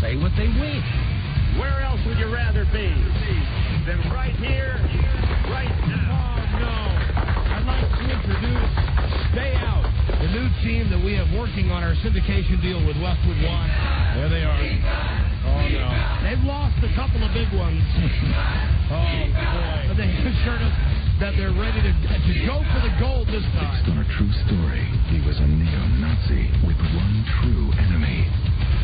say what they win. Where else would you rather be than right here, right now? Oh, no. I'd like to introduce Stay Out, the new team that we have working on our syndication deal with Westwood One. There they are. Oh, no. They've lost a couple of big ones. Oh, boy. But they assured us that they're ready to go for the gold this time. It's our true story. He was a neo-Nazi with one true enemy.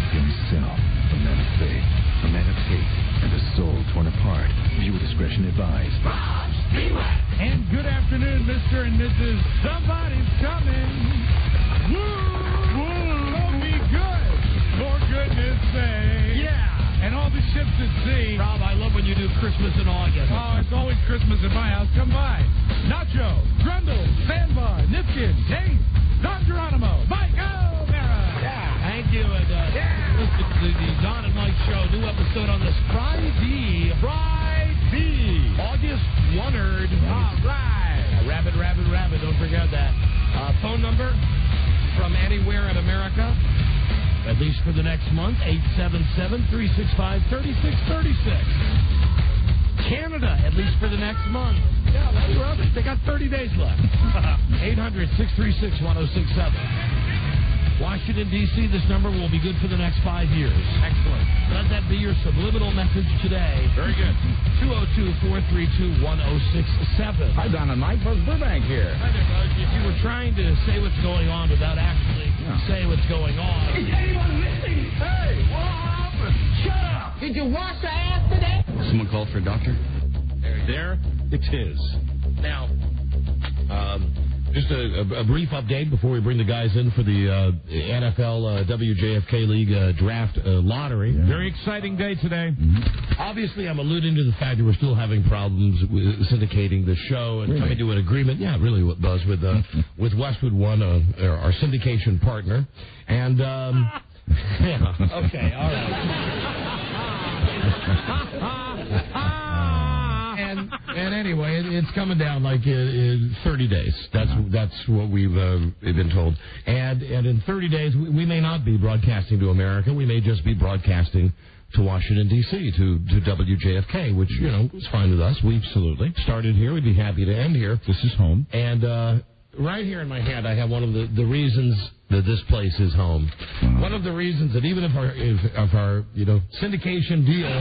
Himself. A man of faith, a man of hate, and a soul torn apart. Viewer discretion advised. And good afternoon, Mr. and Mrs. Somebody's Coming. Woo! Won't be good, for goodness sake. Yeah. And all the ships at sea. Rob, I love when you do Christmas in August. Oh, it's always Christmas in my house. Come by. Nacho, Grundle, Sandbar, Nipkin, James, Don Geronimo, Mike O'Mara. Yeah. Thank you. And listen to the Don and Mike Show. New episode on this Friday. August 1st. All right. Rabbit. Don't forget that. Phone number from anywhere in America, at least for the next month, 877-365-3636. Canada, at least for the next month. Yeah, they got 30 days left. 800-636-1067. Washington, D.C., this number will be good for the next 5 years. Excellent. Let that be your subliminal message today. Very good. 202-432-1067. Hi, Don and Mike. Buzz Burbank here. Hi there, Buzz. If you were trying to say what's going on without actually saying what's going on. Is anyone listening? Hey, what happened? Shut up! Did you wash your ass today? Someone called for a doctor? There it is. Now, just a brief update before we bring the guys in for the NFL WJFK League draft lottery. Yeah. Very exciting day today. Mm-hmm. Obviously, I'm alluding to the fact that we're still having problems with syndicating the show and coming to an agreement. Yeah, really, Buzz, with Westwood One, our syndication partner. And, yeah, okay, all right. And anyway, it's coming down like 30 days. That's what we've been told. And in 30 days, we may not be broadcasting to America. We may just be broadcasting to Washington, D.C., to WJFK, which, is fine with us. We absolutely started here. We'd be happy to end here. This is home. And right here in my hand, I have one of the reasons that this place is home. One of the reasons that even if our syndication deal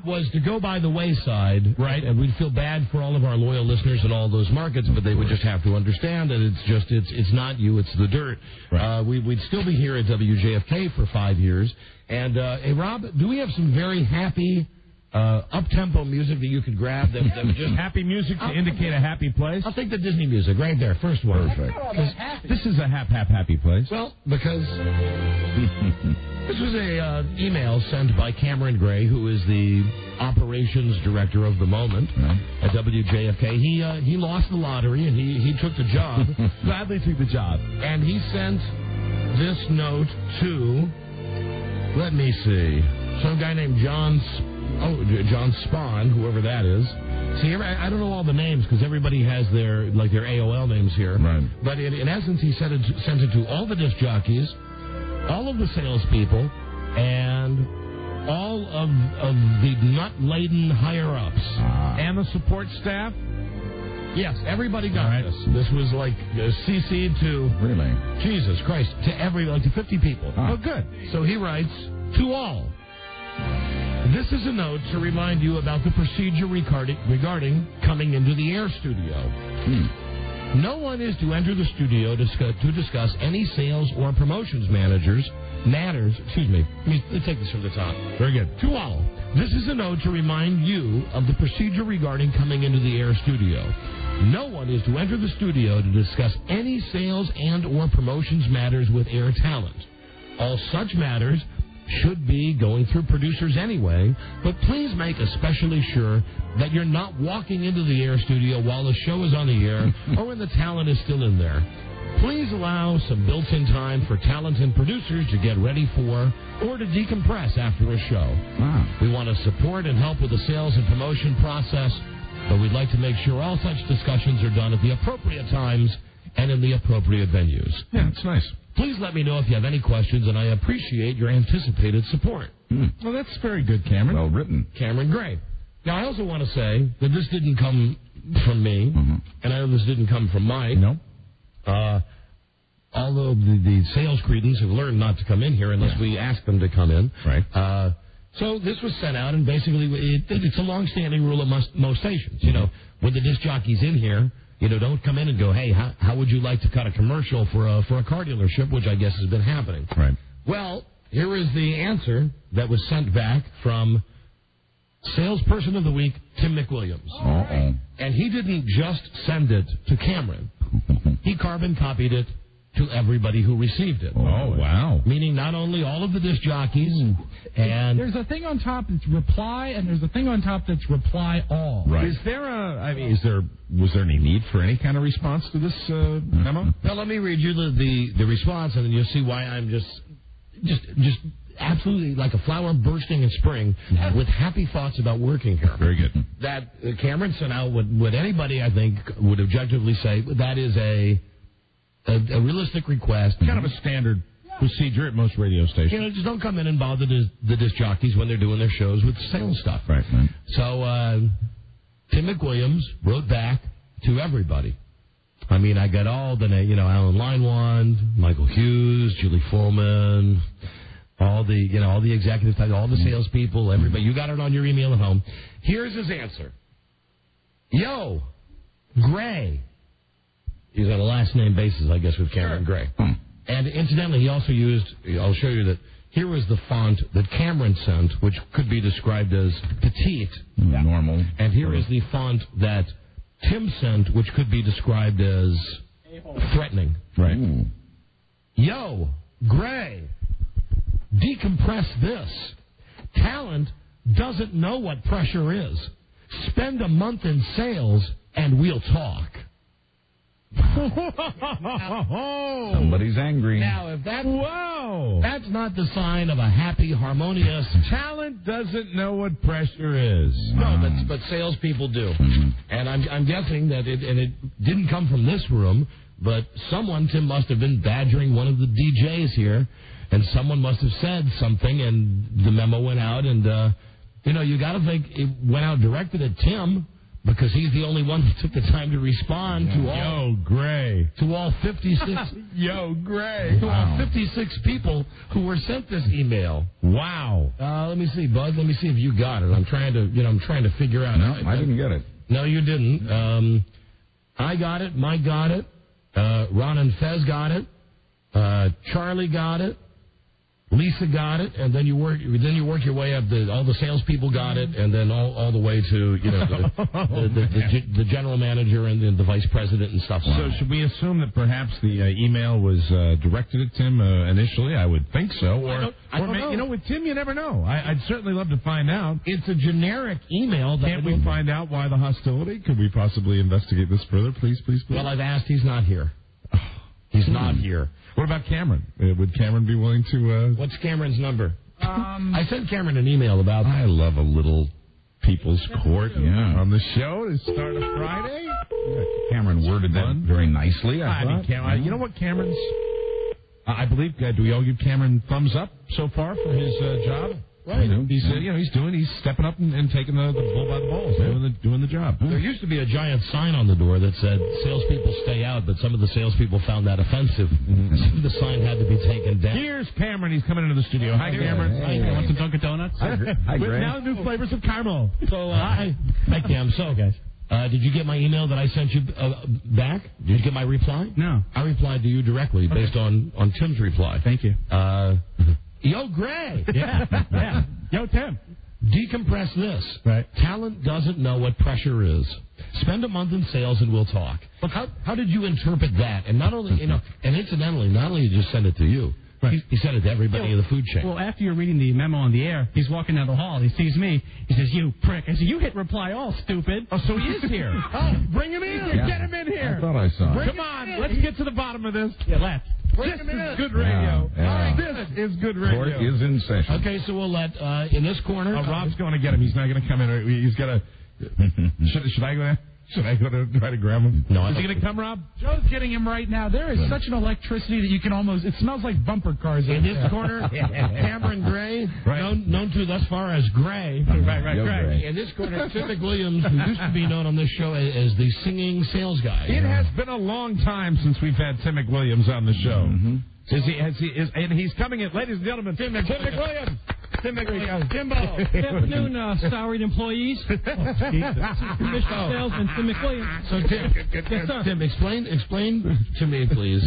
was to go by the wayside, right? And we'd feel bad for all of our loyal listeners in all those markets, but they would just have to understand that it's not you, it's the dirt. Right. We'd still be here at WJFK for 5 years. And, hey, Rob, do we have some very happy up-tempo music that you could grab that would just... Happy music to indicate a happy place? I'll take the Disney music right there, first one. Perfect. This is a happy place. Well, because... This was a email sent by Cameron Gray, who is the operations director of the moment at WJFK. He lost the lottery, and he took the job. Gladly took the job. And he sent this note to, let me see, some guy named John Spahn, whoever that is. See, I don't know all the names because everybody has their AOL names here. Right. But in essence, he sent it to all the disc jockeys, all of the salespeople, and all of the nut-laden higher-ups. And the support staff? Yes, everybody got this. This was like CC'd to... Really? Jesus Christ. To 50 people. Oh, good. So he writes, to all, this is a note to remind you about the procedure regarding coming into the air studio. No one is to enter the studio to discuss any sales or promotions matters. Excuse me. Let me take this from the top. Very good. To all, this is a note to remind you of the procedure regarding coming into the air studio. No one is to enter the studio to discuss any sales and or promotions matters with air talent. All such matters should be going through producers anyway, but please make especially sure that you're not walking into the air studio while the show is on the air or when the talent is still in there. Please allow some built-in time for talent and producers to get ready for or to decompress after a show. Wow. We want to support and help with the sales and promotion process, but we'd like to make sure all such discussions are done at the appropriate times and in the appropriate venues. Yeah, it's nice. Please let me know if you have any questions, and I appreciate your anticipated support. Well, that's very good, Cameron. Well written. Cameron Gray. Now, I also want to say that this didn't come from me, and I know this didn't come from Mike. No. Although the sales credence have learned not to come in here unless we ask them to come in. Right. So this was sent out, and basically it's a long-standing rule at most stations. You know, when the disc jockey's in here, you know, don't come in and go, hey, how would you like to cut a commercial for a car dealership, which I guess has been happening. Right. Well, here is the answer that was sent back from Salesperson of the Week, Tim McWilliams. Uh-oh. And he didn't just send it to Cameron. He carbon copied it to everybody who received it. Oh, wow. Meaning not only all of the disc jockeys, and there's a thing on top that's reply, and there's a thing on top that's reply all. Right. Is there was there any need for any kind of response to this memo? Well, let me read you the response, and then you'll see why I'm just absolutely like a flower bursting in spring with happy thoughts about working here. Very good. That Cameron sent out would anybody, I think, would objectively say that is a realistic request. Kind of a standard procedure at most radio stations. You know, just don't come in and bother the disc jockeys when they're doing their shows with sales stuff. Right. So Tim McWilliams wrote back to everybody. I mean, I got all the names, Alan Linewand, Michael Hughes, Julie Fullman, all the executives, all the salespeople, everybody. You got it on your email at home. Here's his answer. Yo, Gray. He's on a last name basis, I guess, with Cameron Gray. And incidentally, he also used, I'll show you that, here was the font that Cameron sent, which could be described as petite. Normal. And here is the font that Tim sent, which could be described as threatening. Right. Yo, Gray, decompress this. Talent doesn't know what pressure is. Spend a month in sales and we'll talk. Somebody's angry. Now, if that's not the sign of a happy, harmonious... Talent doesn't know what pressure is. No, but salespeople do. And I'm guessing that it didn't come from this room, but Tim must have been badgering one of the DJs here, and someone must have said something, and the memo went out, and, you got to think it went out directed at Tim, because he's the only one who took the time to respond to all... Yo, Gray. To all 56... Yo, Gray. To all 56 people who were sent this email. Wow. Let me see, Bud. Let me see if you got it. I'm trying to figure out... No, I didn't get it. No, you didn't. I got it. Mike got it. Ron and Fez got it. Charlie got it. Lisa got it, and then you work your way up. All the salespeople got it, and then all the way to the general manager and the vice president and stuff. So should we assume that perhaps the email was directed at Tim initially? I would think so. I don't know. With Tim, you never know. I'd certainly love to find out. It's a generic email. Can't we find out why the hostility? Could we possibly investigate this further, please? Well, I've asked. He's not here. He's not here. What about Cameron? Would Cameron be willing to... What's Cameron's number? I sent Cameron an email about... I love a little people's court. Yeah. On the show to start a Friday? Cameron worded that very nicely, I thought. You know what Cameron's... I believe, do we all give Cameron thumbs up so far for his job? Right. He's stepping up and taking the bull by the balls, doing the job. There used to be a giant sign on the door that said, salespeople stay out, but some of the salespeople found that offensive. The sign had to be taken down. Here's Cameron. He's coming into the studio. Hi, Cameron. Hey. You want some Dunkin' Donuts? Hi, With Greg. now new flavors of caramel. So, hi, Cam. So, guys. Did you get my email that I sent you back? Did you get my reply? No. I replied to you directly based on Tim's reply. Thank you. Yo, Gray. Yeah. Yo, Tim. Decompress this. Right. Talent doesn't know what pressure is. Spend a month in sales and we'll talk. Look, how did you interpret that? And not only, and incidentally, not only did he just send it to you, right. he sent it to everybody in the food chain. Well, after you're reading the memo on the air, he's walking down the hall. He sees me. He says, you prick. I said, you hit reply all, stupid. Oh, so he is here. Bring him in. Yeah. Get him in here. I thought I saw it. Come on. Let's get to the bottom of this. Yeah, let's. This is good radio. Yeah. This is good radio. Court is in session. Okay, so we'll let, in this corner... Rob's going to get him. He's not going to come in. He's got to... Should I go there? Should I go to try to grab him? No, Is he going to come, Rob? Joe's getting him right now. There is such an electricity that you can almost... It smells like bumper cars. In this corner, Cameron Gray, known to thus far as Gray. Right, Gray. In this corner, Tim McWilliams, who used to be known on this show as the singing sales guy. It has been a long time since we've had Tim McWilliams on the show. Mm-hmm. And he's coming in, ladies and gentlemen, Tim McWilliams. Timbo. Good afternoon, salaried employees. Commissioner salesman Tim McWilliams. So, Tim, explain to me, please.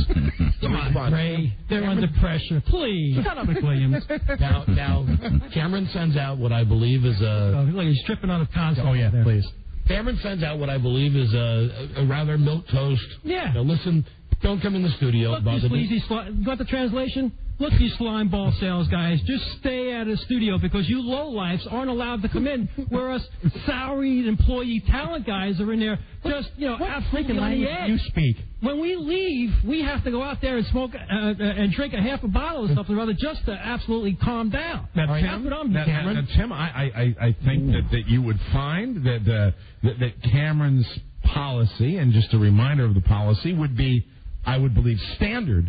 Come on, Ray. They're under pressure. Please. Shut up, McWilliams. Now, Cameron sends out what I believe is a... Look, he's stripping on the console. Oh, yeah, please. Cameron sends out what I believe is a rather milquetoast. Yeah. Now, listen, don't come in the studio. Look, you sleazy got the translation? Look, you slime ball sales guys, just stay out of the studio because you lowlifes aren't allowed to come in, whereas salaried employee talent guys are in there just, absolutely on the edge. You speak. When we leave, we have to go out there and smoke and drink a half a bottle or something rather just to absolutely calm down. Now, Tim, I think that you would find that Cameron's policy, and just a reminder of the policy, would be, I would believe, standard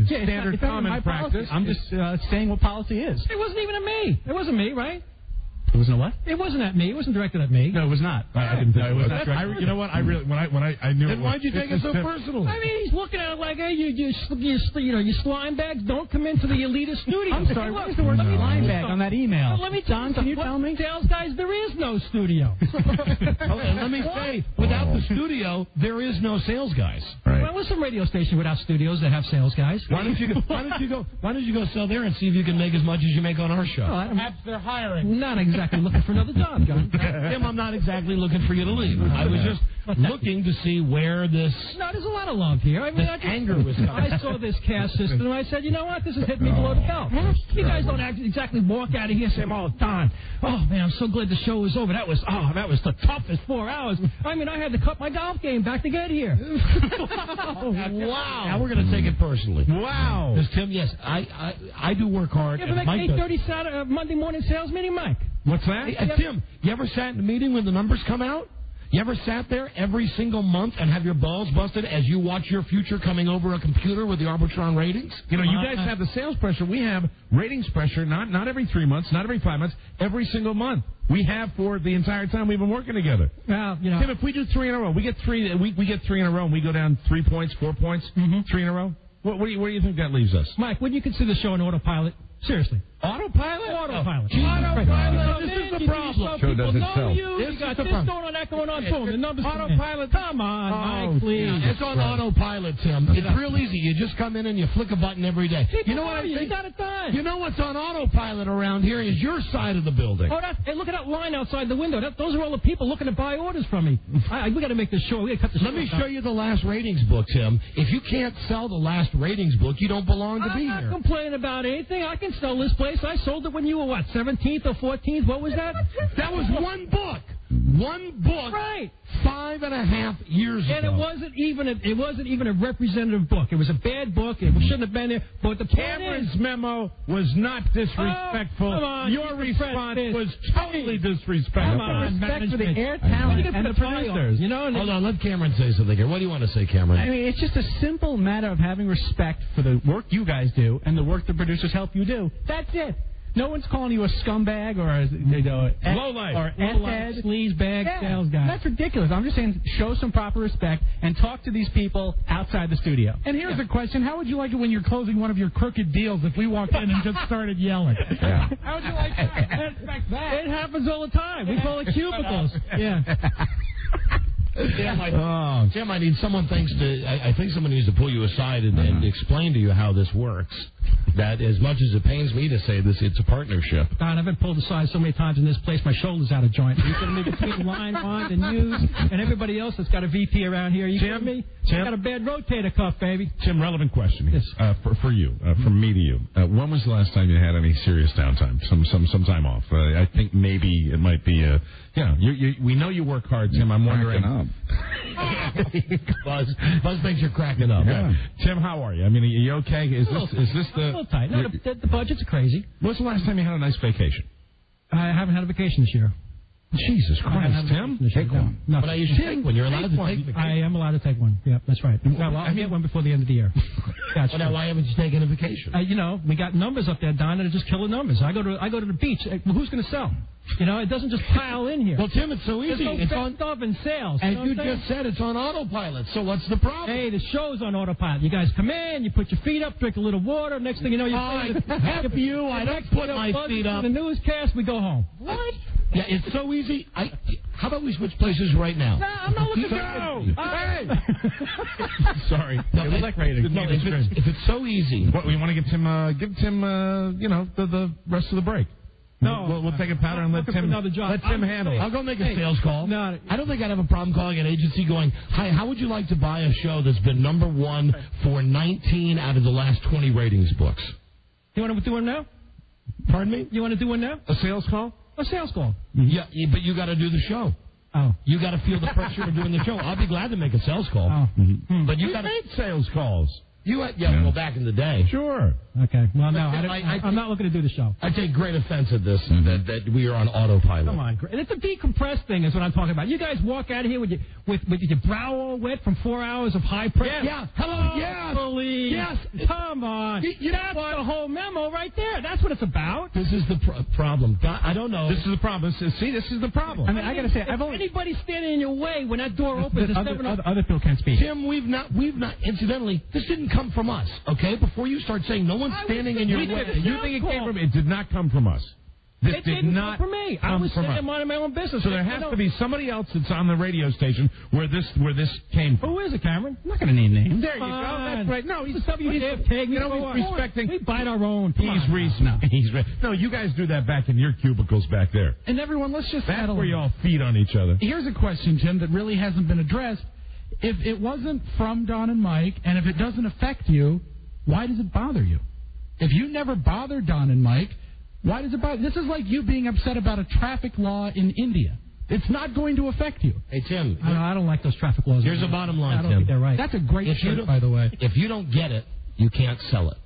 common practice. I'm just saying what policy is. It wasn't even at me. It wasn't me, right? It wasn't a what? It wasn't at me. It wasn't directed at me. No, it was not. I didn't think it was. You know what? I really when I knew. Then why'd you take it so personal? I mean, he's looking at it like, hey, you slime bags, don't come into the elitist studio. I'm sorry. What is the word slime bag on that email? Let me Don, can you tell me? Sales guys, there is no studio. And let me say, without the studio, there is no sales guys. Right. Well, there's some radio station without studios that have sales guys. Why don't you go sell there and see if you can make as much as you make on our show? Perhaps they're hiring. Not exactly looking for another job, John. Tim, I'm not exactly looking for you to leave. I was just looking to see where this... No, there's a lot of love here. I mean, anger was coming. I saw this caste system, and I said, you know what? This is hitting me below the belt. You guys don't exactly walk out of here saying, oh, Don, oh, man, I'm so glad the show was over. That was the toughest 4 hours. I mean, I had to cut my golf game back to get here. Wow. Now we're going to take it personally. Wow. Because, Tim, yes, I do work hard. You ever make 8:30 Monday morning sales meeting, Mike? What's that? Hey, Tim, you ever sat in a meeting when the numbers come out? You ever sat there every single month and have your balls busted as you watch your future coming over a computer with the Arbitron ratings? You know, you guys have the sales pressure. We have ratings pressure, not every 3 months, not every 5 months, every single month. We have for the entire time we've been working together. Well, Tim, if we do 3 in a row, we get three in a row, and we go down 3 points, 4 points, 3 in a row. What do you think that leaves us? Mike, would you consider the show an autopilot? Seriously. Autopilot? Autopilot. Autopilot. This is the problem. Show does itself. You got this going on, that going on, boom. The numbers autopilot. Come on, Mike, please. It's on autopilot, Tim. It's real easy. You just come in and you flick a button every day. You know what I think? You got it done. You know what's on autopilot around here is your side of the building. Hey, look at that line outside the window. Those are all the people looking to buy orders from me. We got to make this show. We got to cut this. Let me show you the last ratings book, Tim. If you can't sell the last ratings book, you don't belong to be here. I'm not complaining about anything. I can sell this place. I sold it when you were, 17th or 14th? What was that? That was one book. One book. Right. 5.5 years ago. And it wasn't even a representative book. It was a bad book. It shouldn't have been there. But the Cameron's memo was not disrespectful. Come on, your response was totally disrespectful. Come on, respect for the air talent and the producers. Hold on, let Cameron say something here. What do you want to say, Cameron? I mean, it's just a simple matter of having respect for the work you guys do and the work the producers help you do. That's it. No one's calling you a scumbag or a lowlife or S-head, sleazebag, sales guy. That's ridiculous. I'm just saying show some proper respect and talk to these people outside the studio. And here's a question. How would you like it when you're closing one of your crooked deals if we walked in and just started yelling? Yeah. How would you like that? It happens all the time. We call it cubicles. Yeah. Tim, I need someone I think someone needs to pull you aside and explain to you how this works. That as much as it pains me to say this, it's a partnership. Don, I've been pulled aside so many times in this place, my shoulder's out of joint. You kidding me? Between line, Wand, and Hughes, and everybody else that's got a VP around here. You kidding me? I got a bad rotator cuff, baby. Tim, relevant question here. For you, from me to you. When was the last time you had any serious downtime? Some time off? I think maybe it might be we know you work hard, Tim. I'm wondering. Buzz thinks you're cracking up. Yeah. Tim, how are you? I mean, are you okay? Is this the... A little tight. No, the budgets are crazy. When's the last time you had a nice vacation? I haven't had a vacation this year. Jesus Christ, Tim. Take one. No. But you should take one. You're allowed to take one. I am allowed to take one. Yeah, that's right. Well, I'll get one before the end of the year. Well, now, why haven't you taken a vacation? We got numbers up there, Don, that are just killing numbers. I go to the beach. Who's going to sell? It doesn't just pile in here. Well, Tim, it's so easy. There's no stuff in sales. And you just said it's on autopilot, so what's the problem? Hey, the show's on autopilot. You guys come in, you put your feet up, drink a little water. Next thing you know, you're F you, I don't put my feet up. The newscast, we go home. What? Yeah, it's so easy. How about we switch places right now? No, I'm not looking to go. Hey! Sorry. No, it was like rating. No, if it's so easy. What, we want to give Tim, the rest of the break. No, we'll take a powder and let Tim handle it. I'll go make a sales call. No, I don't think I'd have a problem calling an agency going, hi, how would you like to buy a show that's been number one for 19 out of the last 20 ratings books? You want to do one now? Pardon me? You want to do one now? A sales call? A sales call. Yeah, but you got to do the show. Oh. You got to feel the pressure of doing the show. I'll be glad to make a sales call. Oh. Mm-hmm. But you got to make sales calls. Well, back in the day. Sure. Okay. Well, no, I'm not looking to do the show. I take great offense at this, that we are on autopilot. Come on. And it's a decompressed thing is what I'm talking about. You guys walk out of here with your brow all wet from 4 hours of high pressure. Yeah. Hello. Yes. Please. Yes. Come on. That's the whole memo right there. That's what it's about. This is the problem. I don't know. This is the problem. See, this is the problem. I mean, I got to say, anybody standing in your way when that door opens at 7 o'clock. Other people can't speak. Tim, we've not, incidentally, this didn't come from us, okay? Before you start saying no one's standing in your way. You think it came from? It did not come from us. This did not come from me. I was sitting minding my own business. So there has to be somebody else that's on the radio station where this came from. Who is it, Cameron? I'm not going to name names. There you go. That's right. No, he's WTF. he's respecting. We bite our own. No, you guys do that back in your cubicles back there. And everyone, let's just that's where you all feed on each other. Here's a question, Jim, that really hasn't been addressed. If it wasn't from Don and Mike, and if it doesn't affect you, why does it bother you? If you never bothered Don and Mike, why does it bother? This is like you being upset about a traffic law in India. It's not going to affect you. Hey, Tim. I don't like those traffic laws. Here's the bottom line, I don't Tim. think they're right. That's a great shirt, by the way. If you don't get it, you can't sell it.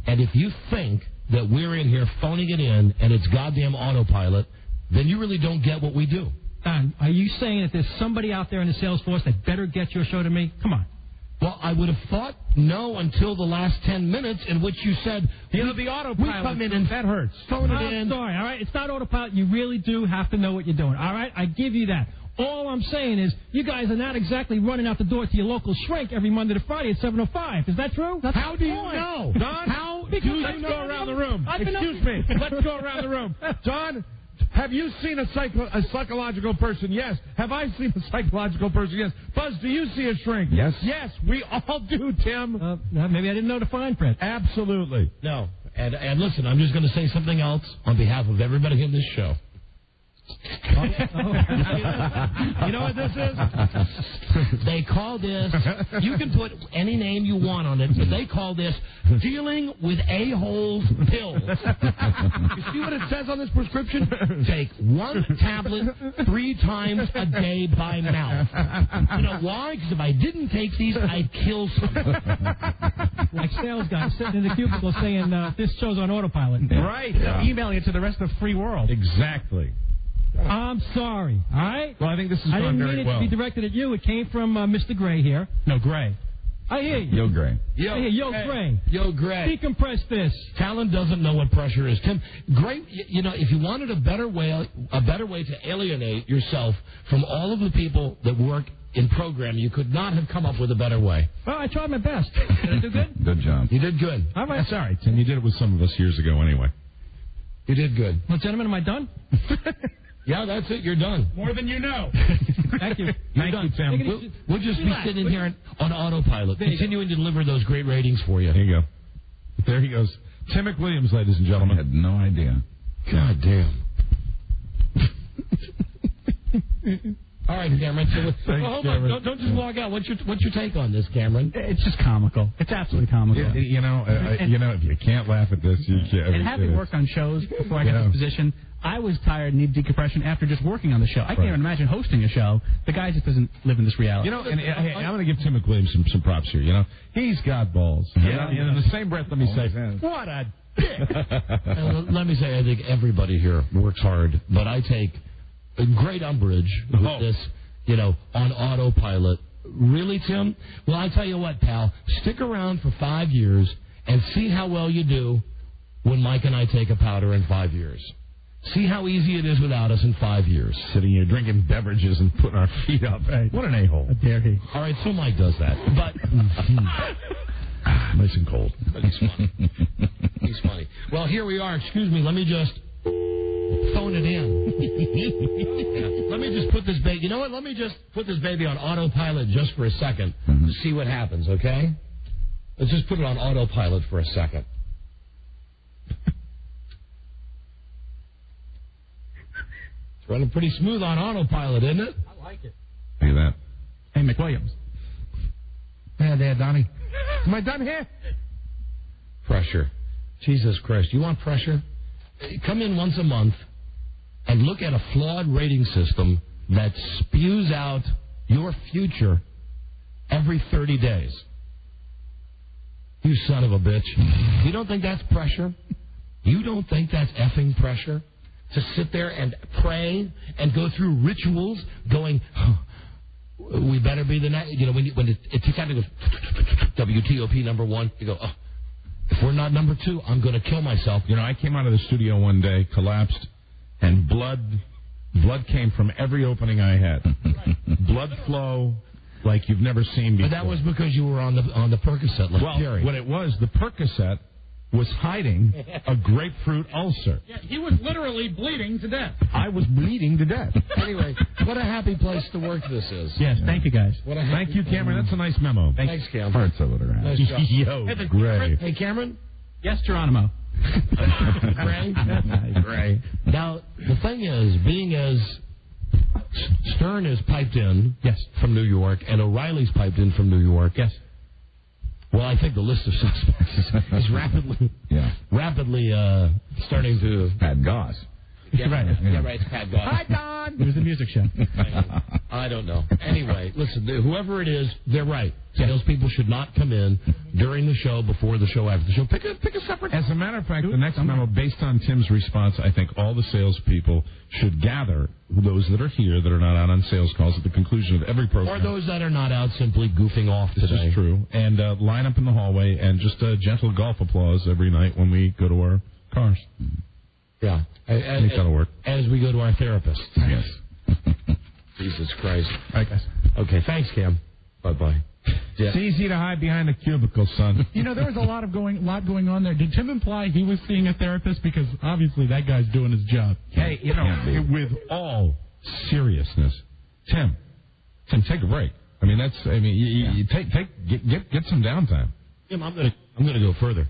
And if you think that we're in here phoning it in and it's goddamn autopilot, then you really don't get what we do. Don, are you saying that there's somebody out there in the sales force that better get your show to me? Come on. Well, I would have thought no until the last 10 minutes in which you said, the autopilot. We come in and that hurts. Phone it in. Sorry, all right? It's not autopilot. You really do have to know what you're doing, all right? I give you that. All I'm saying is you guys are not exactly running out the door to your local shrink every Monday to Friday at 7:05. Is that true? How do you know? Don, let's go around the room. Excuse me. Let's go around the room. Don, have you seen a psychological person? Yes. Have I seen a psychological person? Yes. Buzz, do you see a shrink? Yes. Yes, we all do, Tim. Maybe I didn't know the fine print. Absolutely. No. And listen, I'm just going to say something else on behalf of everybody in this show. You know what this is? They call this, you can put any name you want on it, but they call this dealing with a-holes pills. You see what it says on this prescription? Take 1 tablet 3 times a day by mouth. You know why? Because if I didn't take these, I'd kill someone. Like sales guys sitting in the cubicle saying, this show's on autopilot. Right. Yeah. Emailing it to the rest of the free world. Exactly. I'm sorry, all right? Well, I think this is going very well. I didn't mean it to be directed at you. It came from Mr. Gray here. No, Gray. I hear you. Yo, Gray. Gray. Yo, Gray. Decompress this. Talent doesn't know what pressure is. Tim, Gray, you know, if you wanted a better way to alienate yourself from all of the people that work in programming, you could not have come up with a better way. Well, I tried my best. Did I do good? Good job. You did good. All right. That's all right, Tim. You did it with some of us years ago anyway. You did good. Well, gentlemen, am I done? Yeah, that's it. You're done. More than you know. Thank you. Thank you, Tim. We'll just be sitting here on autopilot, continuing to deliver those great ratings for you. There you go. There he goes. Tim McWilliams, ladies and gentlemen. I had no idea. God damn. All right, Cameron. So, hold on. Don't just log out. What's your take on this, Cameron? It's just comical. It's absolutely comical. You know, if you can't laugh at this, you can't. And having worked on shows before I got this position, I was tired and needed decompression after just working on the show. I can't even imagine hosting a show. The guy just doesn't live in this reality. You know, and hey, I'm going to give Tim McWilliams some props here. You know, he's got balls. Yeah. And in the same breath, let me say, what a dick. Let me say, I think everybody here works hard, but I take great umbrage with this, on autopilot. Really, Tim? Well, I tell you what, pal. Stick around for 5 years and see how well you do when Mike and I take a powder in 5 years. See how easy it is without us in 5 years. Sitting here drinking beverages and putting our feet up. Right. What an a-hole. How dare he? All right, so Mike does that. But nice and cold. But he's funny. He's funny. Well, here we are. Excuse me. Let me just phone it in. Yeah. Let me just put this baby. You know what? Let me just put this baby on autopilot just for a second to see what happens, okay? Let's just put it on autopilot for a second. It's running pretty smooth on autopilot, isn't it? I like it. Look at that. Hey, McWilliams. Yeah, there, Donnie. Am I done here? Pressure. Jesus Christ. You want pressure? Come in once a month and look at a flawed rating system that spews out your future every 30 days. You son of a bitch. You don't think that's pressure? You don't think that's effing pressure? To sit there and pray and go through rituals going, we better be the next. When it takes out, it goes, WTOP number 1, you go, if we're not number 2, I'm going to kill myself. I came out of the studio one day, collapsed, and blood came from every opening I had. Blood flow like you've never seen before. But that was because you were on the Percocet like Jerry. What it was, the Percocet was hiding a grapefruit ulcer. Yeah, he was literally bleeding to death. I was bleeding to death. Anyway, what a happy place to work this is. Yes, thank you, guys. Thank you, Cameron. That's a nice memo. Thanks, Cam. Hearts over there. Nice job. Yo, Hey, Gray. Hey, Cameron? Yes, Geronimo. Gray? Gray. Now, the thing is, being as Stern is piped in from New York and O'Reilly's piped in from New York. Yes. Well, I think the list of suspects is rapidly starting to... Pat Goss. Yeah, right. Yeah, right. It's Pat Goss. Hi, Don. It was a music show. I don't know. Anyway, listen, whoever it is, they're right. Salespeople should not come in during the show, before the show, after the show. Pick a separate... As a matter of fact, the next memo, based on Tim's response, I think all the salespeople should gather, those that are here that are not out on sales calls at the conclusion of every program. Or those that are not out simply goofing off today. This is true. And line up in the hallway and just a gentle golf applause every night when we go to our cars. Yeah. I think that'll work. As we go to our therapist. Yes. Jesus Christ. All right, guys. Okay, thanks, Cam. Bye-bye. Yeah. It's easy to hide behind a cubicle, son. There was a lot going on there. Did Tim imply he was seeing a therapist? Because obviously that guy's doing his job. Hey, with all seriousness, Tim, take a break. You get some downtime. Tim, I'm gonna go further.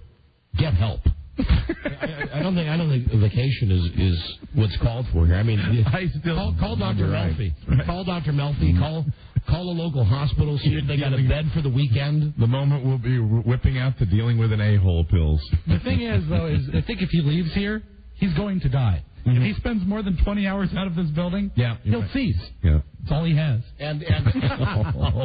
Get help. I don't think vacation is what's called for here. Call Dr. Melfi. Right. Call Dr. Melfi. Call a local hospital. See if they got a bed for the weekend. The moment we'll be whipping out the dealing with an a-hole pills. The thing is, though, I think if he leaves here, he's going to die. If he spends more than 20 hours out of this building, he'll cease. Yeah. That's all he has. And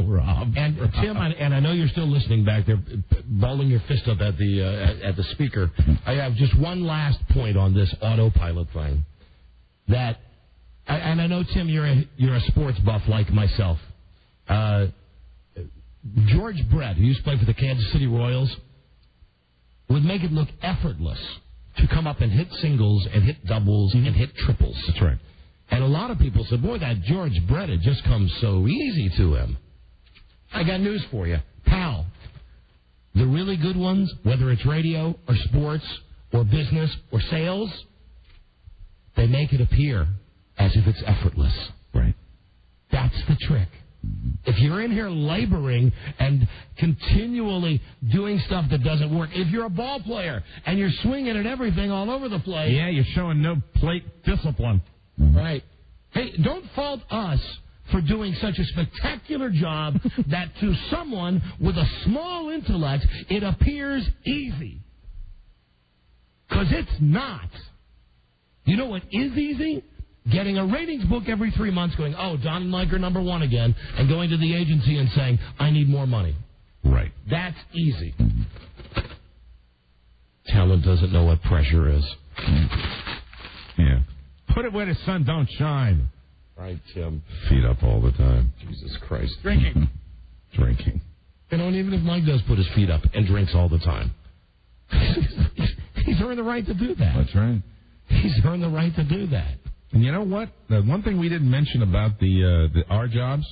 Rob. And Tim, and I know you're still listening back there, balling your fist up at the speaker. I have just one last point on this autopilot thing. That, and I know, Tim, you're a sports buff like myself. George Brett, who used to play for the Kansas City Royals, would make it look effortless to come up and hit singles and hit doubles and hit triples. That's right. And a lot of people said, boy, that George Brett, it just comes so easy to him. I got news for you. Pal, the really good ones, whether it's radio or sports or business or sales, they make it appear as if it's effortless. Right. That's the trick. If you're in here laboring and continually doing stuff that doesn't work, if you're a ball player and you're swinging at everything all over the place... Yeah, you're showing no plate discipline. Right. Hey, don't fault us for doing such a spectacular job that to someone with a small intellect, it appears easy. Because it's not. You know what is easy? Getting a ratings book every 3 months going, oh, Don and Mike are number 1 again, and going to the agency and saying, I need more money. Right. That's easy. Talent doesn't know what pressure is. Yeah. Put it where the sun don't shine. Right, Tim. Feet up all the time. Jesus Christ. Drinking. You know, and even if Mike does put his feet up and drinks all the time, he's earned the right to do that. That's right. He's earned the right to do that. And you know what? The one thing we didn't mention about our jobs,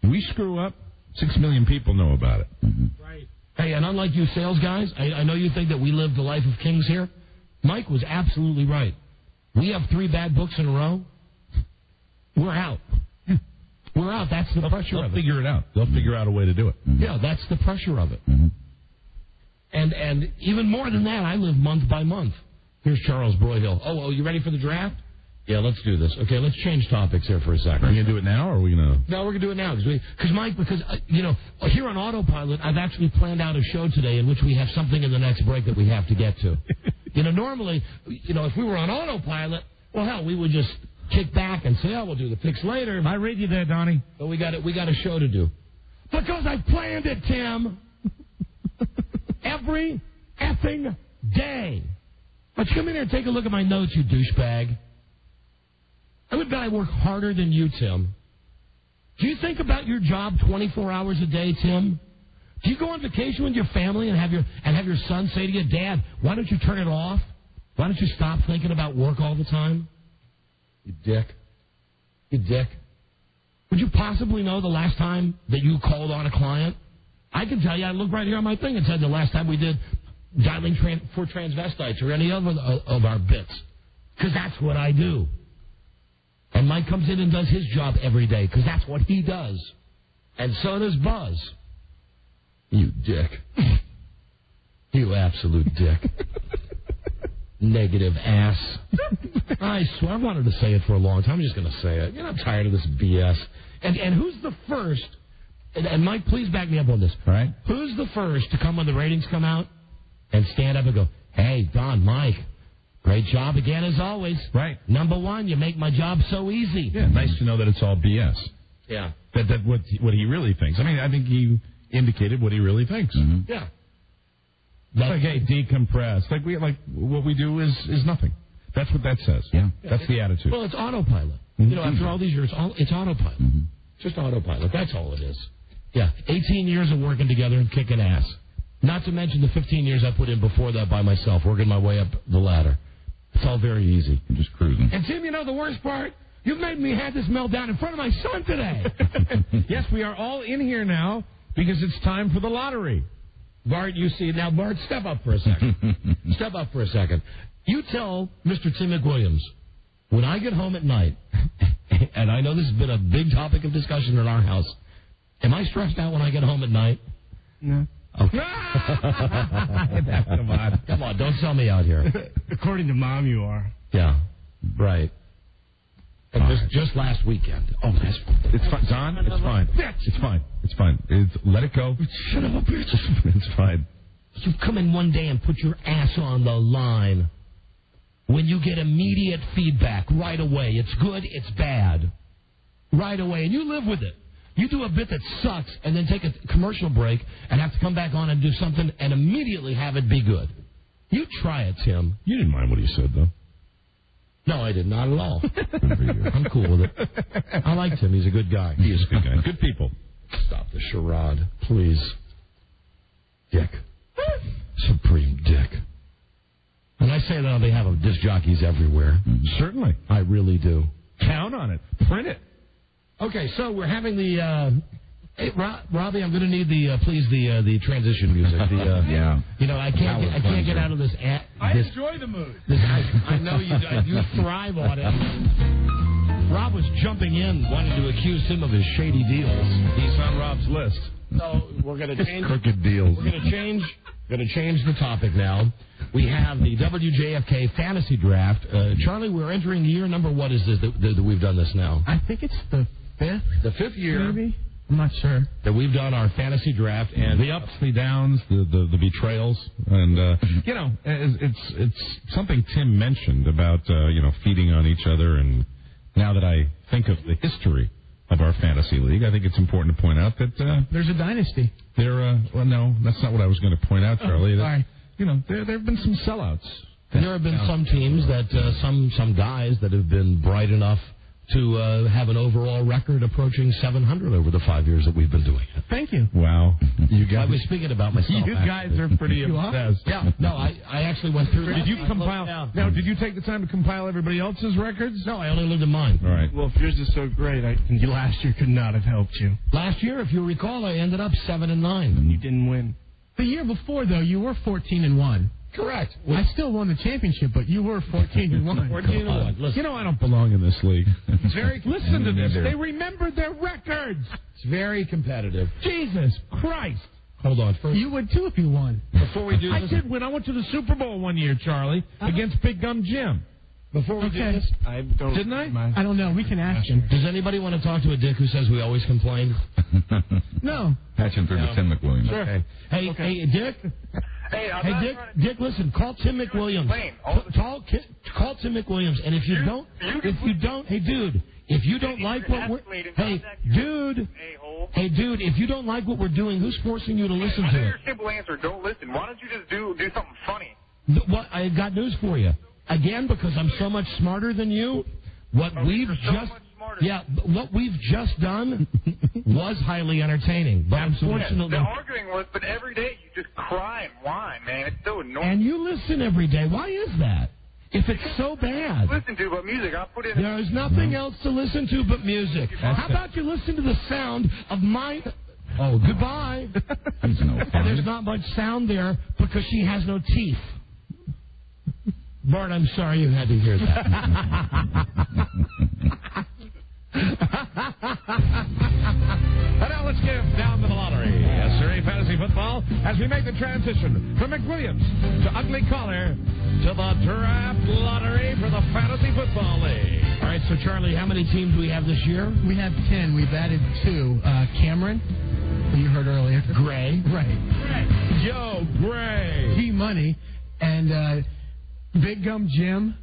we screw up, 6 million people know about it. Mm-hmm. Right. Hey, and unlike you sales guys, I know you think that we live the life of kings here. Mike was absolutely right. We have 3 bad books in a row. We're out. We're out. That's the pressure of it. They'll figure it out. They'll figure out a way to do it. Mm-hmm. Yeah, that's the pressure of it. Mm-hmm. And even more than that, I live month by month. Here's Charles Broyhill. Oh, you ready for the draft? Yeah, let's do this. Okay, let's change topics here for a second. Are we going to do it now, or are we going to... No, we're going to do it now. Because here on Autopilot, I've actually planned out a show today in which we have something in the next break that we have to get to. Normally, if we were on Autopilot, well, hell, we would just kick back and say, we'll do the picks later. I read you there, Donnie. But we got a show to do. Because I planned it, Tim. Every effing day. Why don't you come in here and take a look at my notes, you douchebag. I would bet I work harder than you, Tim. Do you think about your job 24 hours a day, Tim? Do you go on vacation with your family and have your son say to you, Dad, why don't you turn it off? Why don't you stop thinking about work all the time? You dick. You dick. Would you possibly know the last time that you called on a client? I can tell you. I look right here on my thing and said the last time we did dialing for transvestites or any other of our bits. Because that's what I do. And Mike comes in and does his job every day because that's what he does. And so does Buzz. You dick. You absolute dick. Negative ass. I swear, I wanted to say it for a long time. I'm just going to say it. I'm tired of this BS. And who's the first, and Mike, please back me up on this. All right. Who's the first to come when the ratings come out and stand up and go, hey, Don, Mike, great job again as always. Right. Number 1, you make my job so easy. Yeah, nice to know that it's all BS. Yeah. That what he really thinks. I mean, I think he indicated what he really thinks. Mm-hmm. Yeah. Like, hey, decompress. Like what we do is nothing. That's what that says. Yeah. That's the attitude. Well, it's autopilot. Mm-hmm. After all these years, it's autopilot. Mm-hmm. Just autopilot. That's all it is. Yeah. 18 years of working together and kicking ass. Not to mention the 15 years I put in before that by myself, working my way up the ladder. It's all very easy. I'm just cruising. And Tim, the worst part? You've made me have this meltdown in front of my son today. Yes, we are all in here now because it's time for the lottery. Bart, you see. Now, Bart, step up for a second. Step up for a second. You tell Mr. Tim McWilliams, when I get home at night, and I know this has been a big topic of discussion in our house, am I stressed out when I get home at night? No. Okay. Come on, don't sell me out here. According to Mom, you are. Yeah, right. And just last weekend. Oh, that's fine. It's fine, Don. It's fine. It's fine. It's fine. Let it go. Shut up, bitch. It's fine. You come in one day and put your ass on the line. When you get immediate feedback right away, it's good, it's bad. Right away, and you live with it. You do a bit that sucks and then take a commercial break and have to come back on and do something and immediately have it be good. You try it, Tim. You didn't mind what he said, though. No, I did not at all. I'm cool with it. I like Tim. He's a good guy. He is a good guy. Good people. Stop the charade, please. Dick. Supreme dick. And I say that on behalf of disc jockeys everywhere. Certainly. I really do. Count on it. Print it. Okay, so we're having the... Hey, Robbie, I'm going to need the transition music. Yeah. I can't get out of this. I enjoy the mood. I know you thrive on it. Rob was jumping in, wanting to accuse him of his shady deals. He's on Rob's list. So we're going to change crooked deals. We're going to change the topic now. We have the WJFK fantasy draft. Charlie, we're entering year number. What is this that we've done this now? I think it's the 5th. The 5th year. Maybe. I'm not sure. That we've done our fantasy draft, and the ups, the downs, the betrayals, and it's something Tim mentioned about feeding on each other. And now that I think of the history of our fantasy league, I think it's important to point out that there's a dynasty. Well, no, that's not what I was going to point out, Charlie. Sorry. There have been some sellouts. There have been some teams that some guys that have been bright enough to have an overall record approaching 700 over the 5 years that we've been doing it. Thank you. Wow. You guys, I was speaking about myself. You guys are pretty obsessed. Yeah. No, I actually went through. Did you compile? Now, did you take the time to compile everybody else's records? No, I only lived in mine. All right. Well, if yours is so great, last year could not have helped you. Last year, if you recall, I ended up 7-9. You didn't win. The year before, though, you were 14-1. Correct. I still won the championship, but you were 14-1. 14-1. Listen. You know I don't belong in this league. It's very. Listen to this. They remembered their records. It's very competitive. Jesus Christ. Hold on. First, You would, too, if you won. before we do I this, did win. I went to the Super Bowl one year, Charlie, against Big Gum Jim. before we do this, I don't. Didn't I? I don't know. We can ask him. does anybody want to talk to a dick who says we always complain? No. Patching through to Tim McWilliams. Sure. Okay. Hey, Dick. Hey, I'm Hey, not Dick. trying to- Dick, listen. Call Tim McWilliams. complain all the Call Tim McWilliams, and if you don't, hey, dude, if you don't like what we're, hey, dude, if you don't like what we're doing, who's forcing you to listen I to know it? your simple answer. Don't listen. Why don't you just do something funny? What? I got news for you. Again, because I'm so much smarter than you. What we've you're so just much smarter. Yeah, what we've just done was highly entertaining. But unfortunately, The arguing was, but every day you just cry and whine, man. It's so annoying. and you listen every day. Why is that? If it's so bad. Listen to but music. I'll put in. There's nothing else to listen to but music. How about you listen to the sound of my... Oh, goodbye. He's no And fun. there's not much sound there because she has no teeth. Bart, I'm sorry you had to hear that. And now let's get down to the lottery. Surrey Fantasy Football as we make the transition from McWilliams to Ugly Collar to the Draft Lottery for the Fantasy Football League. All right, so Charlie, how many teams do we have this year? We have 10. We've added 2. Cameron, who you heard earlier. Gray. Right. Joe Gray. G-Money. And Big Gum Jim,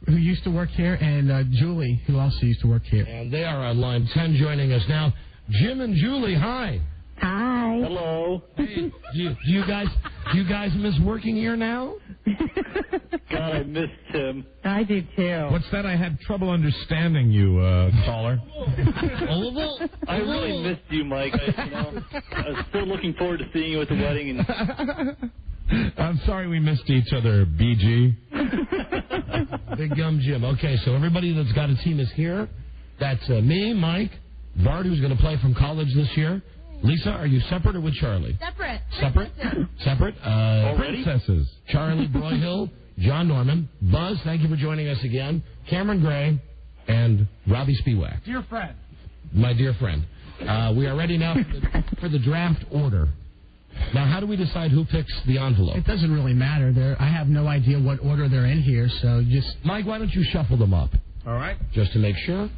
who used to work here, and Julie, who also used to work here. And they are on line 10 joining us now. Jim and Julie, hi. Hi. Hello. Hey, do you guys miss working here now? God, I miss Tim. I do too. What's that? I had trouble understanding you, caller. I really missed you, Mike. I was still looking forward to seeing you at the wedding. And I'm sorry we missed each other, BG. Big Gum Jim. Okay, so everybody that's got a team is here. That's me, Mike, Bart, who's going to play from college this year. Lisa, are you separate or with Charlie? Separate. Separate? Separate. Princesses. Charlie Broyhill, John Norman, Buzz, thank you for joining us again, Cameron Gray, and Robbie Spiewak. Dear friend. My dear friend. We are ready now for the draft order. Now, how do we decide who picks the envelope? It doesn't really matter. I have no idea what order they're in here, so just... Mike, why don't you shuffle them up? All right. Just to make sure.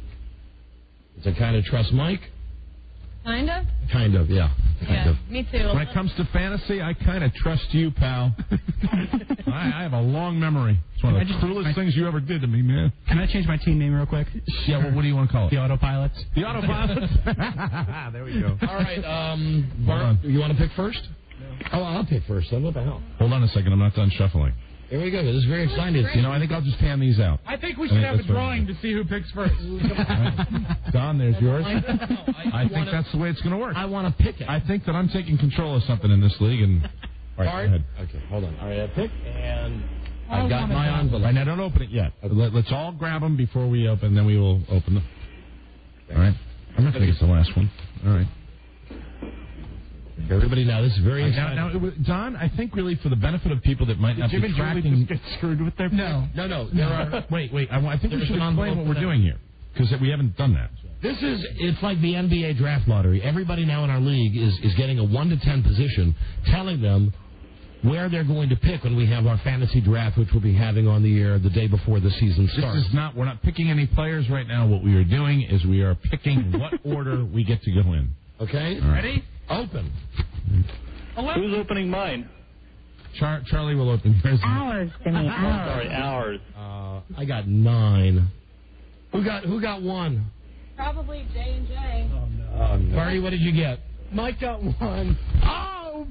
To kind of trust Mike. Kind of? Kind of, yeah. Kind of. Me too. When it comes to fantasy, I kind of trust you, pal. I have a long memory. It's one of the cruelest things you ever did to me, man. Can I change my team name real quick? Yeah, well, what do you want to call it? The Autopilots. The Autopilots? There we go. All right, Bart, you want to pick first? No. Oh, I'll pick first, then. What the hell? Hold on a second. I'm not done shuffling. Here we go. This is very exciting. You know, I think I'll just hand these out. I think we should have a drawing to see who picks first. Don, there's yours. I think that's the way it's going to work. I want to pick it. I think that I'm taking control of something in this league. And all right, Bart? go ahead. Okay, hold on. All right, I pick, and I've got my envelope. All right, now don't open it yet. Let's all grab them before we open, then we will open them. All right. I'm not going to get the last one. All right. Everybody now, this is very exciting. Now, Don, I think really for the benefit of people that might not be tracking... get screwed with their... No. There are... Wait. I think we should an explain envelope what we're for doing here, because we haven't done that. It's like the NBA draft lottery. Everybody now in our league is getting a 1 to 10 position, telling them where they're going to pick when we have our fantasy draft, which we'll be having on the air the day before the season starts. We're not picking any players right now. What we are doing is we are picking what order we get to go in. Okay? Right. Ready? Open. who's opening mine? Charlie will open yours. Ours, Jimmy. Ours. Sorry, ours. I got 9. Who got 1? Probably J&J. Oh, no. Barney, what did you get? Mike got 1. Oh,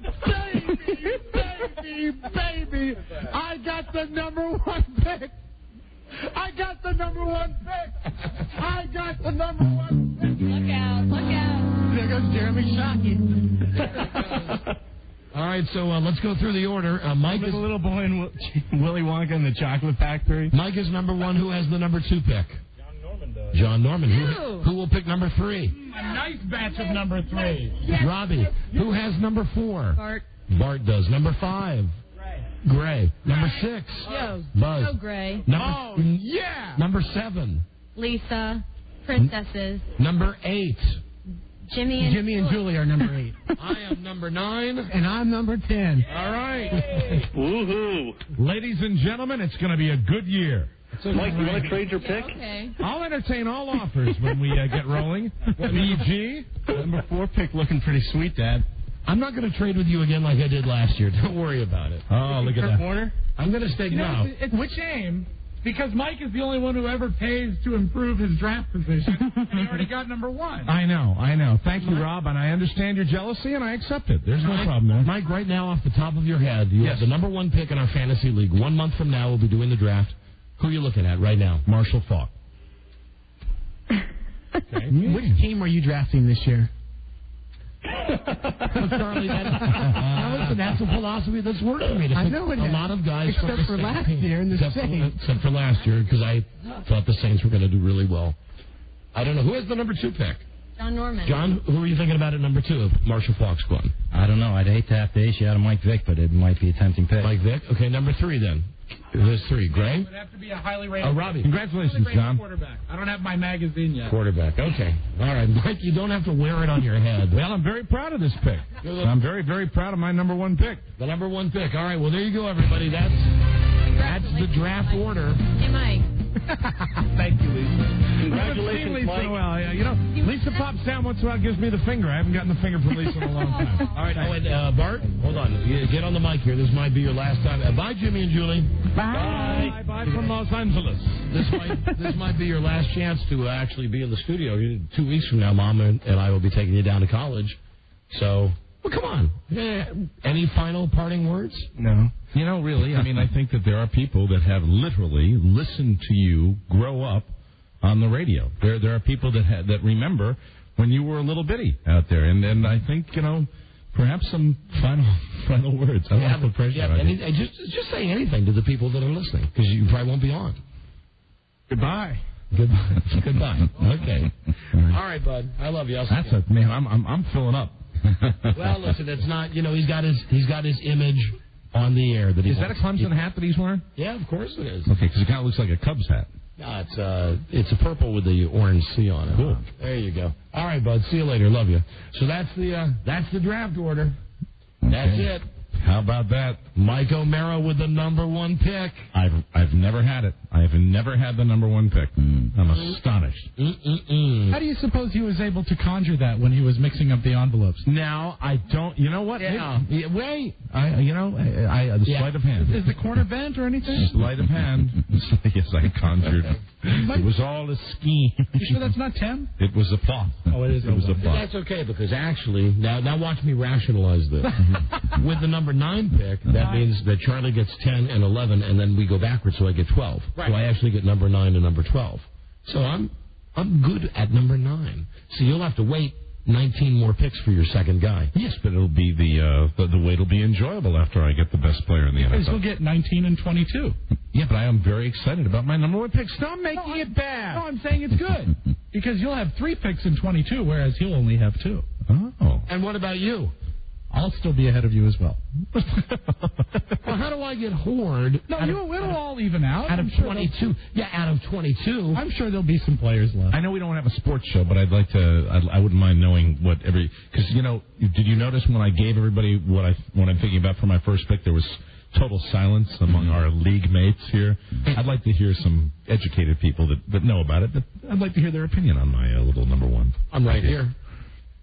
baby! I got the number 1 pick. I got the number one pick. I got the number one pick. Look out, look out. There goes Jeremy Shockey. All right, so let's go through the order. Mike is the little boy in Willy Wonka and the Chocolate Factory. Mike is number 1. Who has the number 2 pick? John Norman does. John Norman. Who will pick number 3? A nice batch of number 3. Robbie. Who has number 4? Bart. Bart does. Number 5? Gray. Number 6? Yo. Buzz. Go Gray. Number 7? Lisa. Princesses. Number 8? Jimmy and Julie are number 8. I am number 9. And I'm number 10. All right. Woohoo! Ladies and gentlemen, it's going to be a good year. Mike, you want to trade your pick? Okay. I'll entertain all offers when we get rolling. BG, Number 4 pick looking pretty sweet, Dad. I'm not going to trade with you again like I did last year. Don't worry about it. oh, look at Kurt that. Warner? I'm going to stay now. It's a shame because Mike is the only one who ever pays to improve his draft position. And he already got number 1. I know. Thank you, Rob, and I understand your jealousy, and I accept it. There's no problem there. Mike, right now, off the top of your head, you have the number 1 pick in our fantasy league. 1 month from now, we'll be doing the draft. Who are you looking at right now? Marshall Faulk. Okay. Which team are you drafting this year? Well, Charlie, that's a philosophy that's worked for me. I know it a has. lot of guys Except from the for same last team. year in the Saints. Except for last year, because I thought the Saints were going to do really well. I don't know. Who has the number 2 pick? John Norman. John, who are you thinking about at number 2 if Marshall Faulk's gone? I don't know. I'd hate to have to issue out of Mike Vick, but it might be a tempting pick. Mike Vick? Okay, number 3 then. There's 3. Gray? It would have to be a highly rated. Robbie. Congratulations, John. Quarterback. I don't have my magazine yet. Quarterback. Okay. All right, Mike, you don't have to wear it on your head. Well, I'm very proud of this pick. I'm very, very proud of my number 1 pick. The number 1 pick. All right, well, there you go, everybody. That's the draft order. Hey, Mike. Thank you, Lisa. Congratulations, Lisa Mike. in a while. Yeah, you know, Lisa pops down once in a while, gives me the finger. I haven't gotten the finger from Lisa in a long time. All right, Bart, hold on. You get on the mic here. This might be your last time. Bye, Jimmy and Julie. Bye. Bye from Los Angeles. This might be your last chance to actually be in the studio. 2 weeks from now, Mom and I will be taking you down to college. So, well, come on. Any final parting words? No. You know, really, I mean, I think that there are people that have literally listened to you grow up on the radio. There are people that remember when you were a little bitty out there. And I think, you know, perhaps some final words. I don't want to put pressure on you. Just say anything to the people that are listening, because you probably won't be on. Goodbye. Goodbye. Okay. All right, bud. I love you. That's it, man. I'm filling up. Well, listen, it's not. You know, he's got his image on the air. Is that a Clemson hat that he's wearing? Yeah, of course it is. Okay, because it kind of looks like a Cubs hat. No, it's a purple with the orange C on it. Cool. There you go. All right, bud. See you later. Love you. So that's the draft order. That's it. How about that? Mike O'Mara with the number 1 pick. I've never had it. I have never had the number 1 pick. I'm astonished. How do you suppose he was able to conjure that when he was mixing up the envelopes? Now, I don't... You know what? Yeah. Wait. The sleight of hand. Is the corner bent or anything? Sleight of hand. Yes, I conjured. It was all a scheme. You sure that's not Tim? It was a plot. Oh, it is. It was a plot. That's okay, because actually, now watch me rationalize this. With the number 9 pick, that means that Charlie gets 10 and 11, and then we go backwards, so I get 12. Right. So I actually get number 9 and number 12. So I'm good at number 9. So you'll have to wait 19 more picks for your second guy. Yes, but it'll be the wait will be enjoyable after I get the best player in the NFL. He'll get 19 and 22. Yeah, but I am very excited about my number 1 pick. Stop making it bad. No, I'm saying it's good. Because you'll have 3 picks in 22, whereas he'll only have 2. Oh. And what about you? I'll still be ahead of you as well. Well, how do I get whored? No, it'll all even out. Out of 22. Yeah, out of 22. I'm sure there'll be some players left. I know we don't have a sports show, but I'd like to. I wouldn't mind knowing what every. Because did you notice when I gave everybody what I'm thinking about for my first pick, there was total silence among our league mates here. I'd like to hear some educated people that know about it. But I'd like to hear their opinion on my little number 1. I'm right here.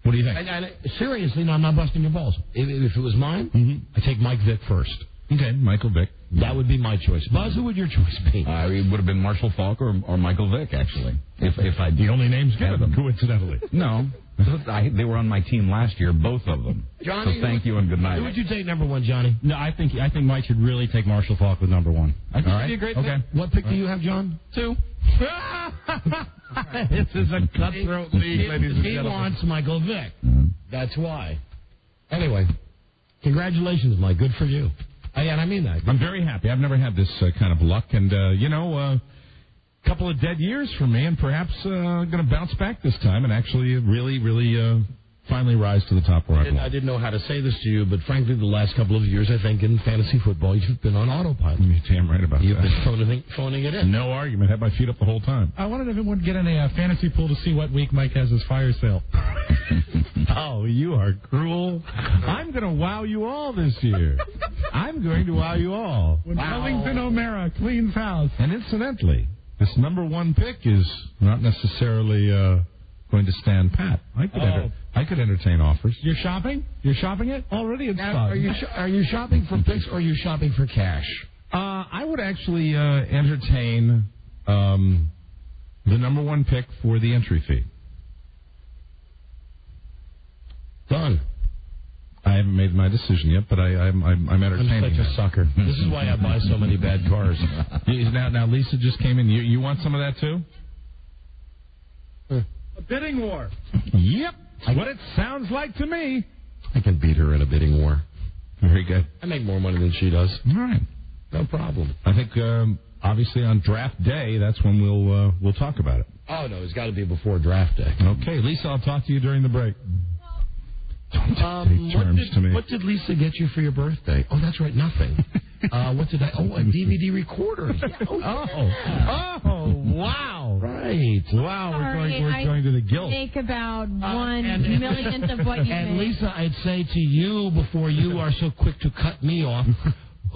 What do you think? Seriously, no, I'm not busting your balls. If it was mine, I take Mike Vick first. Okay, Michael Vick. That would be my choice. Buzz, who would your choice be? It would have been Marshall Falk or Michael Vick, actually. If I the only names given them, coincidentally. No, they were on my team last year, both of them. Johnny, so thank you and good night. Who would you take number 1, Johnny? No, I think Mike should really take Marshall Falk with number 1. I think it'd be a great pick. What pick do you have, John? 2. This is a cutthroat league, ladies and He gentlemen. wants Michael Vick. That's why. Anyway, congratulations, Mike. Good for you. And I mean that. I'm very happy. I've never had this kind of luck, and a couple of dead years for me, and perhaps going to bounce back this time and actually really finally rise to the top where I belong. I didn't know how to say this to you, but frankly, the last couple of years, I think in fantasy football, you've been on autopilot. You're damn right about You've that. been phoning it in. No argument. Had my feet up the whole time. I wondered if it would get in a fantasy pool to see what week Mike has his fire sale. Oh, you are cruel. I'm going to wow you all this year. I'm going to wow you all. When Wellington O'Mara cleans house. And incidentally, this number 1 pick is not necessarily going to stand pat. I could entertain offers. You're shopping? You're shopping it? Already it's Now, are you shopping for picks or are you shopping for cash? I would actually entertain the number 1 pick for the entry fee. Done. I haven't made my decision yet, but I'm entertaining. I'm such a sucker. This is why I buy so many bad cars. Now Lisa just came in. You want some of that too? A bidding war. Yep. What it sounds like to me. I can beat her in a bidding war. Very good. I make more money than she does. All right. No problem. I think obviously on draft day, that's when we'll talk about it. Oh no, it's got to be before draft day. Okay, Lisa, I'll talk to you during the break. Don't dictate terms to me. What did Lisa get you for your birthday? Oh, that's right, nothing. What did I? Oh, a DVD recorder. Yeah. Oh, wow. Right. Wow, we're going to the guild. Make about 1/1,000,000th of what you And make. Lisa, I'd say to you before you are so quick to cut me off,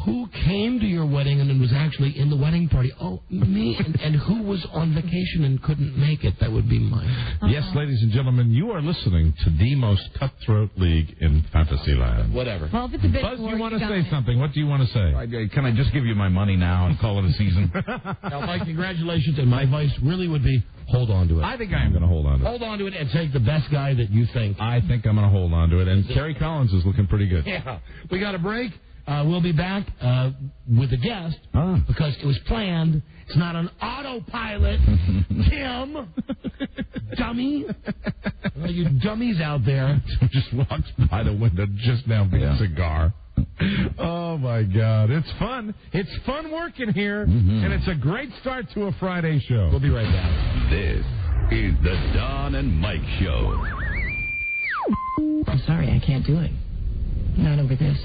who came to your wedding and was actually in the wedding party? Oh, me. And who was on vacation and couldn't make it? That would be mine. Yes, ladies and gentlemen, you are listening to the most cutthroat league in Fantasyland. Whatever. Well, if it's a bit Buzz, more, you want to got say it. something? What do you want to say? Can I just give you my money now and call it a season? Now, Mike, congratulations. And my advice really would be hold on to it. I think I am going to hold on to it. Hold on to it and take the best guy that you think. I think I'm going to hold on to it. And Kerry Collins is looking pretty good. Yeah. We got a break. We'll be back with a guest because it was planned. It's not an autopilot. Tim, dummy. All you dummies out there. Just walks by the window just now with a cigar. Oh, my God. It's fun. It's fun working here, and it's a great start to a Friday show. We'll be right back. This is the Don and Mike Show. I'm sorry, I can't do it. Not over this.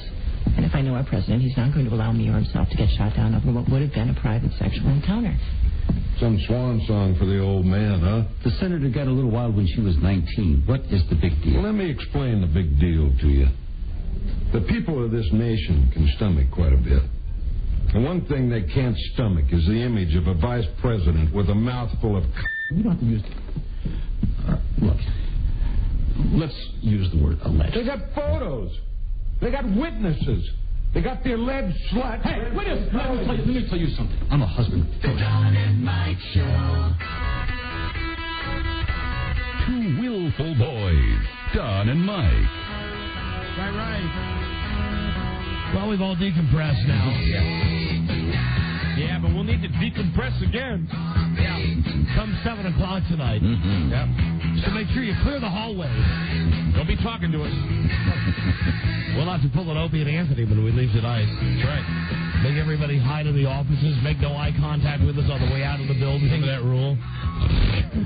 And if I know our president, he's not going to allow me or himself to get shot down over what would have been a private sexual encounter. Some swan song for the old man, huh? The senator got a little wild when she was 19. What is the big deal? Well, let me explain the big deal to you. The people of this nation can stomach quite a bit. And one thing they can't stomach is the image of a vice president with a mouthful of... You don't have to use... Look, let's use the word alleged. They got photos. They got witnesses. They got the alleged slut. Hey, wait a minute. Let me tell you something. I'm a husband. The Don and Mike Show. Two willful boys, Don and Mike. Right. Well, we've all decompressed now. Yeah, but we'll need to decompress again. Yeah. Come 7 o'clock tonight. Yep. So make sure you clear the hallway. Don't be talking to us. We'll have to pull an Opie and Anthony when we leave tonight. That's right. Make everybody hide in the offices. Make no eye contact with us on the way out of the building. Remember that rule?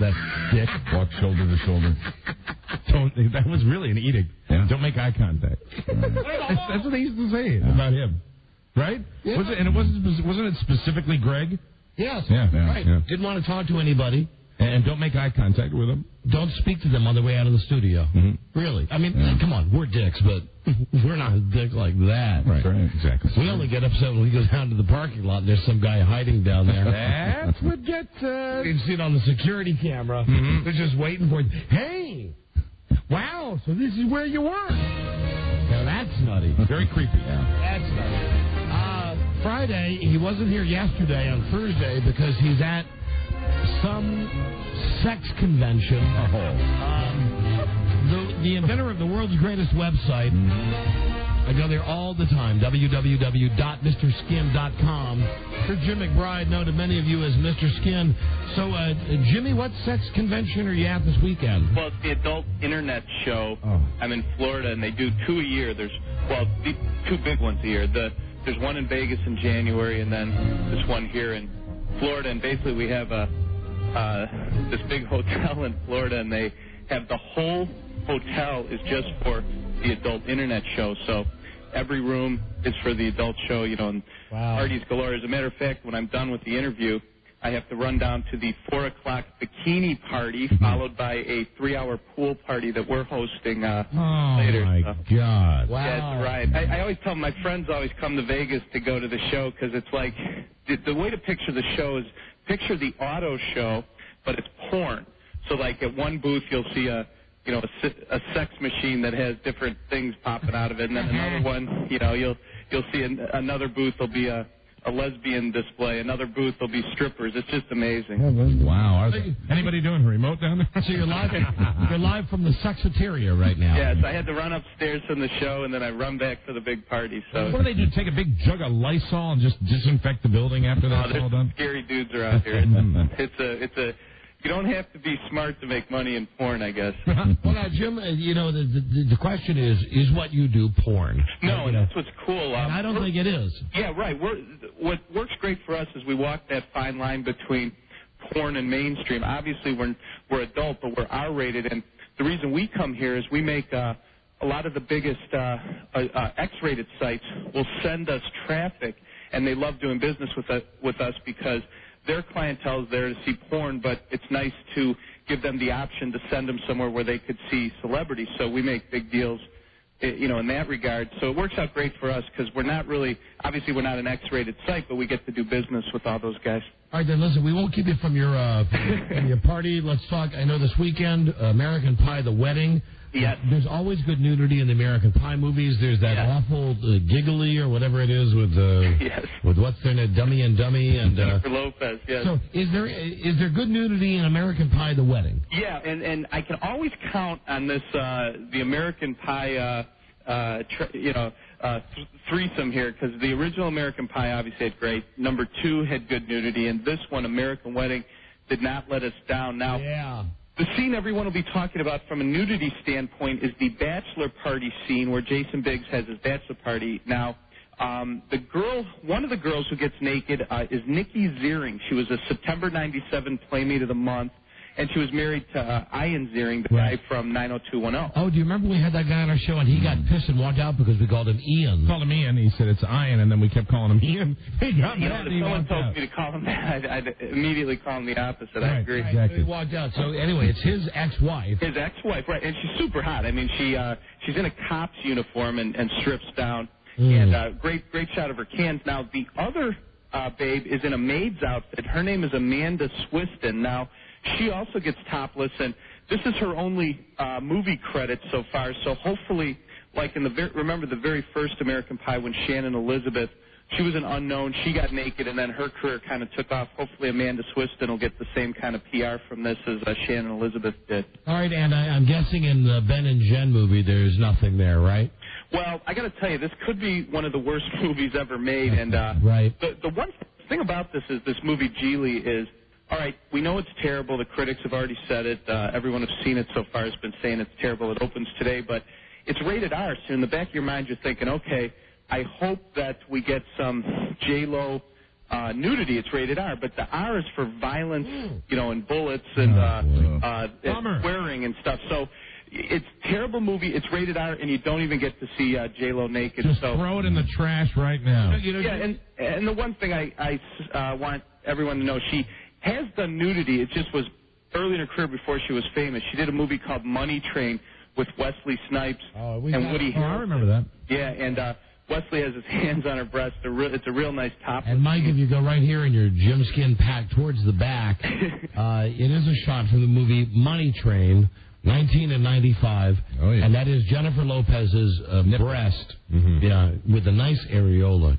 That dick, walk shoulder to shoulder. That was really an edict. Yeah. Don't make eye contact. That's what they used to say about him. Right? Yeah. Was it wasn't it specifically Greg? Yes. Yeah. Right. Yeah. Didn't want to talk to anybody. And don't make eye contact with them. Don't speak to them on the way out of the studio. Mm-hmm. Really. I mean, come on. We're dicks, but we're not a dick like that. Right. Exactly. We only get upset when we go down to the parking lot and there's some guy hiding down there. That's what gets us. You see it on the security camera. Mm-hmm. They're just waiting for it. Hey! Wow, so this is where you were. Now that's nutty. Very creepy. That's nutty. Friday. He wasn't here yesterday on Thursday because he's at some sex convention. The inventor of the world's greatest website. I go there all the time, www.mrskin.com. For Jim McBride, known to many of you as Mr. Skin. So, Jimmy, what sex convention are you at this weekend? Well, it's the Adult Internet Show. I'm in Florida, and they do 2 a year. There's, two big ones a year. There's one in Vegas in January, and then this one here in Florida. And basically, we have this big hotel in Florida, and they have the whole hotel is just for the Adult Internet Show. So every room is for the adult show, and parties galore. As a matter of fact, when I'm done with the interview, I have to run down to the 4 o'clock bikini party, followed by a 3-hour pool party that we're hosting later. Oh, my God. Wow. Yeah, that's right. I always tell my friends always come to Vegas to go to the show because it's like the way to picture the show is picture the auto show, but it's porn. So, like, at one booth, you'll see a sex machine that has different things popping out of it, and then another one, you'll see another booth will be a lesbian display, another booth will be strippers. It's just amazing. Wow. Anybody doing remote down there? So you're live from the Sexateria right now. Yes, I had to run upstairs from the show, and then I run back for the big party. So what do they do? Take a big jug of Lysol and just disinfect the building after that's all done? Scary dudes around here. It's a you don't have to be smart to make money in porn, I guess. Well, now, Jim, the question is what you do porn? No, and that's what's cool. And I don't think it is. Yeah, right. What works great for us is we walk that fine line between porn and mainstream. Obviously, we're adult, but we're R-rated, and the reason we come here is we make a lot of the biggest X-rated sites will send us traffic, and they love doing business with us because their clientele is there to see porn, but it's nice to give them the option to send them somewhere where they could see celebrities. So we make big deals, in that regard. So it works out great for us because we're not an X-rated site, but we get to do business with all those guys. All right, then, listen, we won't keep you from your party. Let's talk. I know this weekend, American Pie, the wedding. Yes. There's always good nudity in the American Pie movies. There's that awful giggly or whatever it is with what's their name, Dummy and Jennifer Lopez. Yes. So is there good nudity in American Pie, the wedding? Yeah, and I can always count on this the American Pie threesome here because the original American Pie obviously had great. Number 2 had good nudity, and this one, American Wedding, did not let us down. Now. The scene everyone will be talking about from a nudity standpoint is the bachelor party scene where Jason Biggs has his bachelor party. Now, one of the girls who gets naked is Nikki Ziering. She was a September 97 Playmate of the Month, and she was married to Ian Ziering, the guy from 90210. Oh, do you remember we had that guy on our show and he got pissed and walked out because we called him Ian? Called him Ian. He said it's Ian, and then we kept calling him Ian. He got mad. If someone told me to call him that, I'd immediately call him the opposite. Right, I agree. Exactly. He walked out. So anyway, it's his ex-wife. His ex-wife, right? And she's super hot. I mean, she's in a cop's uniform and strips down. And great shot of her cans. Now the other babe is in a maid's outfit. Her name is Amanda Swiston. Now, she also gets topless, and this is her only movie credit so far. So hopefully, like remember the very first American Pie when Shannon Elizabeth, she was an unknown. She got naked, and then her career kind of took off. Hopefully, Amanda Swiston will get the same kind of PR from this as Shannon Elizabeth did. All right, and I'm guessing in the Ben and Jen movie, there's nothing there, right? Well, I got to tell you, this could be one of the worst movies ever made. And right. The one thing about this is this movie, Geely, is, all right, we know it's terrible. The critics have already said it. Everyone who's seen it so far has been saying it's terrible. It opens today, but it's rated R. So in the back of your mind, you're thinking, okay, I hope that we get some J-Lo nudity. It's rated R, but the R is for violence, and bullets and swearing and stuff. So it's a terrible movie. It's rated R, and you don't even get to see J-Lo naked. Just throw it in the trash right now. And the one thing I want everyone to know, she has done nudity. It just was early in her career before she was famous. She did a movie called Money Train with Wesley Snipes and Woody Harrelson. I remember that. Yeah, and Wesley has his hands on her breast. It's a real nice top. And Mike, if you go right here in your Jim Skin pack towards the back, it is a shot from the movie Money Train, 1995. Oh, yeah. And that is Jennifer Lopez's breast, with a nice areola.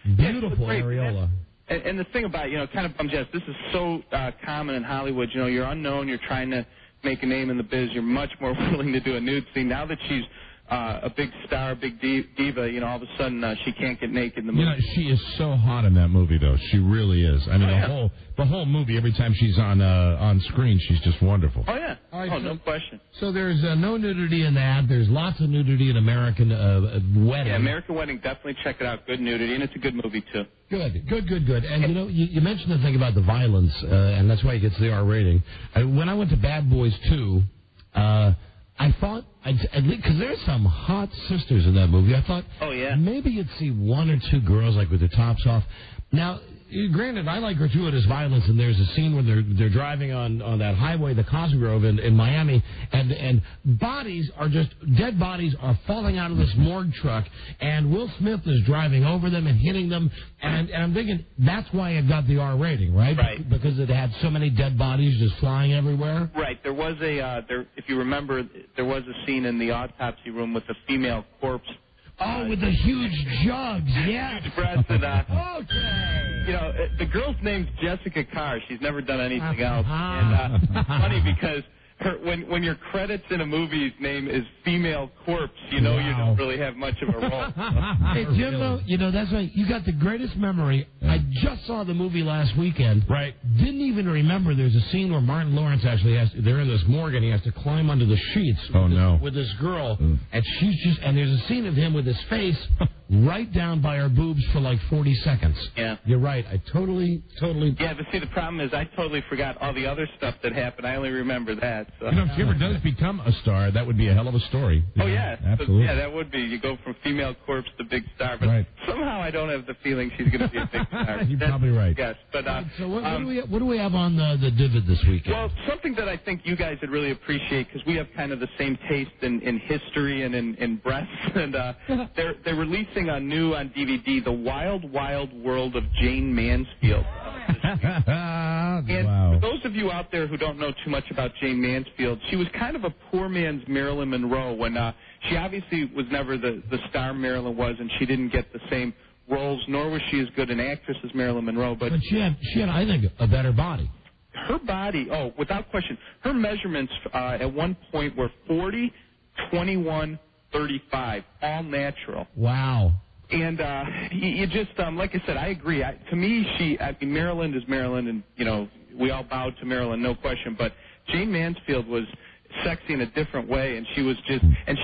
Beautiful areola. And the thing about, kind of bums you out, this is so common in Hollywood. You're unknown, you're trying to make a name in the biz, you're much more willing to do a nude scene. Now that she's a big star, big diva, all of a sudden she can't get naked in the movie. She is so hot in that movie, though. She really is. I mean, the whole movie, every time she's on screen, she's just wonderful. Oh, yeah. No question. So there's no nudity in that. There's lots of nudity in American Wedding. Yeah, American Wedding, definitely check it out. Good nudity, and it's a good movie, too. Good. And, you mentioned the thing about the violence, and that's why it gets the R rating. When I went to Bad Boys 2, I thought, because there's some hot sisters in that movie, I thought, maybe you'd see one or two girls, like, with their tops off. Now, granted, I like gratuitous violence, and there's a scene where they're driving on that highway, the Cosgrove in Miami, and dead bodies are falling out of this morgue truck, and Will Smith is driving over them and hitting them, and I'm thinking that's why it got the R rating, right? Right. Because it had so many dead bodies just flying everywhere? Right. There was if you remember, there was a scene in the autopsy room with a female corpse. With the huge jugs, yeah. Huge breasts and, okay. The girl's name's Jessica Carr. She's never done anything else. And it's funny because when your credits in a movie's name is female corpse, you don't really have much of a role. Hey, Jim, that's right. You got the greatest memory. I just saw the movie last weekend. Right. Didn't even remember there's a scene where Martin Lawrence actually they're in this morgue and he has to climb under the sheets with this girl. And there's a scene of him with his face right down by her boobs for like 40 seconds. Yeah. You're right. I totally. Yeah, but see, the problem is I totally forgot all the other stuff that happened. I only remember that. So. If she ever does become a star, that would be a hell of a story. Oh, yeah. Absolutely. Yeah, that would be. You go from female corpse to big star. But somehow I don't have the feeling she's going to be a big star. You're probably right. Yes. But, so what do we have on the divot this weekend? Well, something that I think you guys would really appreciate, because we have kind of the same taste in history and in breasts. And they're releasing on DVD, The Wild, Wild World of Jane Mansfield. And for those of you out there who don't know too much about Jane Mansfield, she was kind of a poor man's Marilyn Monroe when she obviously was never the star Marilyn was, and she didn't get the same roles, nor was she as good an actress as Marilyn Monroe. But she had, I think, a better body. Her body, without question, her measurements at one point were 40, 21, 35, all natural. Wow. And you just, like I said, I agree. To me, Marilyn is Marilyn, and, we all bowed to Marilyn, no question. But Jane Mansfield was sexy in a different way, and she was just, and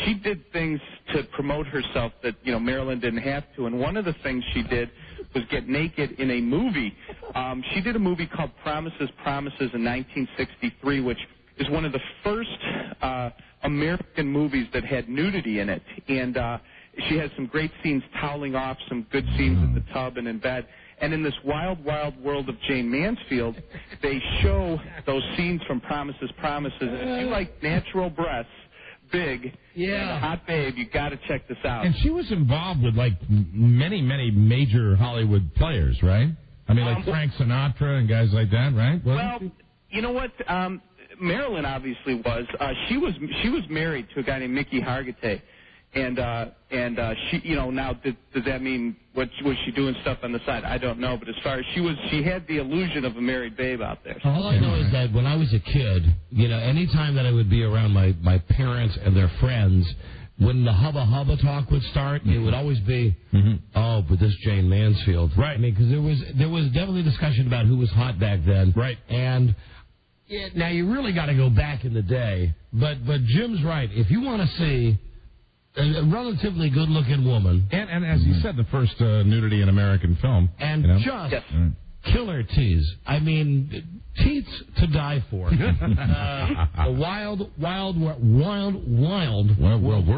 she did things to promote herself that, Marilyn didn't have to. And one of the things she did was get naked in a movie. She did a movie called Promises, Promises in 1963, which is one of the first American movies that had nudity in it. And she has some great scenes toweling off, some good scenes in the tub and in bed. And in this Wild, Wild World of Jane Mansfield, they show those scenes from Promises, Promises. And if you like natural breasts, big, and a hot babe, you got to check this out. And she was involved with, like, many, many major Hollywood players, right? I mean, like Frank Sinatra and guys like that, right? You know what? Marilyn obviously was. She was married to a guy named Mickey Hargitay. And she, now does that mean was she doing stuff on the side? I don't know, but as far as she had the illusion of a married babe out there. All I know is that when I was a kid, anytime that I would be around my parents and their friends, when the hubba hubba talk would start, it would always be, but this Jane Mansfield, right? I mean, because there was definitely discussion about who was hot back then, right? And now you really got to go back in the day, but Jim's right. If you want to see a relatively good-looking woman. And as you said, the first nudity in American film. And just killer tease. I mean, teats to die for. The wild world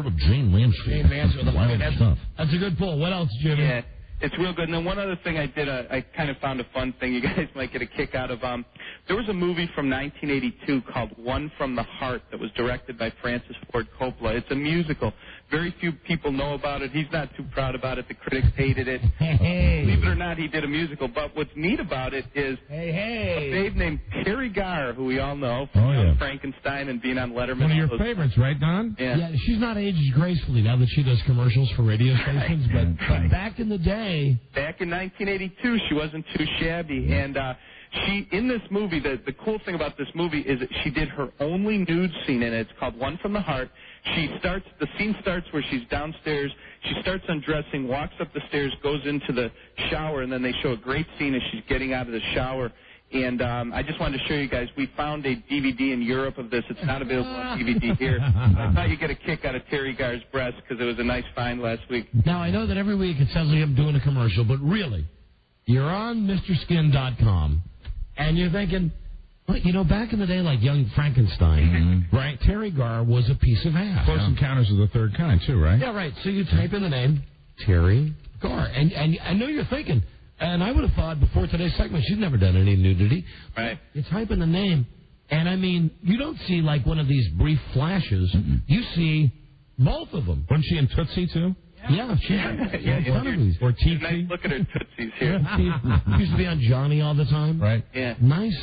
of Jane Mansfield. Jane Mansfield. That's a good pull. What else, Jimmy? Yeah. It's real good. And then one other thing I did, I kind of found a fun thing you guys might get a kick out of. There was a movie from 1982 called One from the Heart that was directed by Francis Ford Coppola. It's a musical. Very few people know about it. He's not too proud about it. The critics hated it. Believe it or not, he did a musical. But what's neat about it is a babe named Terry Garr, who we all know from Frankenstein and being on Letterman. One of your favorites, right, Don? Yeah. She's not aged gracefully now that she does commercials for radio stations. But back in the day, day. Back in 1982, she wasn't too shabby. And she, in this movie, the cool thing about this movie is that she did her only nude scene in it. It's called One from the Heart. The scene starts where she's downstairs. She starts undressing, walks up the stairs, goes into the shower, and then they show a great scene as she's getting out of the shower. And I just wanted to show you guys, we found a DVD in Europe of this. It's not available on DVD here. I thought you'd get a kick out of Terry Garr's breast because it was a nice find last week. Now, I know that every week it sounds like I'm doing a commercial, but really, you're on MrSkin.com, and you're thinking, well, you know, back in the day, like Young Frankenstein, right? Terry Gar was a piece of ass. Close Encounters of the Third Kind, too, right? Yeah, right. So you type in the name Terry Gar, and I know you're thinking, and I would have thought before today's segment, she's never done any nudity. Right. You type in the name, and I mean, you don't see like one of these brief flashes. You see both of them. Wasn't she in Tootsie, too? Yeah, she had or Tootsie. Nice look at her tootsies here. She used to be on Johnny all the time. Right. Yeah. Nice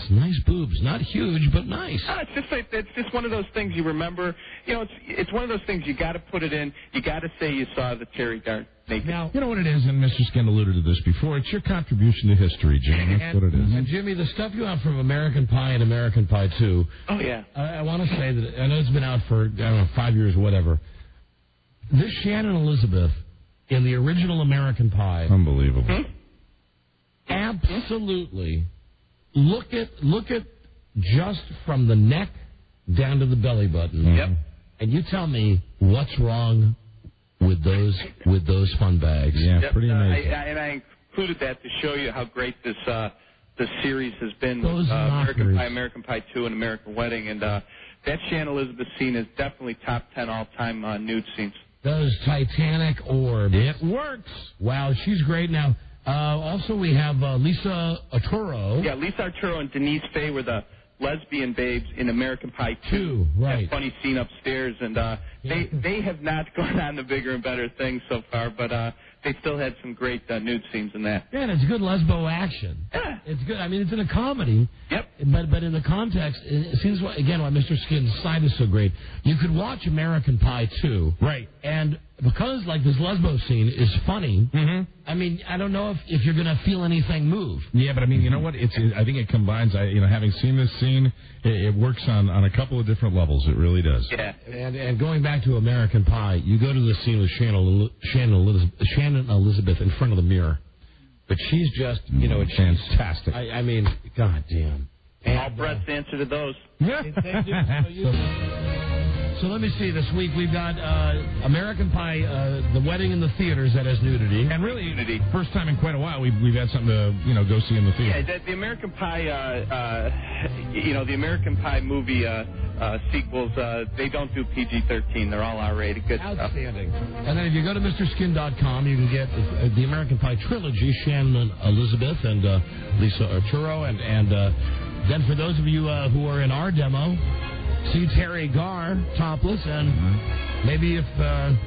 boobs. Not huge, but nice. No, it's just one of those things you remember. You know, it's one of those things you got to put it in. You got to say you saw the Terry Gar naked. Now, you know what it is, and Mr. Skin alluded to this before. It's your contribution to history, Jim. That's what it is. And Jimmy, the stuff you have from American Pie and American Pie 2. Oh yeah. I want to say that I know it's been out for 5 years, whatever. This Shannon Elizabeth in the original American Pie. Unbelievable. Absolutely. Look at just from the neck down to the belly button. Yep. And you tell me what's wrong with those fun bags. Yeah, pretty amazing. I included that to show you how great this series has been. Those American Pie 2 and American Wedding, and that Shannon Elizabeth scene is definitely top 10 all-time nude scenes. Those Titanic orbs. It works. Wow, she's great. Now, also we have Lisa Arturo. Yeah, Lisa Arturo and Denise Faye were the lesbian babes in American Pie 2. Right. That funny scene upstairs, and they have not gone on to bigger and better things so far, but they still had some great nude scenes in that. Yeah, and it's good lesbo action. Yeah. It's good. I mean, it's in a comedy. Yep. But in the context, it seems, again, why Mr. Skin's side is so great. You could watch American Pie 2. Right. And because, like, this lesbo scene is funny, I mean, I don't know if you're going to feel anything move. Yeah, but I mean, you know what? I think it combines, having seen this scene, it works on a couple of different levels. It really does. Yeah. And going back to American Pie, you go to the scene with Shannon Elizabeth in front of the mirror. But she's just, it's fantastic. I mean, God damn. And all Brett's answer to those. So let me see. This week we've got American Pie, The Wedding in the theaters that has nudity, and really first time in quite a while we've had something to go see in the theater. Yeah, the American Pie, the American Pie movie sequels, they don't do PG-13. They're all R-rated. Good Outstanding. stuff. And then if you go to MrSkin.com, you can get the American Pie trilogy, Shannon Elizabeth and Lisa Arturo, and then for those of you who are in our demo, see Terry Gar topless, and maybe if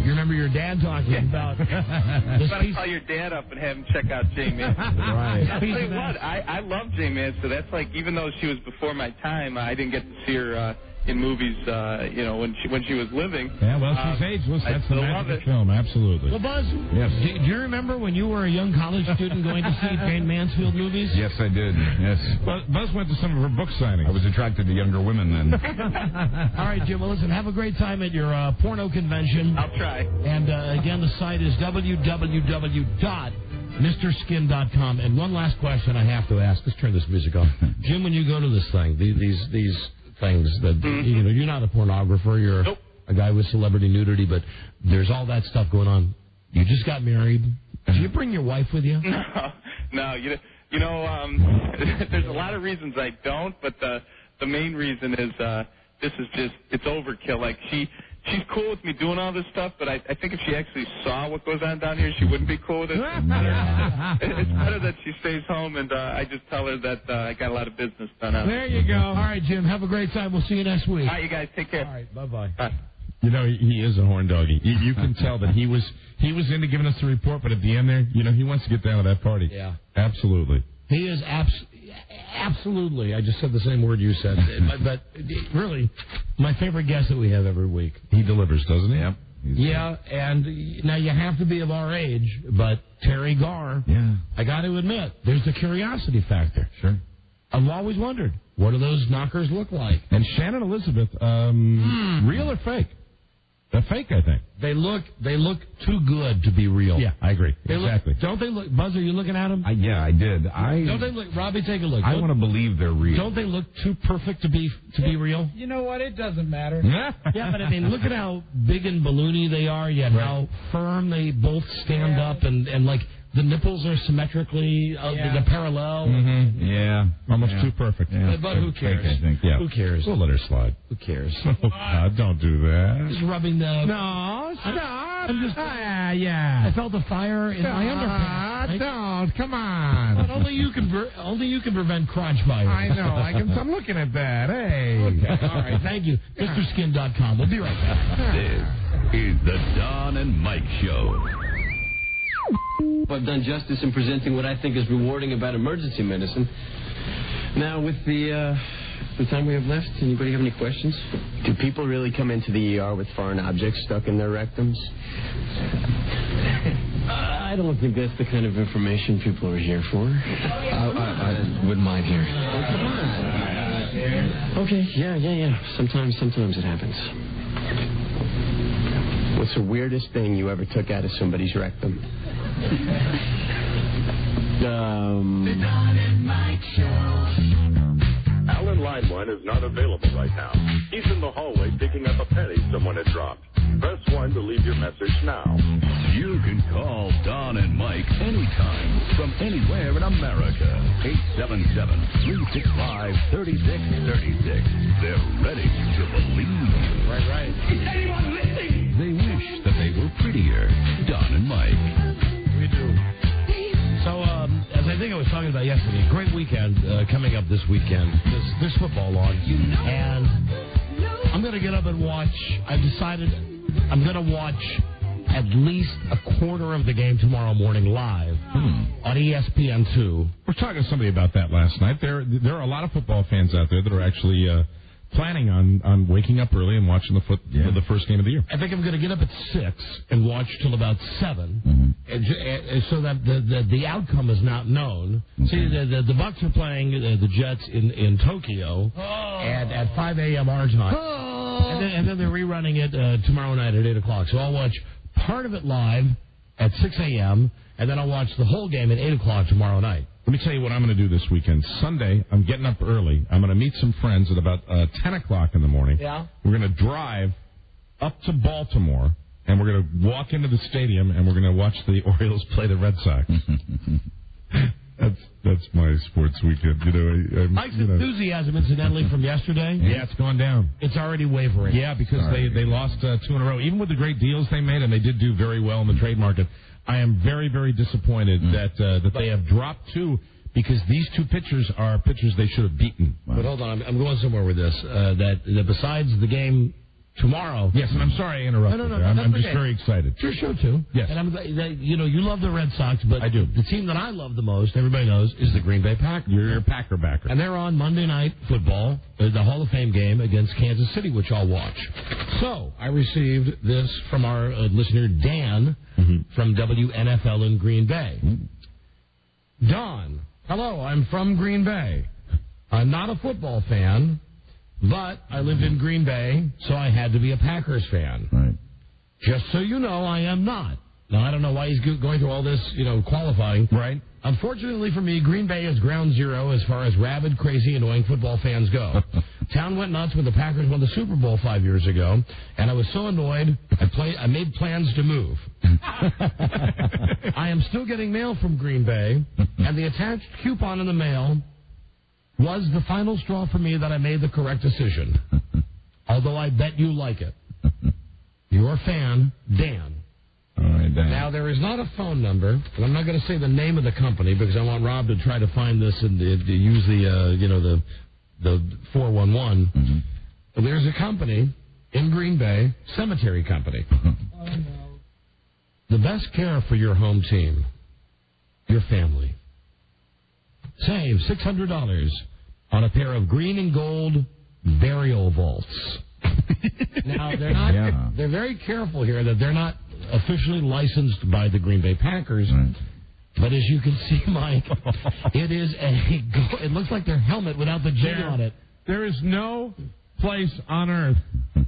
you remember your dad talking about this gotta call your dad up and have him check out J-Man. Right. I'll tell you what, I love J-Man, so that's like, even though she was before my time, I didn't get to see her in movies, when she was living. Yeah, well, she's ageless. That's the magic of film, absolutely. Well, Buzz, yes. Do you remember when you were a young college student going to see Jane Mansfield movies? Yes, I did. Yes. Buzz went to some of her book signings. I was attracted to younger women then. All right, Jim. Well, listen, have a great time at your porno convention. I'll try. And again, the site is www.MrSkin.com. And one last question I have to ask. Let's turn this music off. Jim, when you go to this thing, these things that you're not a pornographer, you're a guy with celebrity nudity, but there's all that stuff going on. You just got married. Do you bring your wife with you? No. There's a lot of reasons I don't, but the main reason is this is just, it's overkill. Like she's cool with me doing all this stuff, but I think if she actually saw what goes on down here, she wouldn't be cool with it. It's better that she stays home, and I just tell her that I got a lot of business done out. There you go. All right, Jim, have a great time. We'll see you next week. All right, you guys, take care. All right, bye-bye. Bye. He is a horn doggy. You can tell that he was into giving us the report, but at the end there, he wants to get down to that party. Yeah. Absolutely. He is absolutely. I just said the same word you said. But really, my favorite guest that we have every week. He delivers, doesn't he? Yep. Yeah, and now you have to be of our age, but Terry Garr, I got to admit, there's the curiosity factor. Sure. I've always wondered, what do those knockers look like? And Shannon Elizabeth, real or fake? They're fake, I think. They look too good to be real. Yeah, I agree. Exactly. Don't they look? Buzz, are you looking at them? Yeah, I did. Don't they look? Robbie, take a look. I want to believe they're real. Don't they look too perfect to be real? You know what? It doesn't matter. Yeah, but I mean, look at how big and balloony they are, yet how firm they both stand up, and like the nipples are symmetrically the parallel. Mm-hmm. Yeah, almost too perfect. Yeah. But who cares? I think. Yeah. Who cares? We'll let her slide. Who cares? Oh, God, don't do that. Just rubbing the... No, stop. I'm just... yeah. I felt the fire in my underpants. Right? Don't. Come on. But only you can prevent crotch fire. I know. I'm looking at that. Hey. Okay. All right. Thank you. MrSkin.com. We'll be right back. This is the Don and Mike Show. I've done justice in presenting what I think is rewarding about emergency medicine. Now, with the time we have left, anybody have any questions? Do people really come into the ER with foreign objects stuck in their rectums? I don't think that's the kind of information people are here for. I wouldn't mind hearing. Okay, yeah. Sometimes it happens. What's the weirdest thing you ever took out of somebody's rectum? The Don and Mike Show. Alan Line 1 is not available right now. He's in the hallway picking up a penny someone had dropped. Press 1 to leave your message now. You can call Don and Mike anytime from anywhere in America. 877-365-3636. They're ready to believe. Right. Is anyone listening? They wish that they were prettier. Don and Mike. We do. So, as I think I was talking about yesterday, great weekend coming up this weekend. This football on. And I'm going to get up and watch. I've decided I'm going to watch at least a quarter of the game tomorrow morning live on ESPN2. We're talking to somebody about that last night. There are a lot of football fans out there that are actually planning on waking up early and watching the first game of the year. I think I'm going to get up at 6 and watch till about 7, and so that the outcome is not known. See, the Bucks are playing the Jets in Tokyo at 5 a.m. our time, and then they're rerunning it tomorrow night at 8 o'clock. So I'll watch part of it live at 6 a.m., and then I'll watch the whole game at 8 o'clock tomorrow night. Let me tell you what I'm going to do this weekend. Sunday, I'm getting up early. I'm going to meet some friends at about 10 o'clock in the morning. Yeah. We're going to drive up to Baltimore, and we're going to walk into the stadium, and we're going to watch the Orioles play the Red Sox. That's my sports weekend. Mike's enthusiasm, incidentally, from yesterday. Yeah, it's gone down. It's already wavering. Yeah, because they lost 2 in a row. Even with the great deals they made, and they did do very well in the trade market, I am very, very disappointed that they have dropped 2, because these 2 pitchers are pitchers they should have beaten. Wow. But hold on, I'm going somewhere with this. That besides the game tomorrow. Yes, and I'm sorry I interrupted. No, I'm just okay. very excited. It's your show too. Yes, and I'm glad that, you love the Red Sox, but I do. The team that I love the most, everybody knows, is the Green Bay Packers. You're a Packer backer, and they're on Monday Night Football, the Hall of Fame game against Kansas City, which I'll watch. So I received this from our listener Dan from WNFL in Green Bay. Don, hello, I'm from Green Bay. I'm not a football fan, but I lived in Green Bay, so I had to be a Packers fan. Right. Just so you know, I am not. Now, I don't know why he's going through all this, qualifying. Right. Unfortunately for me, Green Bay is ground zero as far as rabid, crazy, annoying football fans go. Town went nuts when the Packers won the Super Bowl 5 years ago, and I was so annoyed, I made plans to move. I am still getting mail from Green Bay, and the attached coupon in the mail was the final straw for me that I made the correct decision. Although I bet you like it. Your fan, Dan. All right, Dan. Now, there is not a phone number, and I'm not going to say the name of the company because I want Rob to try to find this and to use the 411. There's a company in Green Bay, cemetery company. Oh, no. The best care for your home team, your family. Save $600 on a pair of green and gold burial vaults Now, they're not. Yeah. They're very careful here that they're not officially licensed by the Green Bay Packers. Right. But as you can see, Mike, it is it looks like their helmet without the G on it. There is no place on earth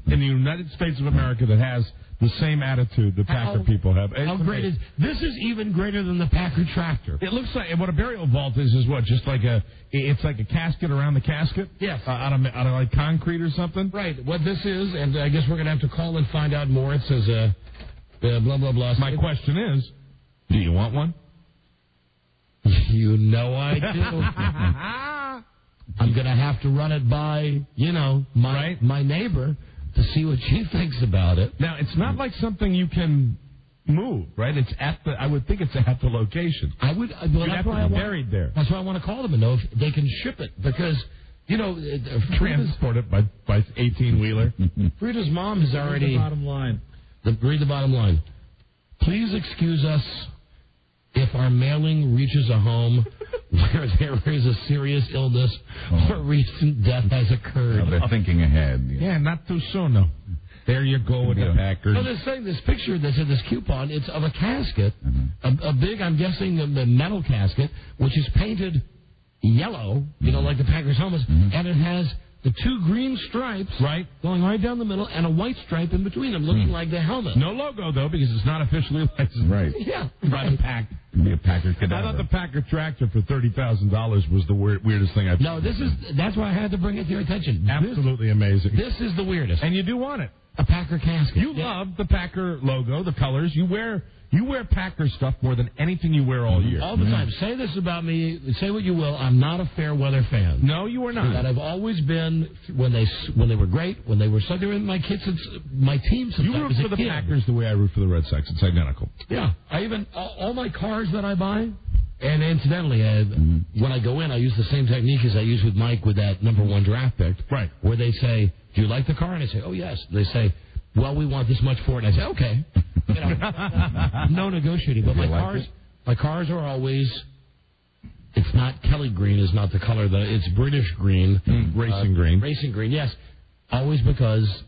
in the United States of America that has the same attitude the Packer people have. How great is this? Is even greater than the Packer tractor. It looks like what a burial vault is what? Just like it's like a casket around the casket? Yes. Out of like concrete or something? Right. What this is, and I guess we're going to have to call and find out more. It says blah, blah, blah. My question is, do you want one? You know I do. I'm going to have to run it by, my neighbor to see what she thinks about it. Now, it's not like something you can move, right? It's I would think it's at the location. I would. Well, You'd have to be buried there. That's why I want to call them and know if they can ship it because, transport it by 18-wheeler. Frida's mom has already. Read the bottom line. Read the bottom line. Please excuse us if our mailing reaches a home where there is a serious illness or recent death has occurred. Well, they're thinking ahead. Yeah, not too soon, though. There you go with the Packers. No, they're saying this picture that's in this coupon, it's of a casket, a big, I'm guessing, the metal casket, which is painted yellow, like the Packers helmets, and it has the two green stripes going right down the middle and a white stripe in between them, looking like the helmet. No logo, though, because it's not officially licensed. Right. Yeah. By the Pack. Be a Packer I cadaver. thought the Packer tractor for $30,000 was the weirdest thing I've No, seen. that's why I had to bring it to your attention. Absolutely amazing. This is the weirdest. And you do want it. A Packer casket. You love the Packer logo, the colors. You wear Packer stuff more than anything you wear all year. All the time. Say this about me. Say what you will. I'm not a fair weather fan. No, you are not. That I've always been when they were great, when they were so they were my kids. My team. Since You I root was for a the kid. Packers the way I root for the Red Sox. It's identical. Yeah. I even all my cars that I buy. And incidentally, when I go in, I use the same technique as I use with Mike with that number 1 draft pick. Right. Where they say, "Do you like the car?" And I say, "Oh yes." They say, "Well, we want this much for it." And I say, "Okay." No negotiating. But my cars are always. It's not Kelly green. Is not the color. It's British green. Racing green. Racing green. Yes. Always because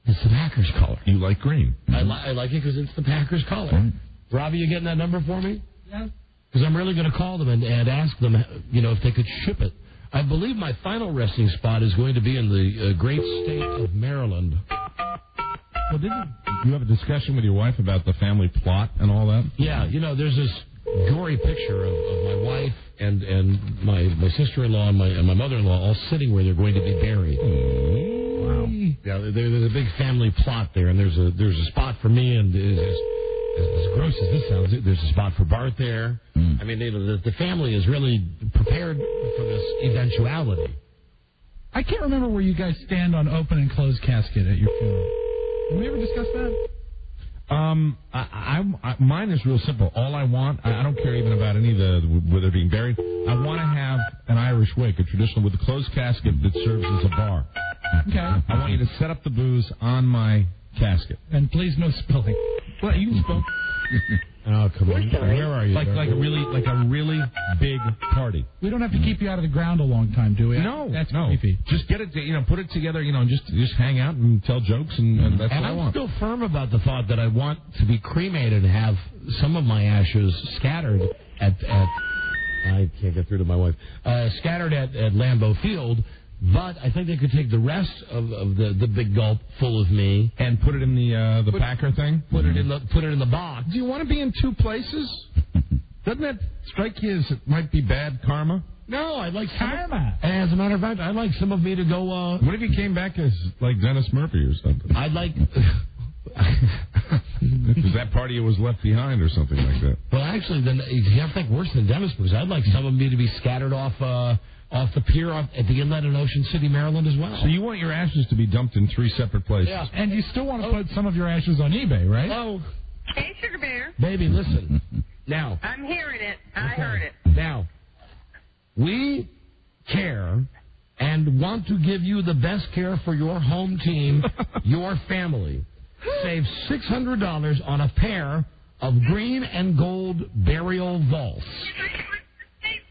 it's the Packers color. You like green. I like it because it's the Packers color. Right. Robbie, you getting that number for me? Yeah. Because I'm really going to call them and ask them, if they could ship it. I believe my final resting spot is going to be in the great state of Maryland. Well, didn't you have a discussion with your wife about the family plot and all that? Yeah, there's this gory picture of my wife and my sister-in-law and my mother-in-law all sitting where they're going to be buried. Wow. Yeah, there's a big family plot there, and there's a spot for me, and as gross as this sounds, there's a spot for Bart there. I mean, the family is really prepared for this eventuality. I can't remember where you guys stand on open and closed casket at your funeral. Have we ever discussed that? Mine is real simple. All I want, I don't care even about any of where they're being buried. I want to have an Irish wake, a traditional with a closed casket that serves as a bar. Okay. I want you to set up the booze on my casket. And please no spilling. Well, you can spill. Oh, come on. Where are you? Like a really big party. We don't have to keep you out of the ground a long time, do we? No, that's no. creepy. Just get it, put it together, and just hang out and tell jokes, and that's what I I'm want. still firm about the thought that I want to be cremated and have some of my ashes scattered at I can't get through to my wife. Scattered at Lambeau Field. But I think they could take the rest of the big gulp full of me and put it in the Packer thing. Put it in the box. Do you want to be in two places? Doesn't that strike you as it might be bad karma? No, I'd like karma. As a matter of fact, I'd like some of me to go. What if you came back as like Dennis Murphy or something? I'd like. Because that part of you was left behind or something like that. Well, actually, then you have to think worse than Dennis, because I'd like some of me to be scattered off the pier at the inlet in Ocean City, Maryland, as well. So you want your ashes to be dumped in 3 separate places? Yeah. And you still want to put some of your ashes on eBay, right? Oh. Hey, Sugar Bear. Baby, listen. Now. I'm hearing it. I heard it. Now, we care and want to give you the best care for your home team, your family. Save $600 on a pair of green and gold burial vaults.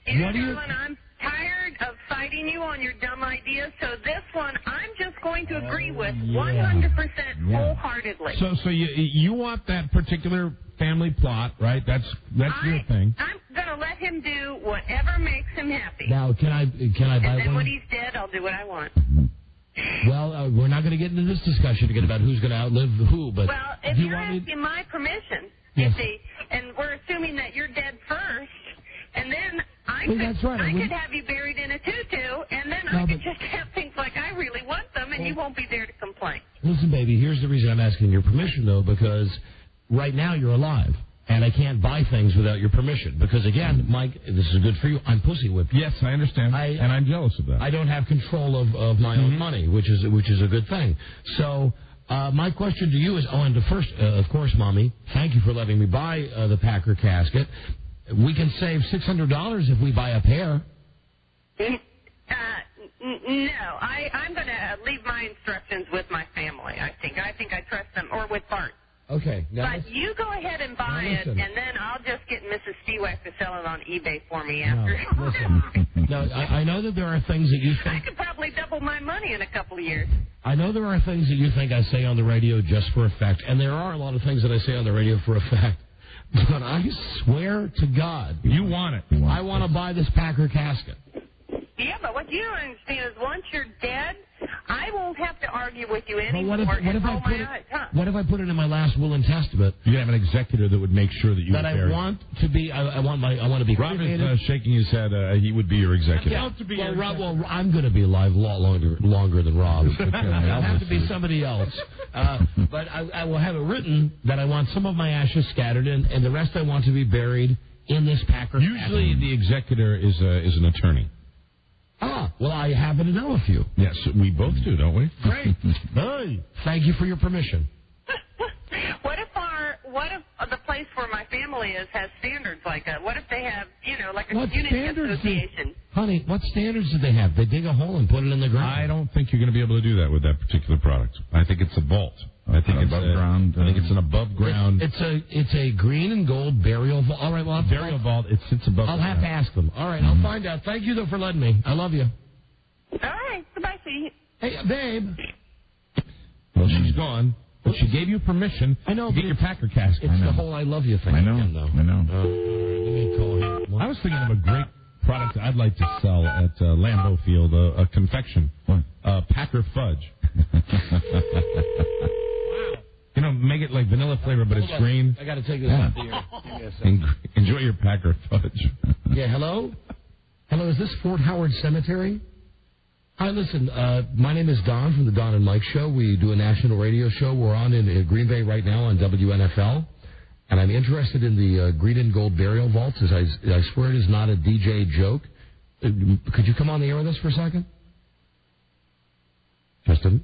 I'm tired of fighting you on your dumb ideas, so this one I'm just going going to agree with 100% wholeheartedly. So you want that particular family plot, right? That's your thing. I'm going to let him do whatever makes him happy. Now, can I buy And then one? when he's dead, I'll do what I want. Well, we're not going to get into this discussion again about who's going to outlive who, but Well, if do you're you want me? asking my permission, Yes. you see, and we're assuming that you're dead first, and then I Well, could, that's right, I I wouldn't- could have you buried in a tutu, and then No, I could but- just have things like I really want them, and you won't be there to complain. Listen, baby, here's the reason I'm asking your permission, though, because right now you're alive, and I can't buy things without your permission. Because, again, Mike, this is good for you. I'm pussy whipped. Yes, I understand, and I'm jealous of that. I don't have control of my own money, which is a good thing. So my question to you is, and first, of course, Mommy, thank you for letting me buy the Packer casket. We can save $600 if we buy a pair. No, I'm going to leave my instructions with my family. I think I trust them, or with Bart. Okay. Now But you go ahead and buy it, listen. and then I'll just get Mrs. Stewack to sell it on eBay for me after. No, I know that there are things that you I think. could probably double my money in a couple of years. I know there are things that you think I say on the radio just for effect, and there are a lot of things that I say on the radio for effect. But I swear to God, you want it. I want to buy this Packer casket. Yeah, but what you don't understand is once you're dead, I won't have to argue with you But anymore. what if and I roll put my it? eyes, huh? What if I put it in my last will and testament? You have an executor that would make sure that you That were I buried. want to be. I want to be. Rob cremated. is shaking his head. He would be your executor. Yeah. Well, I'm going to be alive a lot longer than Rob. It'll have to be somebody else. But I will have it written that I want some of my ashes scattered, and the rest I want to be buried in this Packer. Usually, the executor is an attorney. Ah, well, I happen to know a few. Yes, we both do, don't we? Great. Hey, thank you for your permission. What if the place where my family is has standards like that? What if they have, like a What community standards association? Honey, what standards do they have? They dig a hole and put it in the ground. I don't think you're going to be able to do that with that particular product. I think it's a vault. I think it's above ground. I think it's an above ground It's a green and gold burial vault. All right, well, burial vault. It sits above. I'll the have to ground. ask them. All right, I'll find out. Thank you though for letting me. I love you. All right, goodbye, sweetie. Hey, babe. Well, she's gone, but she gave you permission. I know. To get your Packer casket. It's the whole "I love you" thing. I know. Again, though. I know. Let me call him. I was thinking of a great product I'd like to sell at Lambeau Field, a confection. What? Packer fudge. Wow. Make it like vanilla flavor, but it's green. I got to take this out the air. Give me a second. Enjoy your Packer fudge. Yeah, hello? Hello, is this Fort Howard Cemetery? Hi, listen, my name is Don from the Don and Mike Show. We do a national radio show. We're on in Green Bay right now on WNFL. And I'm interested in the green and gold burial vaults. As I swear it is not a DJ joke. Could you come on the air with us for a second? Justin?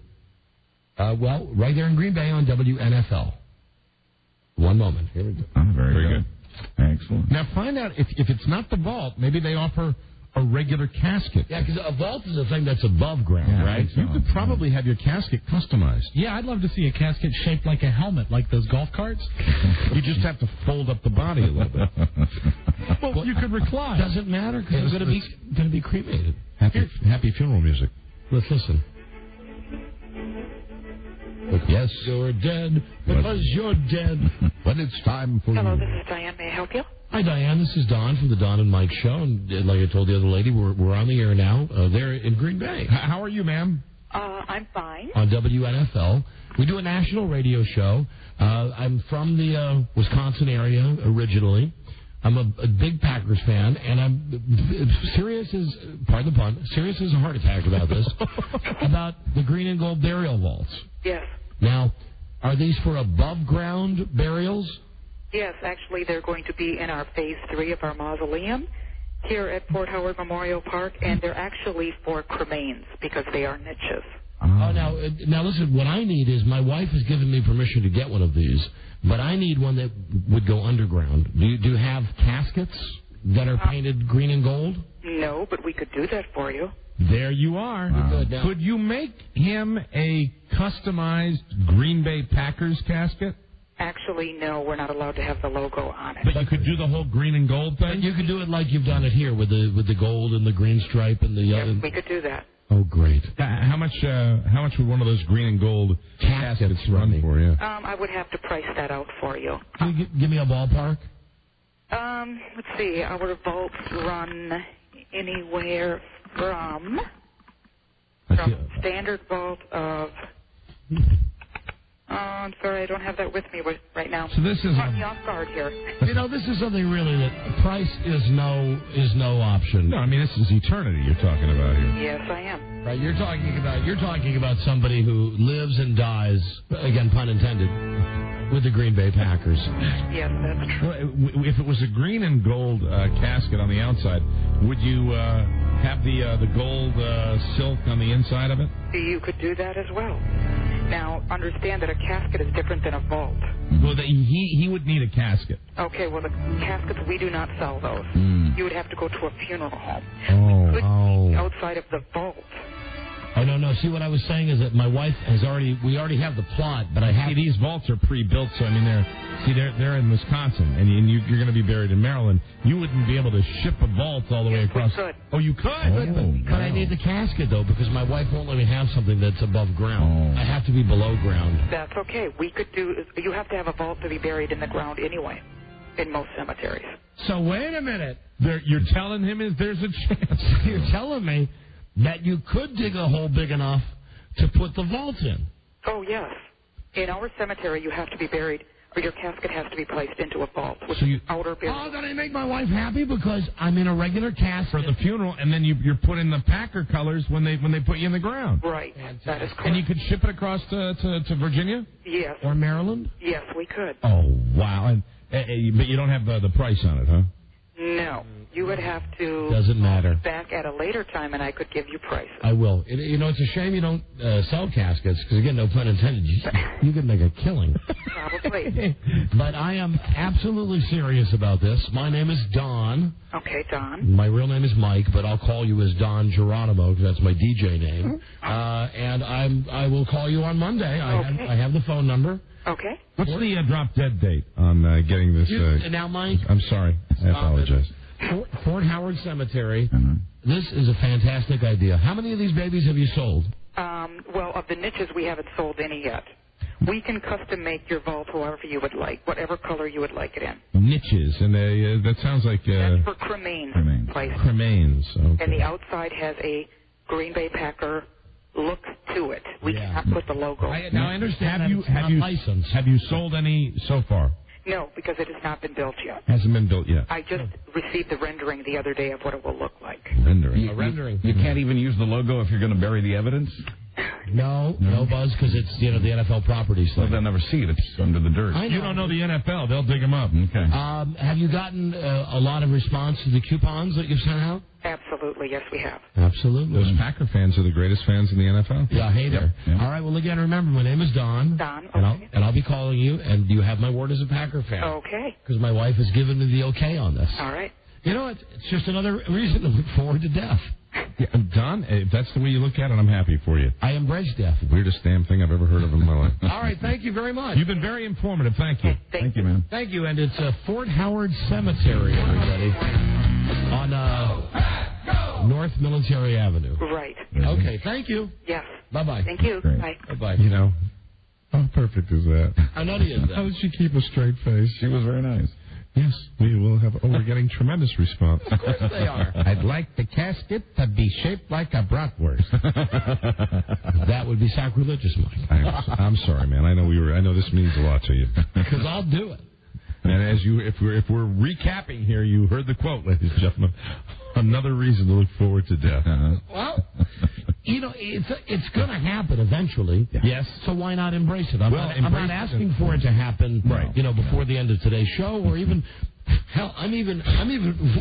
Well, right there in Green Bay on WNFL. One moment. Here we go. Oh, very good. Excellent. Now find out if it's not the vault, maybe they offer a regular casket. Yeah, because a vault is a thing that's above ground, Yeah, right? You could probably have your casket customized. Yeah, I'd love to see a casket shaped like a helmet, like those golf carts. You just have to fold up the body a little bit. Well, you could recline. Doesn't matter because I'm going to be cremated. Happy funeral music. Let's listen. Yes. You're dead because you're dead. But it's time for Hello, this is Diane. May I help you? Hi, Diane. This is Don from the Don and Mike Show. And like I told the other lady, we're on the air now. They're in Green Bay. How are you, ma'am? I'm fine. On WNFL. We do a national radio show. I'm from the Wisconsin area originally. I'm a big Packers fan, and I'm serious as, pardon the pun, serious as a heart attack about this, about the green and gold burial vaults. Yes. Now, are these for above-ground burials? Yes, actually, they're going to be in our Phase 3 of our mausoleum here at Fort Howard Memorial Park, and they're actually for cremains because they are niches. Oh, now listen, what I need is my wife has given me permission to get one of these, but I need one that would go underground. Do you have caskets that are painted green and gold? No, but we could do that for you. There you are. Good. Now, Could you make him a customized Green Bay Packers casket? Actually, no, we're not allowed to have the logo on it. But you could do the whole green and gold thing? you could do it like you've done it here with the gold and the green stripe and the Yes, we could do that. Oh, great. How much would one of those green and gold caskets run for you? I would have to price that out for you. Can you give me a ballpark? Let's see. Our vaults run anywhere from standard vault of... I'm sorry, I don't have that with me right now. So this is caught me off guard here. You know, this is something really that price is no option. No, I mean this is eternity you're talking about here. Yes, I am. Right, you're talking about somebody who lives and dies, again pun intended, with the Green Bay Packers. Yes, that's true. If it was a green and gold casket on the outside, would you have the gold silk on the inside of it? You could do that as well. Now, understand that a casket is different than a vault. Well, he would need a casket. Okay, well, the caskets, we do not sell those. You would have to go to a funeral home. We could be outside of the vault. Oh, no. See, what I was saying is that my wife we already have the plot, but I have... See, these vaults are pre-built, so, I mean, they're in Wisconsin, and you're going to be buried in Maryland. You wouldn't be able to ship a vault all the way across. We could. Oh, you could? But I need the casket, though, because my wife won't let me have something that's above ground. I have to be below ground. That's okay. We could do... You have to have a vault to be buried in the ground anyway, in most cemeteries. So, wait a minute. You're telling him there's a chance. You're telling me that you could dig a hole big enough to put the vault in. Oh, yes. In our cemetery, you have to be buried, or your casket has to be placed into a vault with outer building. Oh, then I make my wife happy because I'm in a regular casket. For the funeral, and then you're put in the Packer colors when they put you in the ground. Right. That is correct. And you could ship it across to Virginia? Yes. Or Maryland? Yes, we could. Oh, wow. But you don't have the price on it, huh? No. You would have to... Doesn't matter. ...back at a later time, and I could give you prices. I will. It's a shame you don't sell caskets, because, again, no pun intended, you could make a killing. Probably. But I am absolutely serious about this. My name is Don. Okay, Don. My real name is Mike, but I'll call you as Don Geronimo, because that's my DJ name. And I will call you on Monday. I have the phone number. Okay. What's the drop-dead date on getting this... now, Mike... I'm sorry. I apologize. Fort Howard Cemetery. This is a fantastic idea. How many of these babies have you sold? Well, of the niches, we haven't sold any yet. We can custom make your vault however you would like, whatever color you would like it in. Niches, and that sounds like... That's for cremains. Cremains, okay. And the outside has a Green Bay Packer look to it. We cannot put the logo. Now, I understand have you licensed. Have you sold any so far? No, because it has not been built yet. Hasn't been built yet. I just received the rendering the other day of what it will look like. Rendering. A rendering. You can't even use the logo if you're going to bury the evidence? No, Buzz, because it's the NFL property. Well, they'll never see it. It's under the dirt. You don't know the NFL. They'll dig them up. Okay. Have you gotten a lot of response to the coupons that you've sent out? Absolutely, yes, we have. Absolutely. Those Packer fans are the greatest fans in the NFL. Yeah, hey there. Yep. All right, well, again, remember, my name is Don. Don, okay. And I'll be calling you, and you have my word as a Packer fan. Okay. Because my wife has given me the okay on this. All right. You know, it's just another reason to look forward to death. Yeah, Don, if that's the way you look at it, I'm happy for you. I embrace death. Weirdest damn thing I've ever heard of in my life. All right, thank you very much. You've been very informative. Thank you. Thank you, man. Thank you, and it's Fort Howard Cemetery, everybody, on North Military Avenue. Right. Okay, thank you. Yes. Bye-bye. Thank you. Great. Bye. Bye-bye. You know, how perfect is that? I know he is that. How does she keep a straight face? She was very nice. Yes, we will have... Oh, we're getting tremendous response. Of course they are. I'd like the casket to be shaped like a bratwurst. That would be sacrilegious, Mike. I'm sorry, man. I know this means a lot to you. Because I'll do it. And if we're recapping here, you heard the quote, ladies and gentlemen. Another reason to look forward to death. Well, you know, it's going to happen eventually. Yes. So why not embrace it? I'm not asking for it to happen, before the end of today's show, or even, hell, I'm even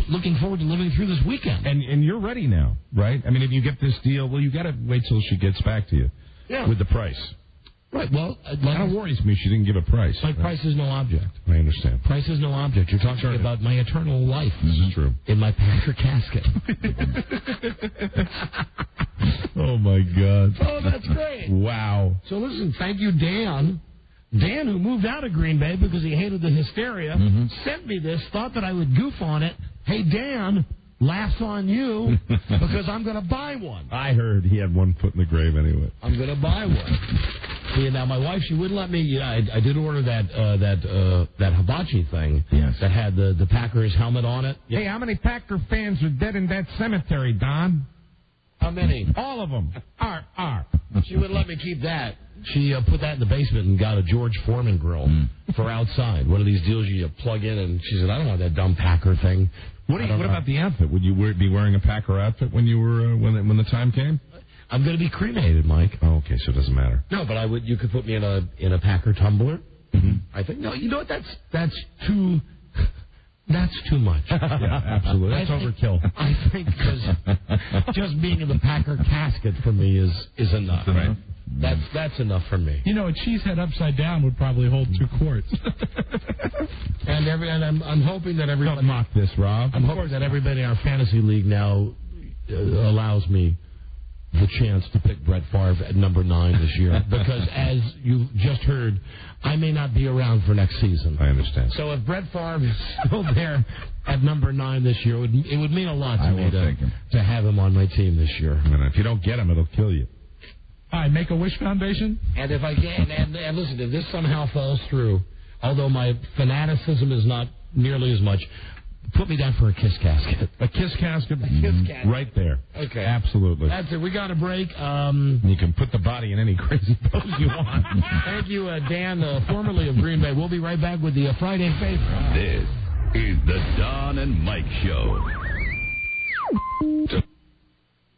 looking forward to living through this weekend. And you're ready now, right? I mean, if you get this deal, well, you got to wait till she gets back to you with the price. Right, well... It kind of worries me she didn't give a price. My price is no object. I understand. Price is no object. You're talking about my eternal life. This is true. In my Packer casket. Oh, my God. Oh, that's great. Wow. So, listen, thank you, Dan. Dan, who moved out of Green Bay because he hated the hysteria, sent me this, thought that I would goof on it. Hey, Dan, laughs on you because I'm going to buy one. I heard he had one foot in the grave anyway. I'm going to buy one. See, now my wife, she wouldn't let me. I did order that hibachi thing that had the Packers helmet on it. Hey, how many Packer fans are dead in that cemetery, Don? How many? All of them. R. She wouldn't let me keep that. She put that in the basement and got a George Foreman grill for outside. One of these deals you plug in, and she said, I don't want that dumb Packer thing. What about the outfit? Would you be wearing a Packer outfit when you were when the time came? I'm going to be cremated, Mike. Oh, okay, so it doesn't matter. No, but you could put me in a Packer tumbler. Mm-hmm. I think no. You know what? That's too. That's too much. Yeah, absolutely. That's overkill. I think because just being in the Packer casket for me is enough. Right. That's enough for me. You know, a cheese head upside down would probably hold 2 quarts. and I'm hoping that everybody... Don't mock this, Rob. I'm hoping that everybody in our fantasy league now allows me the chance to pick Brett Favre at number 9 this year. Because as you just heard, I may not be around for next season. I understand. So if Brett Favre is still there at number 9 this year, it would mean a lot to me to have him on my team this year. And if you don't get him, it'll kill you. All right, Make-A-Wish Foundation? And if I can, and listen, if this somehow falls through, although my fanaticism is not nearly as much, put me down for a kiss casket. A kiss casket? A kiss casket. Right there. Okay. Absolutely. That's it. We got a break. You can put the body in any crazy pose you want. Thank you, Dan, formerly of Green Bay. We'll be right back with the Friday Favorite. This is the Don and Mike Show.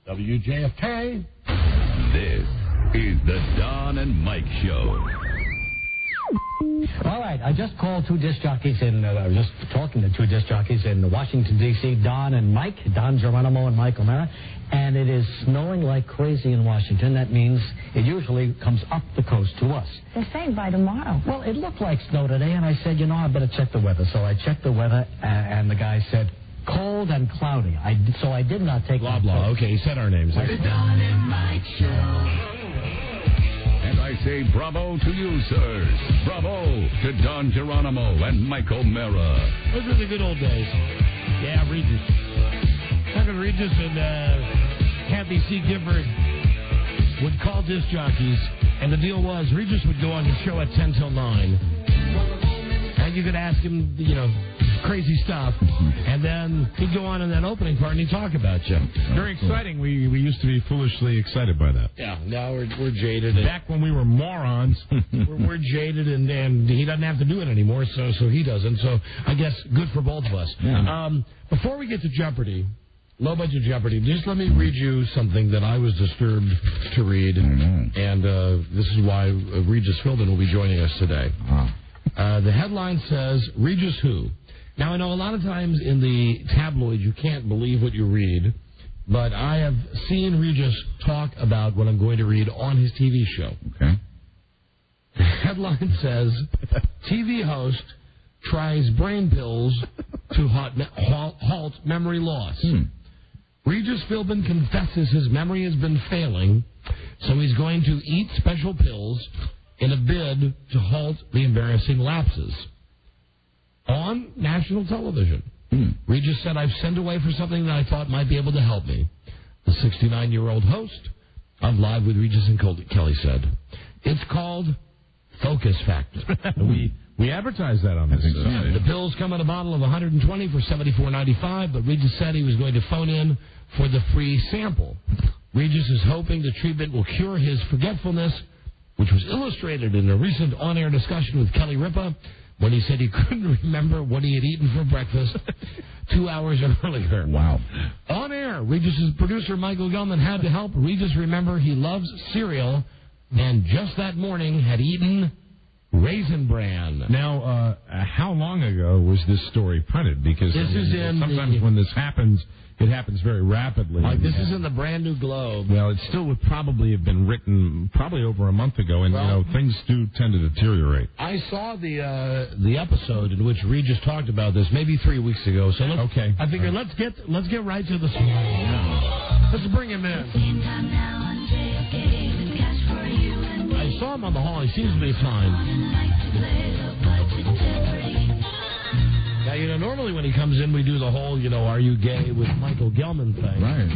WJFK. This is the Don and Mike Show. All right, I just called 2 disc jockeys I was just talking to 2 disc jockeys in Washington, D.C., Don and Mike, Don Geronimo and Mike O'Mara, and it is snowing like crazy in Washington. That means it usually comes up the coast to us. They're saying by tomorrow. Well, it looked like snow today, and I said, I better check the weather. So I checked the weather, and the guy said, cold and cloudy. So I did not take... Blah, blah. Okay, he said our names. The Don and Mike Show. And I say bravo to you, sirs. Bravo to Don Geronimo and Mike O'Mara. Those are the good old days. Yeah, Regis. Tucker Regis and Kathy C. Gifford would call disc jockeys, and the deal was Regis would go on his show at 10 till 9. And you could ask him, crazy stuff, and then he'd go on in that opening part and he'd talk about you. Very exciting. We used to be foolishly excited by that. Yeah, now we're jaded. Back when we were morons. we're jaded, and he doesn't have to do it anymore, so he doesn't. So I guess good for both of us. Yeah. Before we get to Jeopardy, low-budget Jeopardy, just let me read you something that I was disturbed to read, and this is why Regis Philbin will be joining us today. The headline says, Regis who? Now, I know a lot of times in the tabloids you can't believe what you read, but I have seen Regis talk about what I'm going to read on his TV show. Okay. The headline says, TV host tries brain pills to halt memory loss. Regis Philbin confesses his memory has been failing, so he's going to eat special pills in a bid to halt the embarrassing lapses. On national television, Regis said, I've sent away for something that I thought might be able to help me. The 69-year-old host of Live with Regis and Kelly said, it's called Focus Factor. We advertised that on this. The pills come in a bottle of 120 for $74.95, but Regis said he was going to phone in for the free sample. Regis is hoping the treatment will cure his forgetfulness, which was illustrated in a recent on-air discussion with Kelly Ripa when he said he couldn't remember what he had eaten for breakfast 2 hours earlier. Wow. On air, Regis's producer Michael Gelman had to help Regis remember he loves cereal and just that morning had eaten Raisin Bran. Now, how long ago was this story printed? Because sometimes when this happens, it happens very rapidly. Like this is in the brand new Globe. Well, it still would probably have been written probably over a month ago, and things do tend to deteriorate. I saw the episode in which Regis talked about this maybe 3 weeks ago. So I figured let's get right to the story. Let's bring him in. I saw him on the hall. He seems to be fine. Now, normally when he comes in, we do the whole, are you gay with Michael Gelman thing. Right.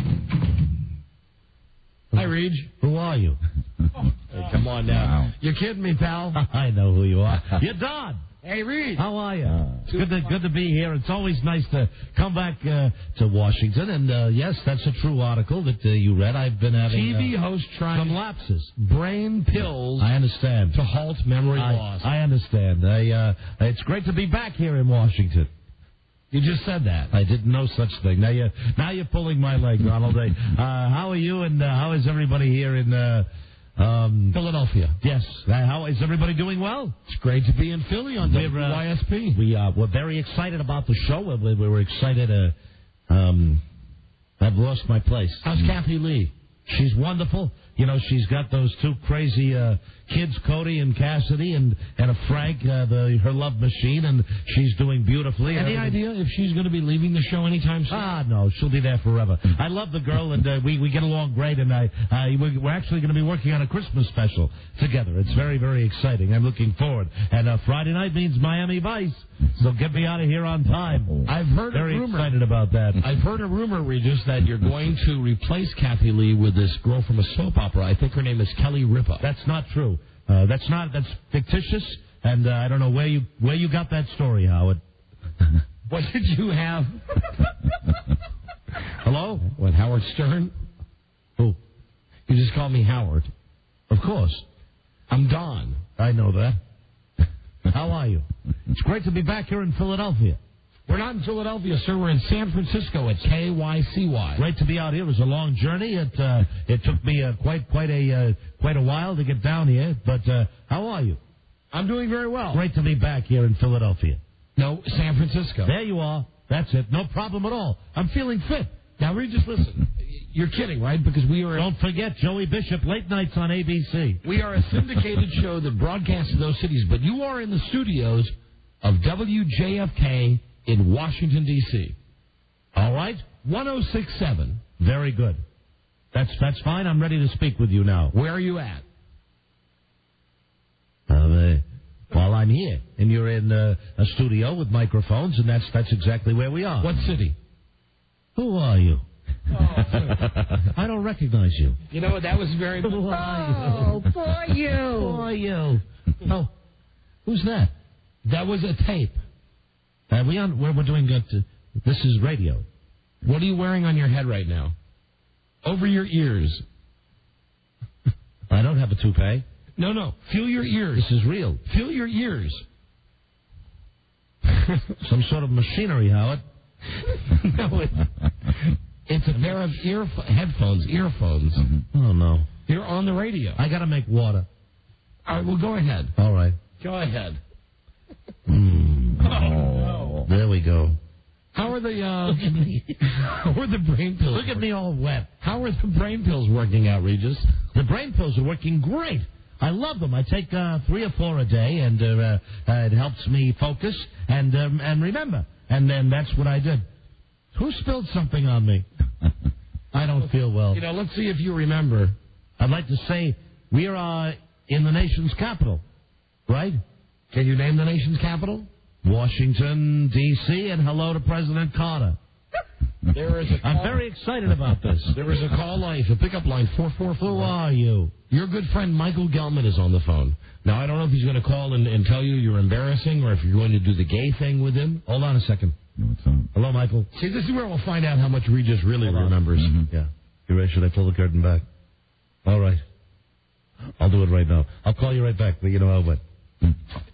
Hi, Reg. Who are you? Hey, come on now. Wow. You're kidding me, pal. I know who you are. You're Don. Hey, Reed. How are you? It's good to be here. It's always nice to come back to Washington. And, yes, that's a true article that you read. I've been having TV host trying some lapses. Brain pills. I understand. To halt memory loss. I understand. It's great to be back here in Washington. You just said that. I didn't know such thing. Now you're pulling my leg, Ronald. How are you, and how is everybody here in Philadelphia? Yes. How is everybody doing well? It's great to be in Philly on WYSP. We're very excited about the show. We were excited. I've lost my place. How's Kathy Lee? She's wonderful. She's got those two crazy kids, Cody and Cassidy, and a Frank, her love machine, and she's doing beautifully. Any idea if she's going to be leaving the show anytime soon? No, she'll be there forever. I love the girl, and we get along great, and we're actually going to be working on a Christmas special together. It's very, very exciting. I'm looking forward. And Friday night means Miami Vice, so get me out of here on time. I've heard very a rumor. Excited about that. I've heard a rumor, Regis, that you're going to replace Kathy Lee with this girl from a soap opera. I think her name is Kelly Ripa. That's not true. That's fictitious, and I don't know where you got that story, Howard. What did you have? Hello? What, Howard Stern? Who? You just called me Howard. Of course. I'm Don. I know that. How are you? It's great to be back here in Philadelphia. We're not in Philadelphia, sir. We're in San Francisco at KYCY. Great to be out here. It was a long journey. It took me quite a while to get down here. But how are you? I'm doing very well. Great to be back here in Philadelphia. No, San Francisco. There you are. That's it. No problem at all. I'm feeling fit. Now, Regis, listen. You're kidding, right? Because we are... Don't forget Joey Bishop, late nights on ABC. We are a syndicated show that broadcasts in those cities, but you are in the studios of WJFK in Washington, D.C. All right? 1067. Very good. That's fine. I'm ready to speak with you now. Where are you at? Well, I'm here, and you're in a studio with microphones, and that's exactly where we are. What city? Who are you? I don't recognize you. You know, that was very... Who are you? For you. For you. Oh, who's that? That was a tape. We're doing good. This is radio. What are you wearing on your head right now? Over your ears. I don't have a toupee. No. Feel your ears. This is real. Feel your ears. Some sort of machinery, Howard. No, it's a pair of earphones. Mm-hmm. Oh, no. You're on the radio. I got to make water. All right, well, go ahead. All right. Go ahead. Oh, there we go. How are the brain pills? Look at me all wet. How are the brain pills working out, Regis? The brain pills are working great. I love them. I take 3 or 4 a day, and it helps me focus and remember. And then that's what I did. Who spilled something on me? I don't feel well. Let's see if you remember. I'd like to say we are in the nation's capital, right? Can you name the nation's capital? Washington, D.C., and hello to President Carter. There is a call. I'm very excited about this. There is a call line, a pickup line, 444. Who are you? Your good friend Michael Gelman is on the phone. Now, I don't know if he's going to call and tell you you're embarrassing or if you're going to do the gay thing with him. Hold on a second. Hello, Michael. See, this is where we'll find out how much Regis really remembers. Mm-hmm. Yeah. You ready? Should I pull the curtain back? All right. I'll do it right now. I'll call you right back, but you know how what.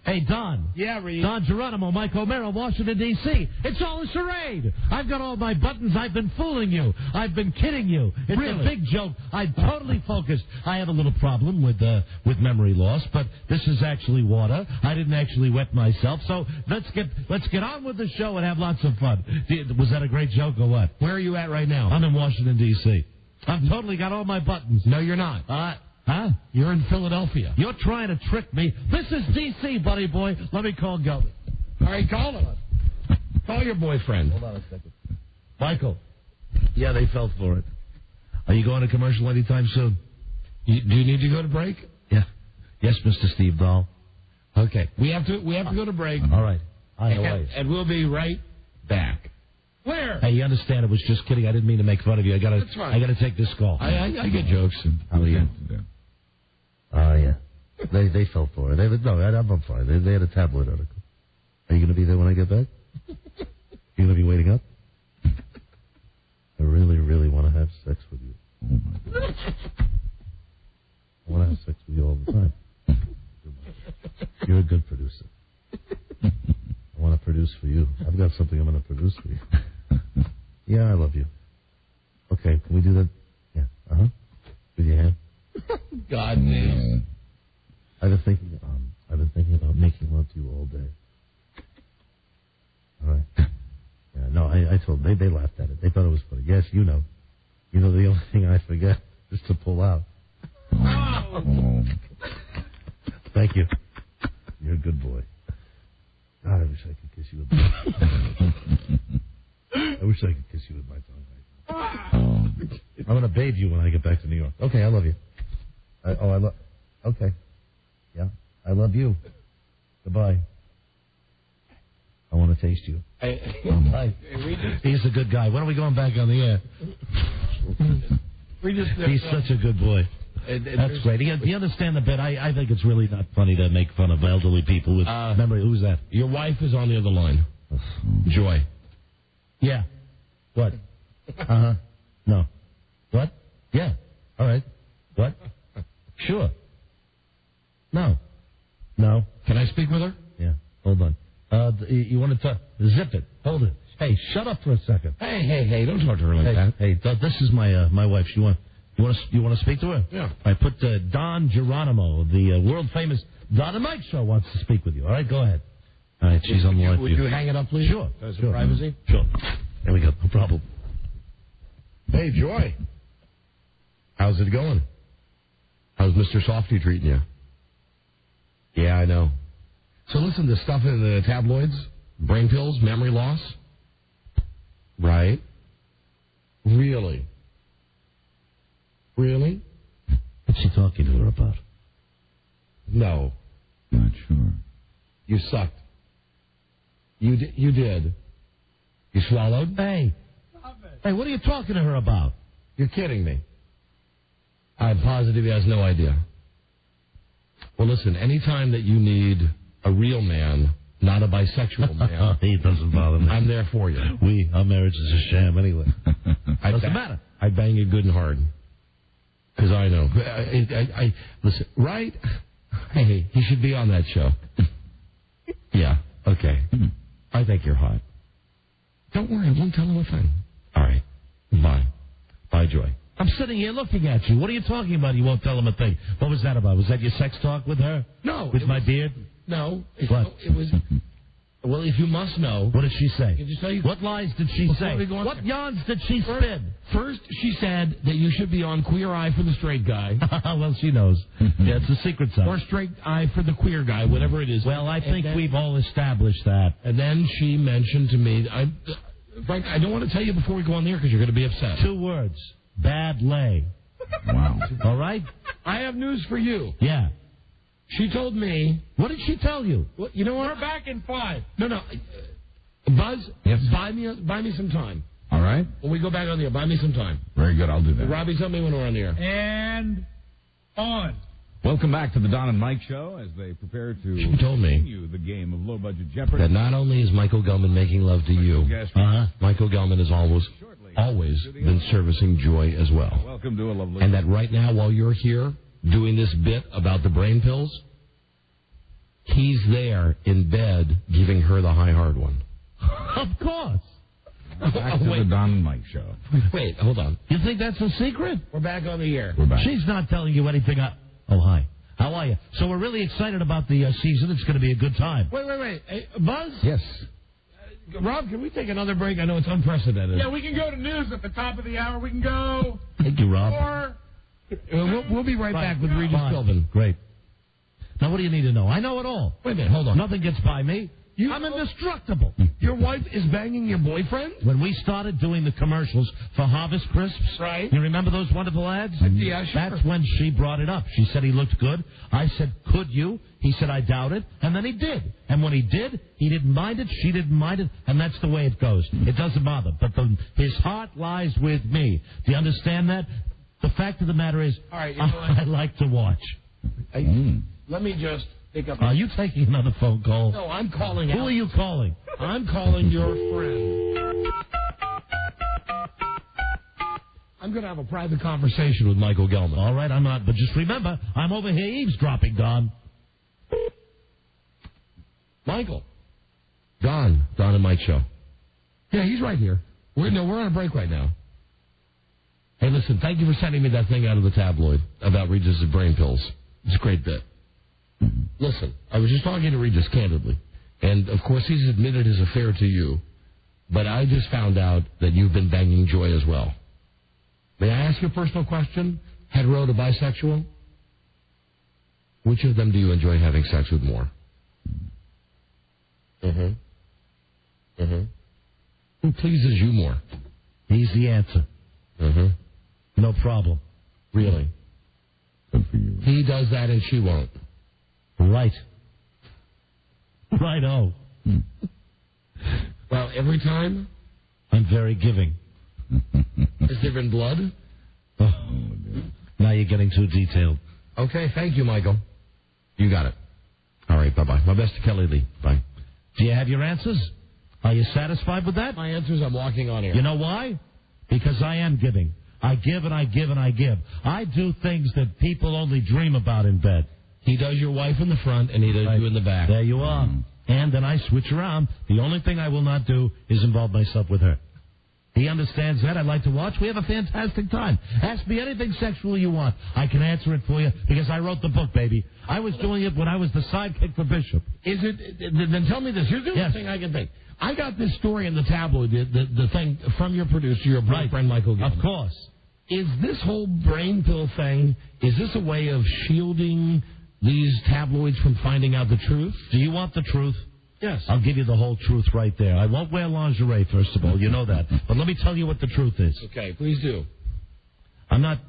Hey, Don. Yeah, Reed. Don Geronimo, Mike O'Mara, Washington, D.C. It's all a charade. I've got all my buttons. I've been fooling you. I've been kidding you. It's a big joke. I'm totally focused. I had a little problem with memory loss, but this is actually water. I didn't actually wet myself. So let's get on with the show and have lots of fun. Was that a great joke or what? Where are you at right now? I'm in Washington, D.C. I've totally got all my buttons. No, you're not. Huh? You're in Philadelphia. You're trying to trick me. This is D.C., buddy boy. Let me call Gelman. All right, call him. Call your boyfriend. Hold on a second. Michael. Yeah, they fell for it. Are you going to commercial anytime soon? Do you need to go to break? Yeah. Yes, Mr. Steve Dahl. Okay. We have to go to break. All right. On the way. And we'll be right back. Where? Hey, you understand? It was just kidding. I didn't mean to make fun of you. That's fine. I gotta take this call. I get jokes. How are you? Oh yeah. They fell for it. I'm fine. They had a tabloid article. Are you gonna be there when I get back? You gonna be waiting up? I really, really want to have sex with you. Oh my God. I want to have sex with you all the time. You're a good producer. I want to produce for you. I've got something I'm going to produce for you. Yeah, I love you. Okay, can we do that? Yeah. Uh-huh. With your hand? God damn. I've been thinking about making love to you all day. All right. Yeah, no, I told them. They laughed at it. They thought it was funny. Yes, you know. You know, the only thing I forget is to pull out. Oh. Thank you. You're a good boy. God, I wish I could kiss you with my I wish I could kiss you with my tongue right now. I'm going to bathe you when I get back to New York. Okay, I love you. Okay. Yeah, I love you. Goodbye. I want to taste you. Bye. He's a good guy. When are we going back on the air? He's such a good boy. That's great. Do you understand the bit? I think it's really not funny to make fun of elderly people. Remember, who's that? Your wife is on the other line. Joy. Yeah. What? Uh-huh. No. What? Yeah. All right. What? Sure. No. No. Can I speak with her? Yeah. Hold on. You want to zip it? Hold it. Hey, shut up for a second. Hey! Don't talk to her like that. Hey, this is my wife. You want to speak to her? Yeah. I put Don Geronimo, the world famous Don and Mike show, wants to speak with you. All right, go ahead. All right, she's on the line. Would you hang it up, please? Sure. Sure. Privacy. Sure. There we go. No problem. Hey, Joy. How's it going? How's Mr. Softy treating you? Yeah, I know. So listen, the stuff in the tabloids, brain pills, memory loss. Right? Really? Really? What's she talking to her about? No. Not sure. You sucked. You did. You swallowed? Hey, what are you talking to her about? You're kidding me. I'm positive he has no idea. Well, listen, anytime that you need a real man, not a bisexual man, he doesn't bother me. I'm there for you. Our marriage is a sham anyway. What's the matter? I bang you good and hard. Because I know. I listen, right? Hey, he should be on that show. Yeah, okay. I think you're hot. Don't worry, I won't tell him a thing. All right. Bye. Bye, Joy. I'm sitting here looking at you. What are you talking about? You won't tell him a thing. What was that about? Was that your sex talk with her? No. With my beard? No. What? It was... Well, if you must know... What did she say? Can you tell you? What lies did she say? What yarns did she spin? First, she said that you should be on Queer Eye for the straight guy. Well, she knows. Yeah, it's a secret site. Or Straight Eye for the queer guy, whatever it is. Well, I think we've all established that. And then she mentioned to me... Frank, I don't want to tell you before we go on the air because you're going to be upset. 2 words. Bad lay. Wow. All right? I have news for you. Yeah. She told me... What did she tell you? Well, you know what? We're back in 5. No. Buzz, yes. buy me some time. All right. When we go back on the air, buy me some time. Very good, I'll do that. Robbie, tell me when we're on the air. And on. Welcome back to the Don and Mike Show as they prepare to She told me continue the game of low-budget Jeopardy. that not only is Michael Gelman making love to you, Michael Gelman has always been servicing Joy as well. Welcome to a lovely... And that right now, while you're here doing this bit about the brain pills, he's there in bed giving her the high hard one. Of course. Back to the Don and Mike Show. Wait, hold on. You think that's a secret? We're back on the air. We're back. She's not telling you anything. Oh, hi. How are you? So we're really excited about the season. It's going to be a good time. Wait. Hey, Buzz? Yes. Rob, can we take another break? I know it's unprecedented. Yeah, we can go to news at the top of the hour. We can go... Thank you, Rob. Or... We'll be right back with Regis Philbin. Great. Now, what do you need to know? I know it all. Wait a minute, hold on. Nothing gets by me. I'm indestructible. Your wife is banging your boyfriend? When we started doing the commercials for Harvest Crisps, right? You remember those wonderful ads? Yeah, sure. That's when she brought it up. She said he looked good. I said, could you? He said, I doubt it. And then he did. And when he did, he didn't mind it, she didn't mind it, and that's the way it goes. It doesn't bother. But his heart lies with me. Do you understand that? The fact of the matter is, all right, you know I like to watch. Let me just pick up. Are you taking another phone call? No, I'm calling Who out. are you calling? I'm calling your friend. I'm going to have a private conversation with Michael Gelman. All right, I'm not. But just remember, I'm over here eavesdropping, Don. Michael. Don and Mike show. Yeah, he's right here. We're on a break right now. Hey, listen, thank you for sending me that thing out of the tabloid about Regis' brain pills. It's a great bit. Listen, I was just talking to Regis candidly, and of course he's admitted his affair to you, but I just found out that you've been banging Joy as well. May I ask you a personal question? Hetero to bisexual? Which of them do you enjoy having sex with more? Who pleases you more? Easy answer. No problem. Really? Good for you. He does that and she won't. Right. Right-o. Well, every time? I'm very giving. Has there been blood? Oh, now you're getting too detailed. Okay, thank you, Michael. You got it. All right, bye-bye. My best to Kelly Lee. Bye. Do you have your answers? Are you satisfied with that? My answers, I'm walking on air. You know why? Because I am giving. I give and I give and I give. I do things that people only dream about in bed. He does your wife in the front and he does you in the back. There you are. And then I switch around. The only thing I will not do is involve myself with her. He understands that. I'd like to watch. We have a fantastic time. Ask me anything sexual you want. I can answer it for you because I wrote the book, baby. I was doing it when I was the sidekick for Bishop. Is it? Then tell me this. Here's the only thing I can think. I got this story in the tabloid, the thing from your producer, your boyfriend, Michael Gelman. Of course. Is this whole brain pill thing, is this a way of shielding these tabloids from finding out the truth? Do you want the truth? Yes. I'll give you the whole truth right there. I won't wear lingerie, first of all. You know that. But let me tell you what the truth is. Okay, please do. I'm not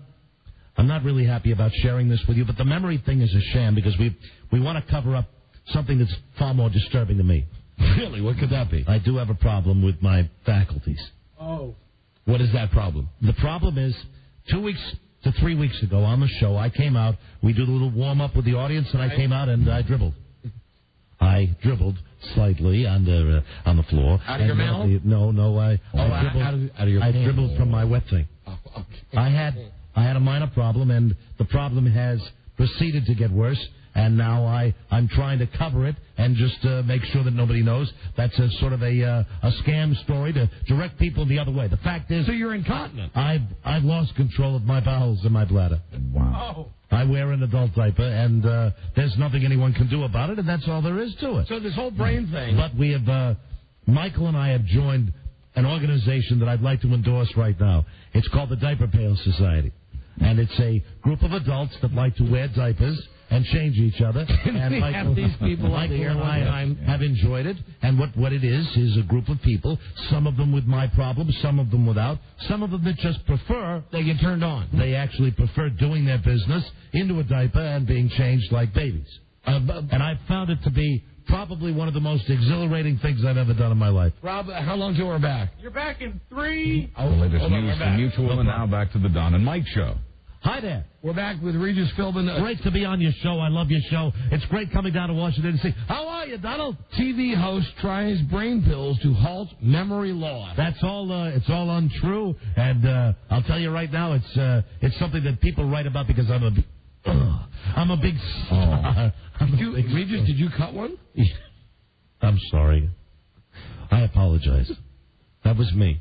really happy about sharing this with you, but the memory thing is a sham because we want to cover up something that's far more disturbing to me. Really? What could that be? I do have a problem with my faculties. Oh. What is that problem? The problem is 2 weeks to 3 weeks ago on the show, I came out. We did a little warm-up with the audience, and I came out and I dribbled. I dribbled slightly on the floor. Out of your mouth? No. I dribbled from my wet thing. Oh, okay. I had a minor problem, and the problem has proceeded to get worse. And now I'm trying to cover it and just make sure that nobody knows. That's a sort of a scam story to direct people the other way. The fact is, so you're incontinent. I've lost control of my bowels and my bladder. Wow. Oh. I wear an adult diaper, and there's nothing anyone can do about it, and that's all there is to it. So this whole brain thing. But we have, Michael and I have joined an organization that I'd like to endorse right now. It's called the Diaper Pail Society. And it's a group of adults that like to wear diapers and change each other. And have these people Michael and I have enjoyed it. And what it is a group of people, some of them with my problems, some of them without, some of them that just prefer. They get turned on. They actually prefer doing their business into a diaper and being changed like babies. And I've found it to be probably one of the most exhilarating things I've ever done in my life. Rob, how long till we're back? You're back in 3. The latest news from Mutual, and now back to the Don and Mike show. Hi there. We're back with Regis Philbin. Great to be on your show. I love your show. It's great coming down to Washington, D.C. How are you, Donald? TV host tries brain pills to halt memory loss. That's all. It's all untrue. And I'll tell you right now, it's something that people write about because I'm a big star. Regis, did you cut one? I'm sorry. I apologize. That was me.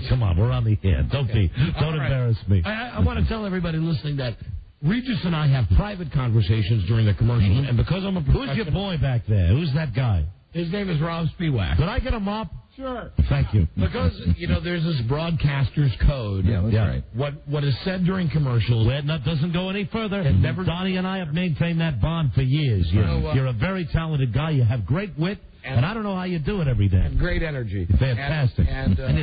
Come on, we're on the air. Don't embarrass me. I want to tell everybody listening that Regis and I have private conversations during the commercials, and because I'm a professional... Who's your boy back there? Who's that guy? His name is Rob Spiewak. Did I get a mop? Sure. Thank you. Because, there's this broadcaster's code. Yeah, that's right. What is said during commercials. Well, that doesn't go any further. Donnie and I have maintained that bond for years. You're a very talented guy. You have great wit. And I don't know how you do it every day. And great energy. Fantastic. And I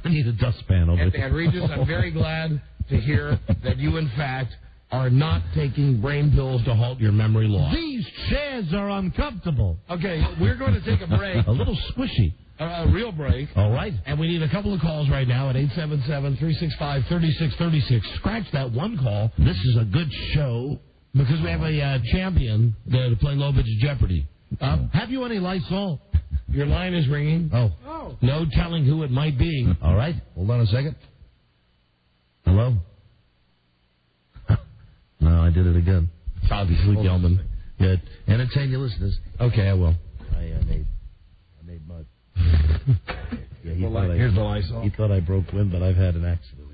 need a dustpan over and Regis, I'm very glad to hear that you, in fact, are not taking brain pills to halt your memory loss. These chairs are uncomfortable. Okay, we're going to take a break. A little squishy. A real break. All right. And we need a couple of calls right now at 877-365-3636. Scratch that one call. This is a good show. Because we have a champion to play low-budget Jeopardy. Have you any Lysol? Your line is ringing. Oh. No telling who it might be. All right. Hold on a second. Hello? No, I did it again. It's obviously Gelman. Good. Entertain your listeners. Okay, I will. I made mud. Yeah, Here's the Lysol. He thought I broke wind, but I've had an accident.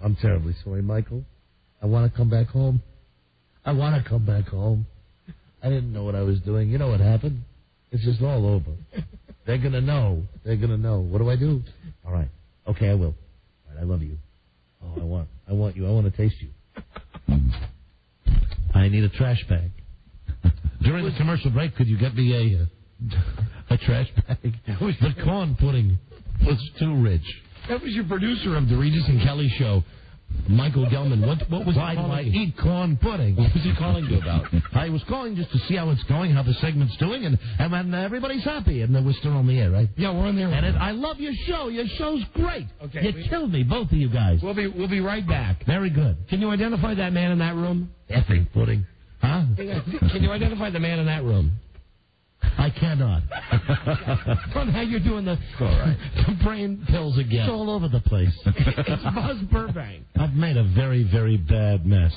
I'm terribly sorry, Michael. I want to come back home. I I didn't know what I was doing. You know what happened? It's just all over. They're going to know. What do I do? All right. Okay, I will. All right, I love you. Oh, I want you. I want to taste you. I need a trash bag. During the commercial break, could you get me a trash bag? The corn pudding was too rich. That was your producer of the Regis and Kelly show, Michael Gelman. What was Why he do calling? I eat corn pudding? What was he calling you about? I was calling just to see how it's going, how the segment's doing, and when everybody's happy. And we're still on the air, right? Yeah, we're on the air. And I love your show. Your show's great. Okay, you killed me, both of you guys. We'll be right back. Very good. Can you identify that man in that room? Effing pudding. Huh? Can you identify the man in that room? I cannot. How you're doing the brain pills again. It's all over the place. It's Buzz Burbank. I've made a very, very bad mess.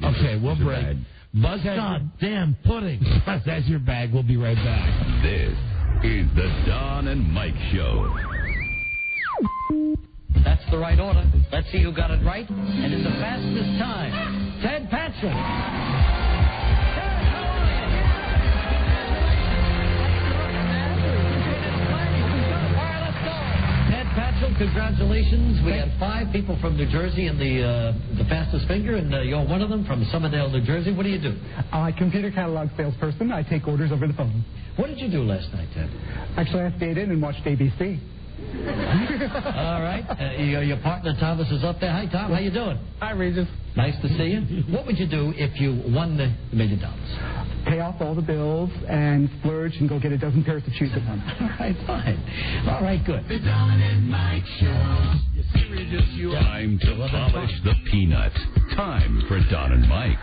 Okay, we'll break. Buzz has goddamn pudding. Buzz has your bag. We'll be right back. This is the Don and Mike Show. That's the right order. Let's see who got it right. And in the fastest time, Ted Patrick. Patrick, congratulations. We had 5 people from New Jersey in the fastest finger, and you're one of them from Somerdale, New Jersey. What do you do? Computer catalog salesperson. I take orders over the phone. What did you do last night, Ted? Actually, I stayed in and watched ABC. All right. Your partner, Thomas, is up there. Hi, Tom. How you doing? Hi, Regis. Nice to see you. What would you do if you won the $1 million? Pay off all the bills and splurge and go get a dozen pairs of shoes at once. All right, fine. All right, good. The Don and Mike Show. Time to polish the peanut. Time for Don and Mike.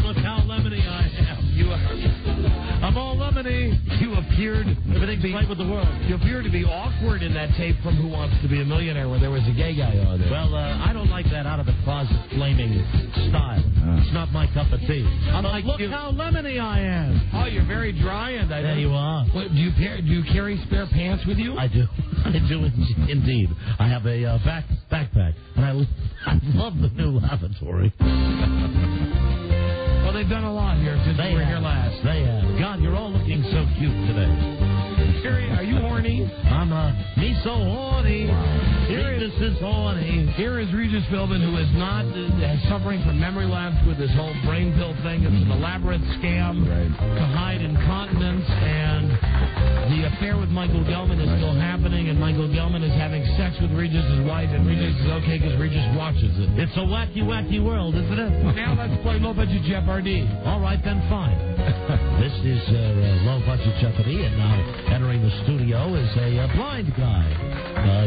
Look how lemony I am. I'm all lemony. You appeared Everything's right with the world. You appear to be awkward in that tape from Who Wants to Be a Millionaire where there was a gay guy on there. Well, I don't like that out of the closet flaming style. It's not my cup of tea. I'm like, look how lemony I am. Oh, you're very dry, and there you are. What, do you carry spare pants with you? I do. I do indeed. I have a backpack, and I love the new lavatory. Well, they've done a lot here since we were here last. They have. God, you're all looking so cute today. Sherry, are you horny? I'm me so horny. Regis is horny. Here is Regis Philbin, who is not suffering from memory lapse with this whole brain pill thing. It's an elaborate scam to hide incontinence, and the affair with Michael Gelman is still happening, and Michael Gelman is having sex with Regis' wife, and Regis is okay because Regis watches it. It's a wacky, wacky world, isn't it? Now let's play Low Budget Jeopardy. All right, then, fine. This is Low Budget Jeopardy, and now entering the studio is a blind guy.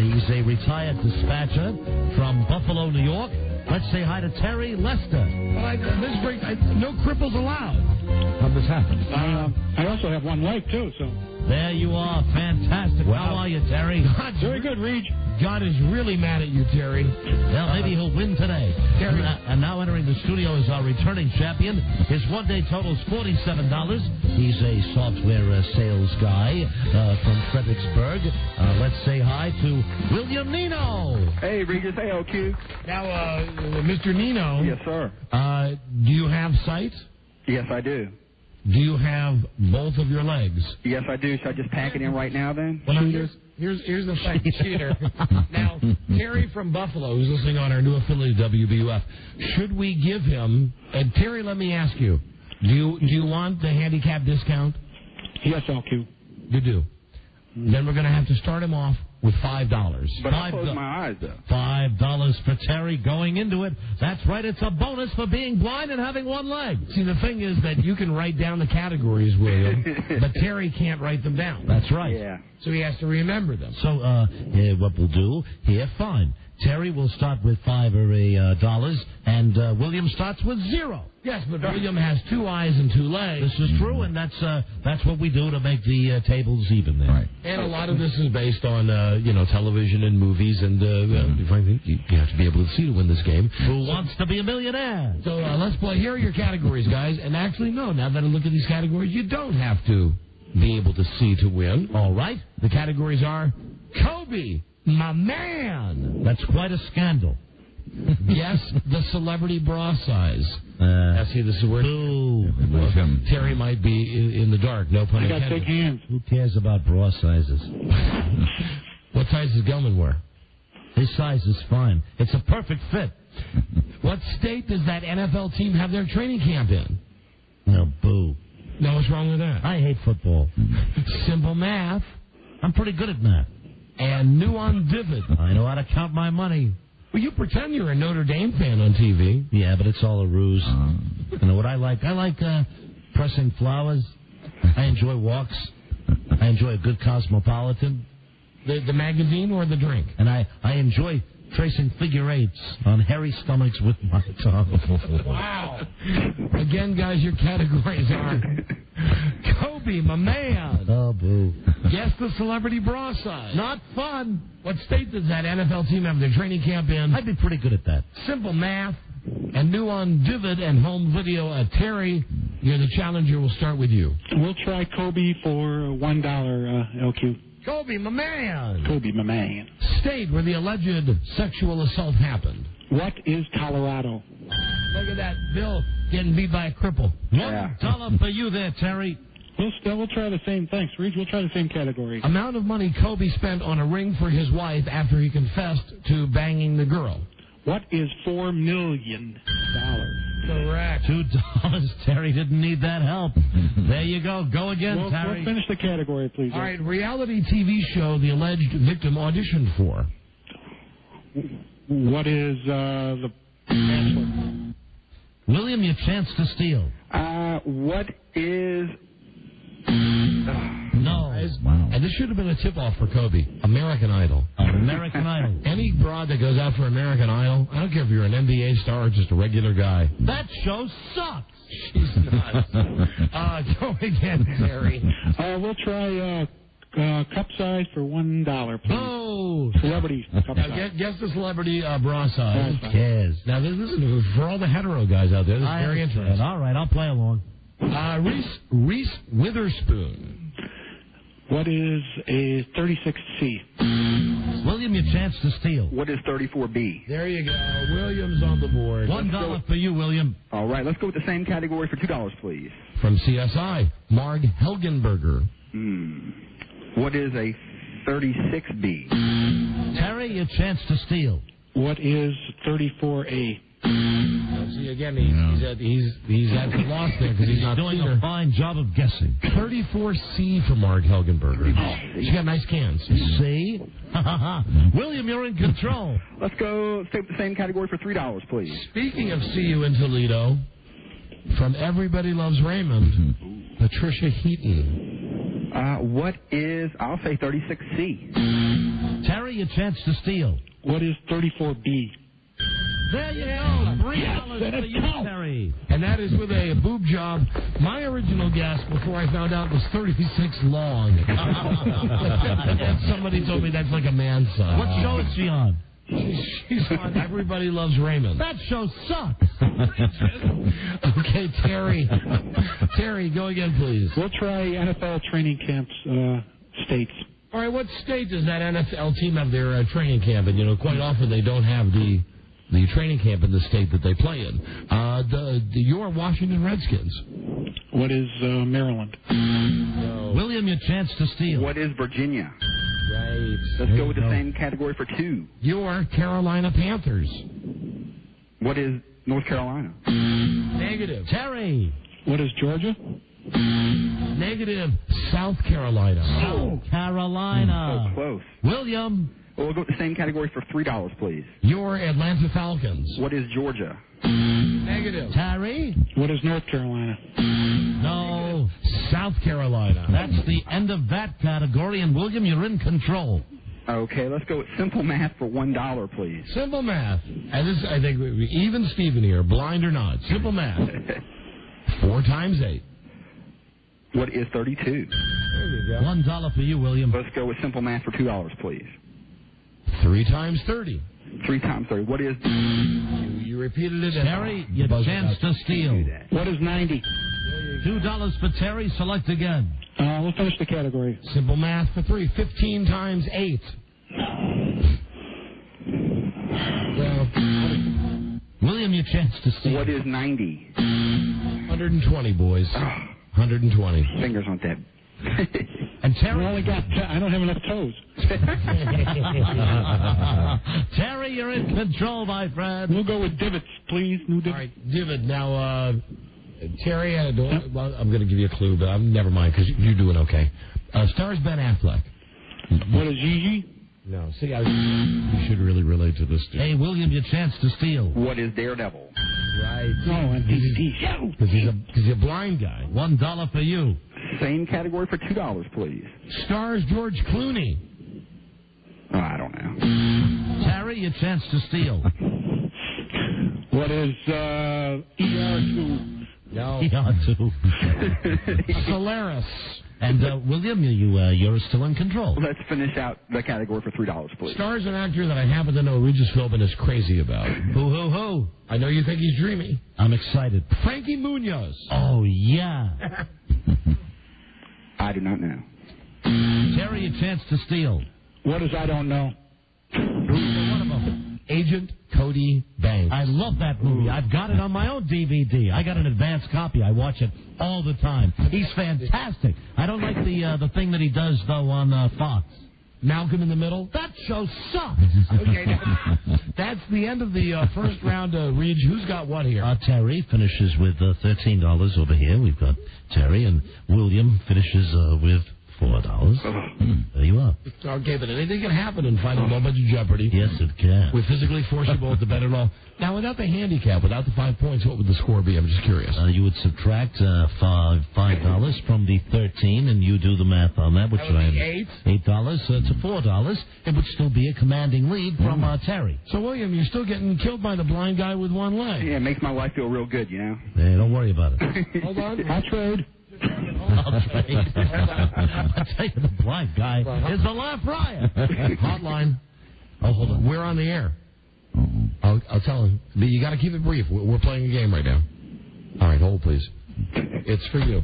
He's a retired dispatcher from Buffalo, New York. Let's say hi to Terry Lester. Well, this break, no cripples allowed. How'd this happen? I also have one leg, too, so... There you are. Fantastic. Wow. How are you, Terry? Very good, Reg. God is really mad at you, Terry. Well, maybe he'll win today. Terry. And now entering the studio is our returning champion. His one-day total is $47. He's a software sales guy from Fredericksburg. Let's say hi to William Nino. Hey, Regis. Hey, OQ. Now, Mr. Nino. Yes, sir. Do you have sight? Yes, I do. do you have both of your legs? Yes, I do. Should I just pack it in right now then? Well, now, here's the thing, cheater. Now, Terry from Buffalo, who's listening on our new affiliate, WBUF, should we give him... And Terry, let me ask you, do you want the handicap discount? Yes, LQ. You do. Then we're going to have to start him off with $5. But I close my eyes, though. $5 for Terry going into it. That's right, it's a bonus for being blind and having one leg. See, the thing is that you can write down the categories, William, but Terry can't write them down. That's right. Yeah. So he has to remember them. So, what we'll do here, fine. Terry will start with $5 and William starts with 0. Yes, but William has 2 eyes and 2 legs. This is true, and that's what we do to make the tables even there. Right. And a lot of this is based on television and movies, and frankly, you have to be able to see to win this game. Who wants to be a millionaire? So let's play. Here are your categories, guys. And actually, no, now that I look at these categories, you don't have to be able to see to win. All right. The categories are Kobe, my man. That's quite a scandal. Guess the celebrity bra size. See, this is where Terry might be in the dark. No pun intended. I got big hands. Who cares about bra sizes? What size does Gelman wear? His size is fine. It's a perfect fit. What state does that NFL team have their training camp in? No, boo. No, what's wrong with that? I hate football. Simple math. I'm pretty good at math. And new on divot. I know how to count my money. Well, you pretend you're a Notre Dame fan on TV. Yeah, but it's all a ruse. You know what I like? I like pressing flowers. I enjoy walks. I enjoy a good Cosmopolitan. The magazine or the drink? And I enjoy tracing figure eights on hairy stomachs with my tongue. Wow. Again, guys, your categories are Kobe, my man. Oh, boo. Guess the celebrity bra size. Not fun. What state does that NFL team have their training camp in? I'd be pretty good at that. Simple math. And new on Divid and home video. Terry, you're the challenger. We'll start with you. We'll try Kobe for $1, LQ. Kobe, my man. Kobe, my man. State where the alleged sexual assault happened. What is Colorado? Look at that. Bill getting beat by a cripple. $1 for you there, Terry. We'll try the same. Thanks, Regis. We'll try the same category. Amount of money Kobe spent on a ring for his wife after he confessed to banging the girl. What is $4 million? Correct. $2. Terry didn't need that help. There you go. Go again, Terry. We'll finish the category, please. All right. Reality TV show the alleged victim auditioned for. What is the Bachelor? William, your chance to steal. What is... No. Wow. And this should have been a tip-off for Kobe. American Idol. American Idol. Any broad that goes out for American Idol, I don't care if you're an NBA star or just a regular guy. That show sucks. She's nuts. Go again, Terry. We'll try cup size for $1, please. Oh! Celebrity cup size. Guess the celebrity bra size. Who cares? Now, this is for all the hetero guys out there. This is very interesting. All right, I'll play along. Reese Witherspoon. What is a 36C? William, your chance to steal. What is 34B? There you go. William's on the board. $1 for you, William. All right, let's go with the same category for $2, please. From CSI, Marg Helgenberger. What is a 36B? Terry, your chance to steal. What is 34A? See, again, he's at the loss there because he's not doing a fine job of guessing. 34C for Marg Helgenberger. She's got nice cans. See? William, you're in control. Let's go stay with the same category for $3, please. Speaking of See You in Toledo, from Everybody Loves Raymond, Patricia Heaton. What is, I'll say 36C. Terry, your chance to steal. What is 34B? There you go. $3 for you, Terry. And that is with a boob job. My original guess before I found out was 36 long. And somebody told me that's like a man's size. What show is she on? She's on Everybody Loves Raymond. That show sucks. Okay, Terry. Terry, go again, please. We'll try NFL training camps states. All right, what state does that NFL team have their training camp in? You know, quite often they don't have the the training camp in the state that they play in. Your Washington Redskins. What is Maryland? William, your chance to steal. What is Virginia? Right. Let's go with the same category for 2. Your Carolina Panthers. What is North Carolina? Negative. Terry. What is Georgia? Negative. South Carolina. South Carolina. So close. William. Well, we'll go with the same category for $3, please. Your Atlanta Falcons. What is Georgia? Negative. Terry. What is North Carolina? No. South Carolina. That's the end of that category, and William, you're in control. Okay, let's go with simple math for $1, please. Simple math. And this, I think, even Steven here, blind or not. Simple math. 4 times 8. What is 32? There you go. $1 for you, William. Let's go with simple math for $2, please. 3 times 30. 3 times 30. What is... You repeated it. Terry, your chance to steal. What is 90? $2 for Terry. Select again. We'll finish the category. Simple math for 3. 15 times 8. Well, William, your chance to steal. What is 90? 120, boys. 120. Fingers on that. And Terry, I don't have enough toes. Terry, you're in control, my friend. We'll go with divots, please. New divot. All right, divot. Now, Terry, well, I'm going to give you a clue, but never mind, because you're doing okay. Stars Ben Affleck. What is Gigi? No, see, you should really relate to this, dude. Hey, William, your chance to steal. What is Daredevil? Right. No, on DVD. Because he's a blind guy. $1 for you. Same category for $2, please. Stars George Clooney. Oh, I don't know. Terry, your chance to steal. What is ER2? No. ER2. Solaris. And William, you're still in control. Let's finish out the category for $3, please. Stars an actor that I happen to know Regis Philbin is crazy about. Who? I know you think he's dreamy. I'm excited. Frankie Munoz. Oh, yeah. I do not know. Terry, your chance to steal. What is I don't know? One of them. Agent Cody Banks. I love that movie. I've got it on my own DVD. I got an advanced copy. I watch it all the time. He's fantastic. I don't like the thing that he does, though, on Fox. Malcolm in the Middle. That show sucks. Okay, that's the end of the first round. Reg, who's got what here? Terry finishes with $13 over here. We've got Terry, and William finishes with $4. There you are. Okay, but anything can happen in Final Low Budget Jeopardy. Yes, it can. We physically force you both to bet it all. Now, without the handicap, without the 5 points, what would the score be? I'm just curious. You would subtract $5 from the 13, and you do the math on that, which would be $8. So it's $4. It would still be a commanding lead from Terry. So, William, you're still getting killed by the blind guy with one leg. Yeah, it makes my life feel real good, you know. Hey, don't worry about it. Hold on. I'll trade. I'll tell you, the blind guy is the laugh riot. Hotline. Oh, hold on. We're on the air. I'll tell him. But you got to keep it brief. We're playing a game right now. All right, hold, please. It's for you.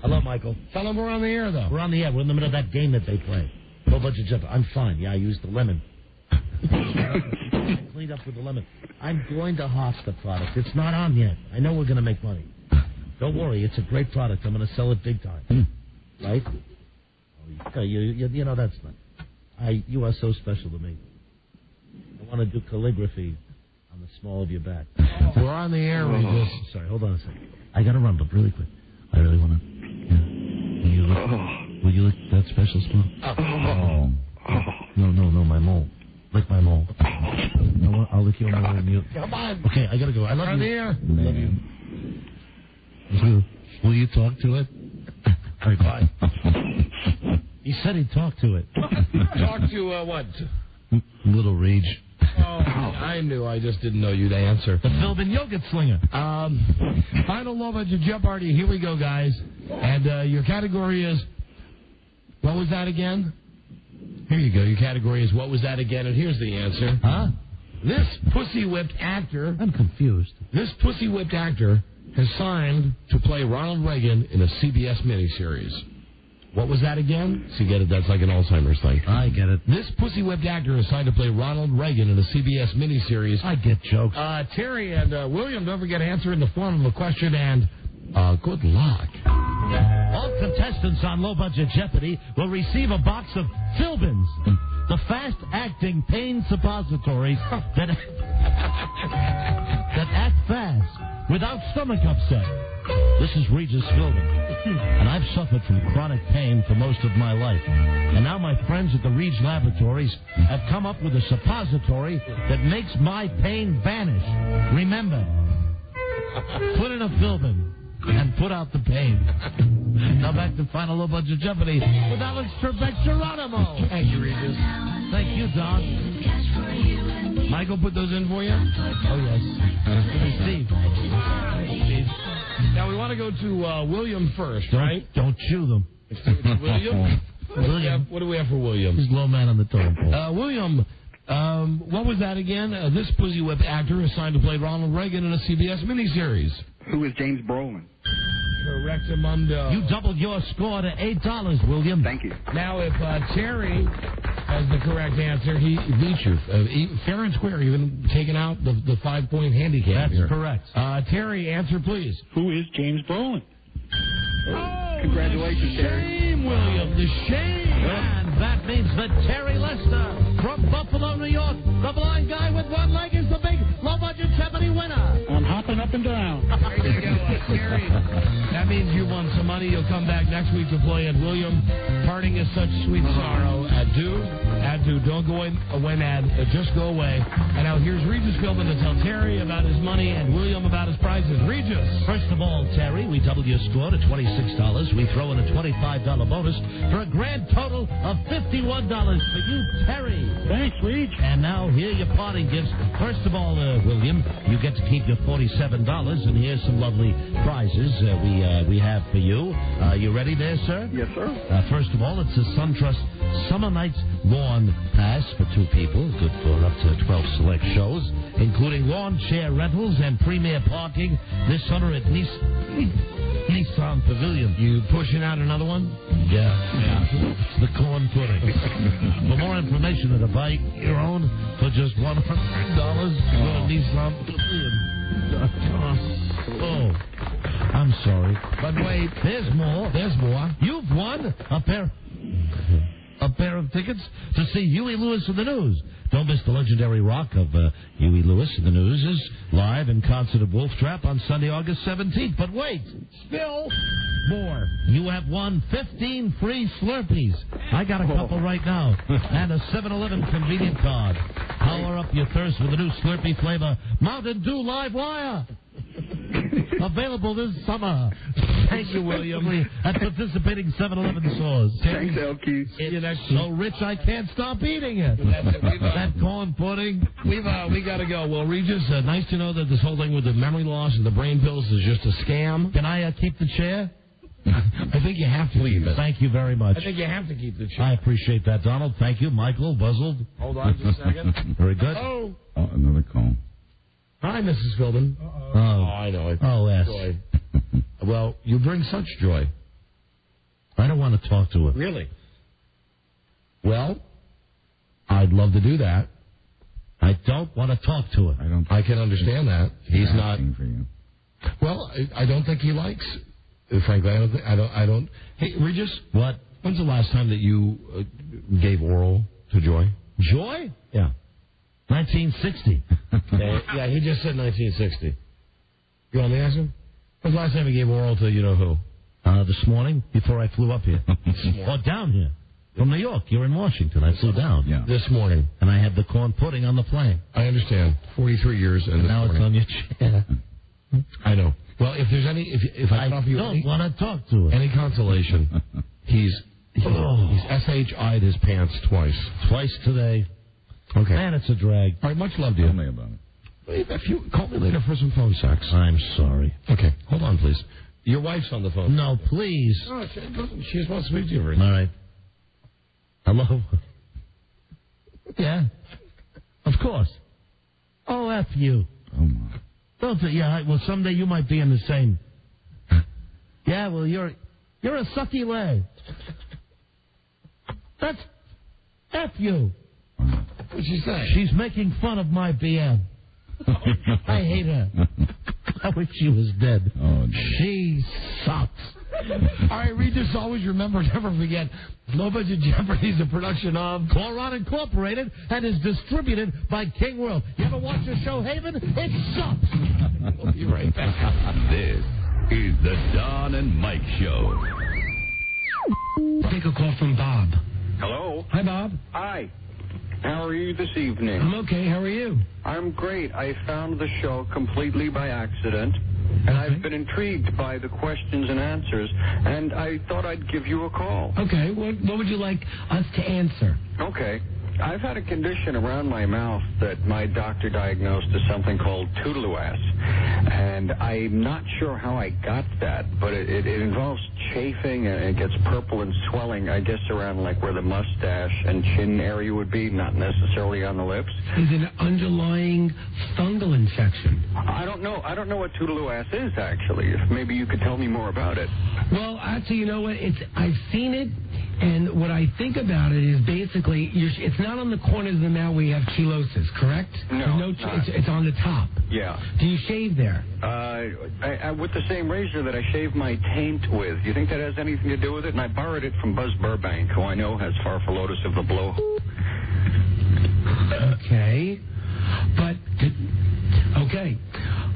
Hello, Michael. Tell him we're on the air, though. We're on the air. We're in the middle of that game that they play. Whole bunch of jump. I'm fine. Yeah, I used the lemon. Cleaned up with the lemon. I'm going to host the product. It's not on yet. I know we're going to make money. Don't worry, it's a great product. I'm going to sell it big time. Right? Oh, you know that's not. You are so special to me. I want to do calligraphy on the small of your back. We're on the air, Regis. Sorry, hold on a second. I got to run, but really quick. I really want to. Yeah. Will you lick that special small? No, my mole. Lick my mole. I'll lick your mole. Come on. Okay, I got to go. I love you. On the air. Love you. Will you talk to it? All right, bye. He said he'd talk to it. Talk to what? Little Rage. Oh, I knew. I just didn't know you'd answer. The Philbin Yogurt Slinger. Final Low Budget Jeopardy. Here we go, guys. And your category is, what was that again? Here you go. Your category is, what was that again? And here's the answer. Huh? This pussy-whipped actor. I'm confused. This pussy-whipped actor has signed to play Ronald Reagan in a CBS miniseries. What was that again? So you get it, that's like an Alzheimer's thing. I get it. This pussy-whipped actor is signed to play Ronald Reagan in a CBS miniseries. I get jokes. Terry and William, don't forget to answer in the form of a question, and good luck. All contestants on Low Budget Jeopardy will receive a box of Philbins, the fast-acting pain suppositories that act fast without stomach upset. This is Regis Philbin, and I've suffered from chronic pain for most of my life. And now my friends at the Regis Laboratories have come up with a suppository that makes my pain vanish. Remember, put in a Philbin and put out the pain. Now back to Final Low Budget Jeopardy with Alex Trebek Geronimo. Thank you, Regis. Thank you, Don. Michael put those in for you? Oh, yes. Steve. Now we want to go to William first, right? Don't chew them. William? William. What do we have for William? He's low man on the totem pole. William, what was that again? This pussy whip actor is signed to play Ronald Reagan in a CBS miniseries. Who is James Brolin? Correctamundo. You doubled your score to $8, William. Thank you. Now, if Terry has the correct answer, he beats you. Fair and square, even taking out the 5-point handicap. That's correct. Terry, answer, please. Who is James Brolin? Oh, congratulations, Terry. Shame, William, the shame. And that means that Terry Lester from Buffalo, New York, the blind guy with one leg, is the big low-budget Jeopardy winner. I'm hopping up and down. There you go, Terry. That means you won some money. You'll come back next week to play. And William, parting is such sweet sorrow. Adieu. Don't go away mad. Just go away. And now here's Regis Philbin to tell Terry about his money and William about his prizes. Regis. First of all, Terry, we double your score to $26. We throw in a $25 bonus for a grand total of $51 for you, Terry. Thanks, Reach. And now here are your parting gifts. First of all, William, you get to keep your $47, and here's some lovely prizes we have for you. You ready there, sir? Yes, sir. First of all, it's a SunTrust Summer Nights Lawn Pass for 2 people, good for up to 12 select shows, including lawn chair rentals and premier parking this summer at Nissan Pavilion. You pushing out another one? Yeah. It's the corn pudding. For more information and to buy your own for just $100, go to Nissan Pavilion. Oh, I'm sorry. But wait, there's more. You've won a pair of tickets to see Huey Lewis in the News. Don't miss the legendary rock of Huey Lewis in the News is live in concert at Wolf Trap on Sunday, August 17th. But wait, still more. You have won 15 free Slurpees. I got a couple right now. And a 7-Eleven convenient card. Power up your thirst with the new Slurpee flavor Mountain Dew Live Wire. Available this summer. Thank you, William. At participating 7-Eleven stores. Thanks, LQ. It's so rich I can't stop eating it. That corn pudding. We got to go. Well, Regis, nice to know that this whole thing with the memory loss and the brain pills is just a scam. Can I keep the chair? I think you have to keep it. Thank you very much. I think you have to keep the chair. I appreciate that, Donald. Thank you. Michael, Buzzled. Hold on just a second. Very good. Oh, another call. Hi, Mrs. Philbin. Oh, I know. yes. Joy. Well, you bring such joy. I don't want to talk to her. Really? Well, I'd love to do that. I don't want to talk to her. I can understand that. He's not. For you. Well, I don't think he likes. Frankly, I don't. Hey, Regis. What? When's the last time that you gave oral to Joy? Joy? Yeah. 1960. Yeah, he just said 1960. You want me to ask him? When's the last time he gave oral to you know who? This morning, before I flew up here. Or down here. From New York. You're in Washington. I flew down. Yeah. This morning. And I had the corn pudding on the plane. I understand. 43 years and now morning. It's on your chair. I know. Well, if there's any, if I can offer you don't want to talk to her. Any consolation, he's SHI'd his pants twice. Twice today. Okay. Man, it's a drag. All right, much love to you. Tell me about it. If you call me later for some phone sex. I'm sorry. Okay, hold on, please. Your wife's on the phone. No, please. No, she just wants to speak to you. Right? All right. Hello. Yeah. Of course. Oh, F you. Oh, my. Don't say, yeah, well, someday you might be in the same. Yeah, well, you're a sucky leg. That's F you. What'd she say? She's making fun of my BM. I hate her. I wish she was dead. Oh, no. She sucks. All right, Regis, always remember, never forget, Low Budget Jeopardy is a production of Chlorine Incorporated and is distributed by King World. You ever watch the show Haven? It sucks. We'll be right back. This is the Don and Mike Show. Take a call from Bob. Hello. Hi, Bob. Hi. How are you this evening? I'm okay. How are you? I'm great. I found the show completely by accident, and I've been intrigued by the questions and answers, and I thought I'd give you a call. Okay. What would you like us to answer? Okay. I've had a condition around my mouth that my doctor diagnosed as something called Toodaloo-ass, and I'm not sure how I got that, but it involves chafing, and it gets purple and swelling, I guess, around like where the mustache and chin area would be, not necessarily on the lips. Is it an underlying fungal infection? I don't know. I don't know what Toodaloo-ass is, actually. If maybe you could tell me more about it. Well, actually, you know what? I've seen it, and what I think about it is basically it's not on the corners of the mouth where you have chelosis, correct? No, it's on the top. Yeah. Do you shave there? I with the same razor that I shave my taint with. You think that has anything to do with it? And I borrowed it from Buzz Burbank, who I know has farfalotus of the blow. Okay. Okay.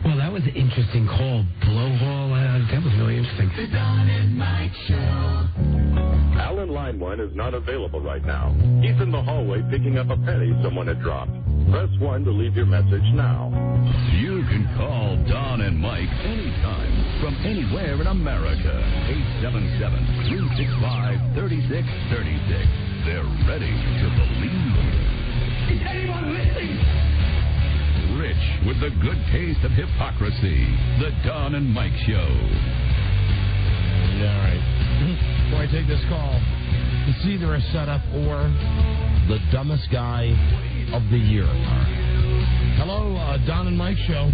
Well, that was an interesting call. Blowhole, that was really interesting. The Don and Mike Show. Alan line 1 is not available right now. He's in the hallway picking up a penny someone had dropped. Press 1 to leave your message now. You can call Don and Mike anytime from anywhere in America. 877-365-3636. They're ready to believe. Is anyone listening? Rich with the good taste of hypocrisy. The Don and Mike Show. All right. Before I take this call, it's either a setup or the dumbest guy of the year. Hello, Don and Mike Show.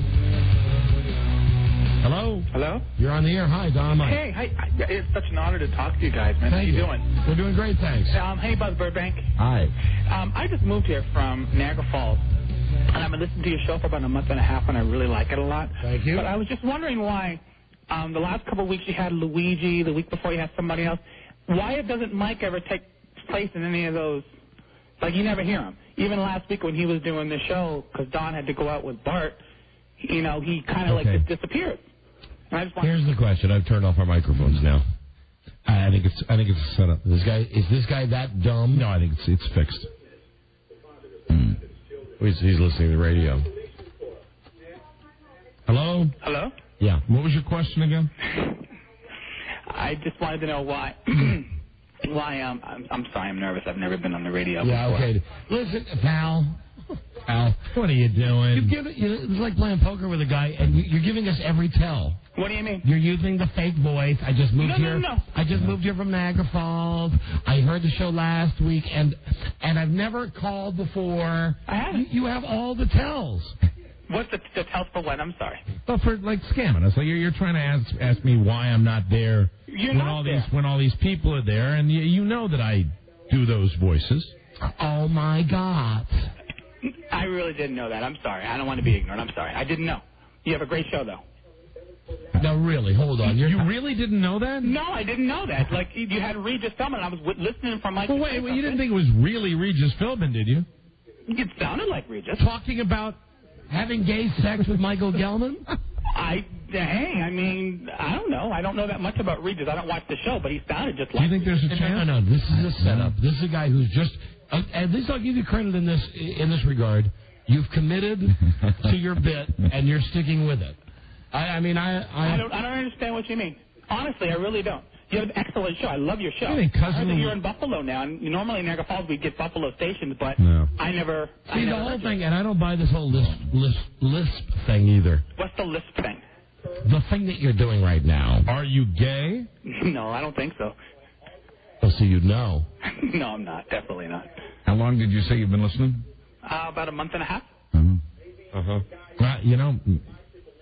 Hello? Hello? You're on the air. Hi, Don and Mike. Hey, it's such an honor to talk to you guys, man. Thank How you doing? We're doing great, thanks. Hey, Buzz Burbank. Hi. I just moved here from Niagara Falls, and I've been listening to your show for about a month and a half, and I really like it a lot. Thank you. But I was just wondering why the last couple of weeks you had Luigi, the week before you had somebody else. Why doesn't Mike ever take place in any of those? Like, you never hear him. Even last week when he was doing the show, because Don had to go out with Bart, he kind of like just disappeared. And I just Here's the question. I've turned off our microphones now. I think it's a setup. Is this guy that dumb? No, I think it's fixed. He's listening to the radio. Hello? Hello? Yeah. What was your question again? I just wanted to know why. I'm sorry, I'm nervous. I've never been on the radio Yeah, before. okay. Listen, pal. Al, what are you doing? It's like playing poker with a guy, and you're giving us every tell. What do you mean? You're using the fake voice. I just moved here. No. I just moved here from Niagara Falls. I heard the show last week, and I've never called before. I haven't. You have all the tells. What's the tells for what? I'm sorry. Well, for like scamming us. Like you're trying to ask me why I'm not there when all these people are there, and you know that I do those voices. Oh my God. I really didn't know that. I'm sorry. I don't want to be ignorant. I'm sorry. I didn't know. You have a great show, though. No, really. Hold on. You really didn't know that? No, I didn't know that. Like, you had Regis Philbin, and I was listening from Mike. Well, wait, you didn't think it was really Regis Philbin, did you? It sounded like Regis. Talking about having gay sex with Michael Gelman? I don't know. I don't know that much about Regis. I don't watch the show, but he sounded just like. Do you think there's a chance? No. This is a setup. This is a guy who's just. At least I'll give you credit in this regard. You've committed to your bit, and you're sticking with it. I don't understand what you mean. Honestly, I really don't. You have an excellent show. I love your show. I heard that you're in Buffalo now, and normally in Niagara Falls we get Buffalo stations, but no. I never. See, the whole thing, and I don't buy this whole lisp thing either. What's the lisp thing? The thing that you're doing right now. Are you gay? No, I don't think so. Oh, so you know. No, I'm not. Definitely not. How long did you say you've been listening? About a month and a half. Uh-huh.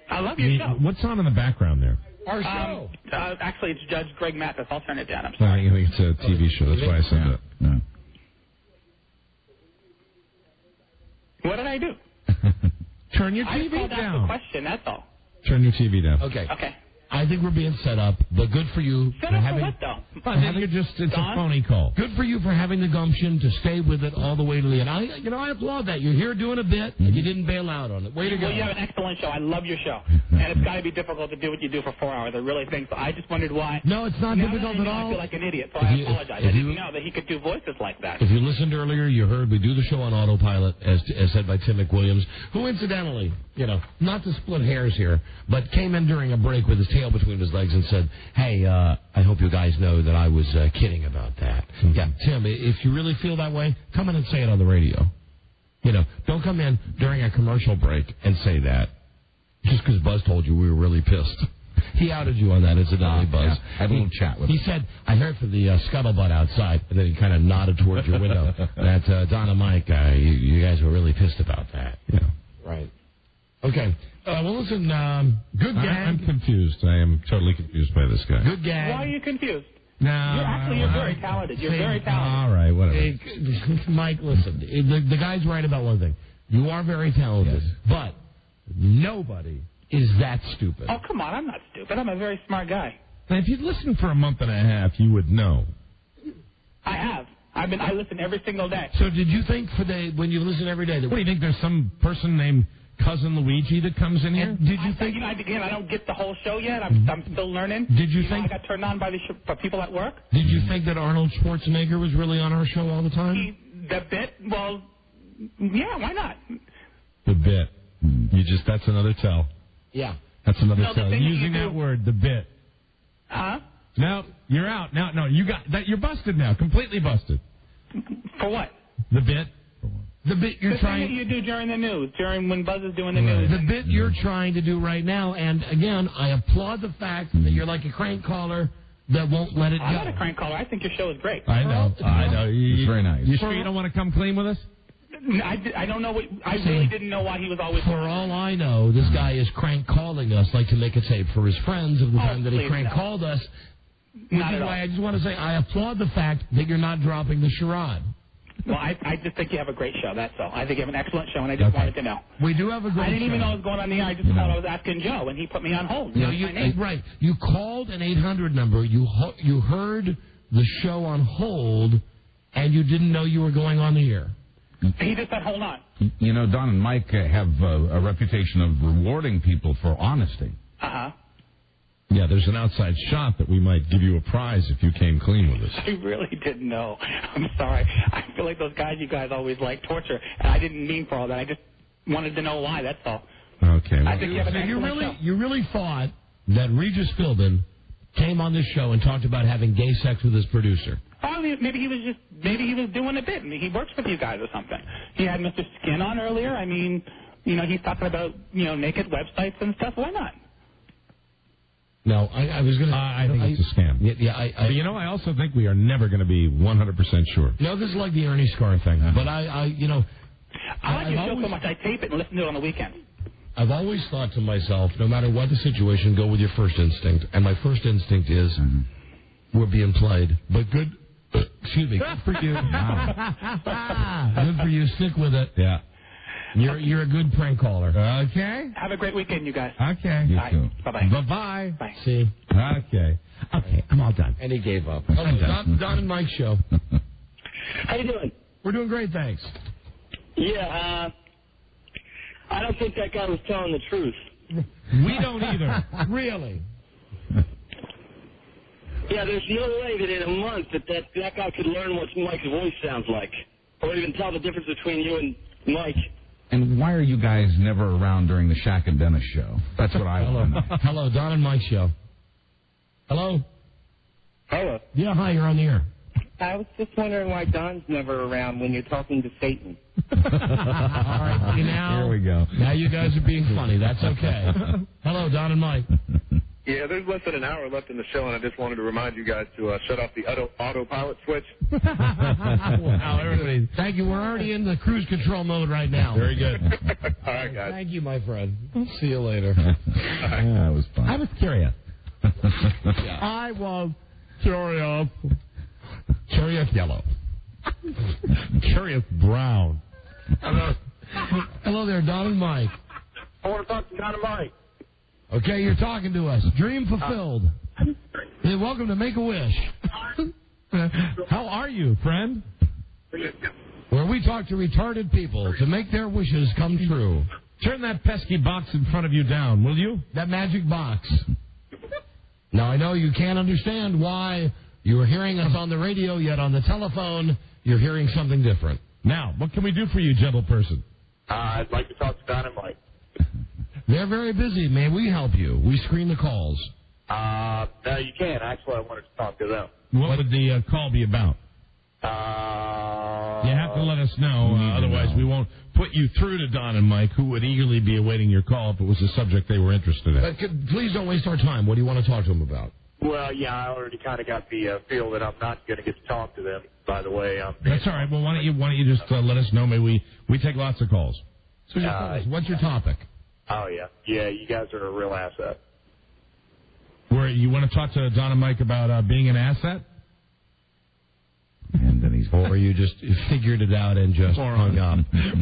I love your show. What's on in the background there? Our show. Actually, it's Judge Greg Mathis. I'll turn it down. I'm I sorry. think it's a TV show. That's why I said that. No. I do? Turn your I just TV called out down. the question, that's all. Turn your TV down. Okay. Okay. I think we're being set up, but good for you. Set for up having, for what, though? I think it's a phony call. Good for you for having the gumption to stay with it all the way to the end. I applaud that. You're here doing a bit, and you didn't bail out on it. Way to go. Well, you have an excellent show. I love your show. And it's got to be difficult to do what you do for 4 hours. I really think so. I just wondered why. No, it's not Now difficult that I at know, all. I feel like an idiot, so I apologize. I didn't know that he could do voices like that. If you listened earlier, you heard we do the show on autopilot, as said by Tim McWilliams, who incidentally, not to split hairs here, but came in during a break with his tail between his legs and said, hey, I hope you guys know that I was kidding about that. Yeah, Tim, if you really feel that way, come in and say it on the radio. Don't come in during a commercial break and say that just because Buzz told you we were really pissed. He outed you on that, incidentally, Buzz. Yeah. I had a little chat with him. He said, I heard from the scuttlebutt outside, and then he kind of nodded towards your window, that Don and Mike, you guys were really pissed about that. Yeah. Right. Okay. Well, listen, good gag. I'm confused. I am totally confused by this guy. Good gag. Why are you confused? No. You're very talented. You're very talented. All right, whatever. Hey, Mike, listen, the guy's right about one thing. You are very talented, but nobody is that stupid. Oh, come on. I'm not stupid. I'm a very smart guy. Now, if you'd listened for a month and a half, you would know. I have. I listen every single day. So did you think when you listen every day? What do you think? There's some person named Cousin Luigi that comes in here? Did you think? I don't get the whole show yet. I'm still learning. Did you think? I got turned on by for people at work. Did you think that Arnold Schwarzenegger was really on our show all the time? The bit? Well, yeah, why not? The bit. That's another tell. Yeah. That's another tell. Using that word, the bit. Huh? No, you're out. No, you got that. You're busted now. Completely busted. For what? The bit. The bit you're trying. The thing that you do during the news, when Buzz is doing the news. The bit you're trying to do right now, and again, I applaud the fact that you're like a crank caller that won't let it go. I'm not a crank caller. I think your show is great. I know. It's very nice. You sure you don't want to come clean with us? I don't know what. I really didn't know why he was always. For all I know, this guy is crank calling us like to make a tape for his friends of the time that he crank called us. Which is why I just want to say I applaud the fact that you're not dropping the charade. Well, I just think you have a great show, that's all. I think you have an excellent show, and I just wanted to know. We do have a great show. I didn't even know it was going on the air. I just thought I was asking Joe, and he put me on hold. No, right. You called an 800 number. You heard the show on hold, and you didn't know you were going on the air. He just said, hold on. Don and Mike have a reputation of rewarding people for honesty. Uh-huh. Yeah, there's an outside shot that we might give you a prize if you came clean with us. I really didn't know. I'm sorry. I feel like those guys you guys always like torture, and I didn't mean for all that. I just wanted to know why, that's all. Okay. I think you have an excellent show. You really thought that Regis Philbin came on this show and talked about having gay sex with his producer. Oh, maybe he was doing a bit. He works with you guys or something. He had Mr. Skin on earlier. I mean, he's talking about, naked websites and stuff. Why not? No, I was going to... I think it's a scam. Yeah, but, I also think we are never going to be 100% sure. No, this is like the Ernie Scar thing. But I like your show so much, I tape it and listen to it on the weekend. I've always thought to myself, no matter what the situation, go with your first instinct. And my first instinct is, we're being played. But good... excuse me. Good for you. Good for you. Stick with it. Yeah. You're a good prank caller. Okay. Have a great weekend, you guys. Okay. You too. Bye-bye. Bye-bye. Bye. See? Okay. Okay, I'm all done. And he gave up. Don and Mike's show. How you doing? We're doing great, thanks. Yeah, I don't think that guy was telling the truth. We don't either. Really? Yeah, there's no way that in a month that guy could learn what Mike's voice sounds like, or even tell the difference between you and Mike. And why are you guys never around during the Shaq and Dennis show? That's what I want to know. Hello, Don and Mike's show. Hello? Hello. Yeah, hi, you're on the air. I was just wondering why Don's never around when you're talking to Satan. All right, here we go. Now you guys are being funny. That's okay. Hello, Don and Mike. Yeah, there's less than an hour left in the show, and I just wanted to remind you guys to shut off the autopilot switch. Wow, everybody. Thank you. We're already in the cruise control mode right now. Very good. All right, guys. Thank you, my friend. See you later. That was fun. I was curious. I was curious. Curious yellow. Curious brown. Hello there, Don and Mike. I want to talk to Don and Mike. Okay, you're talking to us. Dream fulfilled. Hey, welcome to Make-A-Wish. How are you, friend? Where we talk to retarded people to make their wishes come true. Turn that pesky box in front of you down, will you? That magic box. Now, I know you can't understand why you are hearing us on the radio, yet on the telephone, you're hearing something different. Now, what can we do for you, gentle person? I'd like to talk to Don and Mike. They're very busy. May we help you? We screen the calls. No, you can't. Actually, I wanted to talk to them. What would the call be about? You have to let us know, otherwise we won't put you through to Don and Mike, who would eagerly be awaiting your call if it was a subject they were interested in. But please don't waste our time. What do you want to talk to them about? Well, yeah, I already kind of got the feel that I'm not going to get to talk to them. By the way, that's all right. Well, why don't you just let us know? Maybe we take lots of calls. So what's your topic? Oh yeah, you guys are a real asset. Where you want to talk to Don and Mike about being an asset? And then he's... Or you just figured it out and just hung up.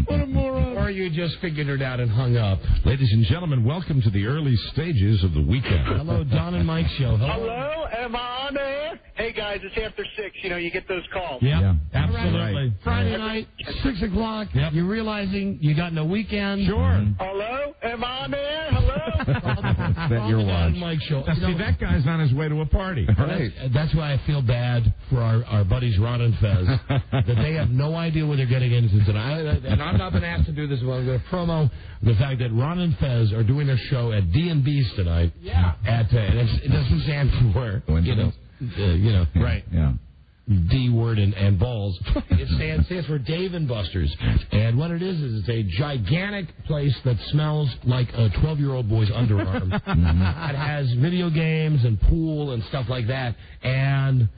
What a moron. Or you just figured it out and hung up. Ladies and gentlemen, welcome to the early stages of the weekend. Hello, Don and Mike Show. Hello, am I on there? Hey, guys, it's after 6. You know, you get those calls. Yeah, absolutely. Right. Friday night, 6 o'clock, you're realizing you got no weekend. Sure. Hello, am I on there? Hello? That your watch. Mike Show. See, that guy's on his way to a party. Right. That's why I feel bad for our buddies Ron and Fez, that they have no idea what they're getting into tonight. And I've not been asked to do this, but I'm going to promo the fact that Ron and Fez are doing their show at D&B's tonight. Yeah. It doesn't stand for, Right. Yeah. D word and balls. It stands for Dave and Buster's. And what it is it's a gigantic place that smells like a 12-year-old boy's underarm. It has video games and pool and stuff like that. And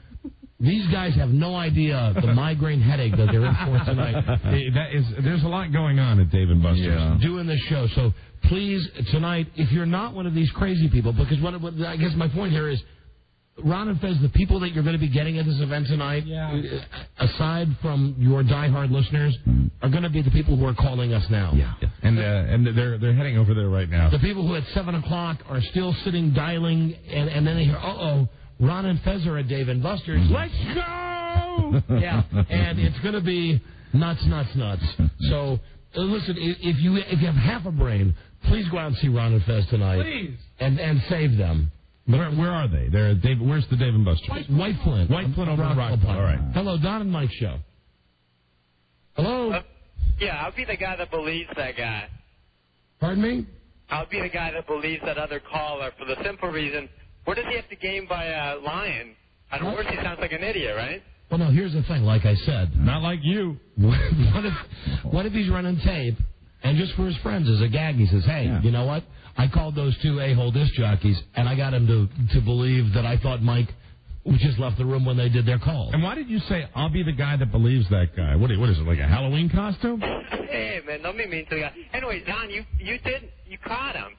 these guys have no idea the migraine headache that they're in for tonight. There's a lot going on at Dave and Buster's. Doing this show. So please, tonight, if you're not one of these crazy people, because what I guess my point here is, Ron and Fez, the people that you're going to be getting at this event tonight, aside from your diehard listeners, are going to be the people who are calling us now. Yeah. And they're heading over there right now. The people who at 7 o'clock are still sitting dialing, and then they hear, Ron and Fez are at Dave and Buster's. Let's go! Yeah, and it's going to be nuts. So, listen, if you have half a brain, please go out and see Ron and Fez tonight. Please. And save them. Where are they? They're where's the Dave and Buster's? White Flint. White Flint over at Rockville. All right. Hello, Don and Mike Show. Hello? Yeah, I'll be the guy that believes that guy. Pardon me? I'll be the guy that believes that other caller for the simple reason, where does he have to gain by lying? At worst, he sounds like an idiot, right? Well, no, here's the thing. Like I said. Not like you. What if he's running tape, and just for his friends as a gag, he says, hey, you know what? I called those two a-hole disc jockeys, and I got him to believe that I thought Mike just left the room when they did their call. And why did you say, I'll be the guy that believes that guy? What is it, like a Halloween costume? Hey, man, don't be mean to the guy. Anyway, Don, you caught him.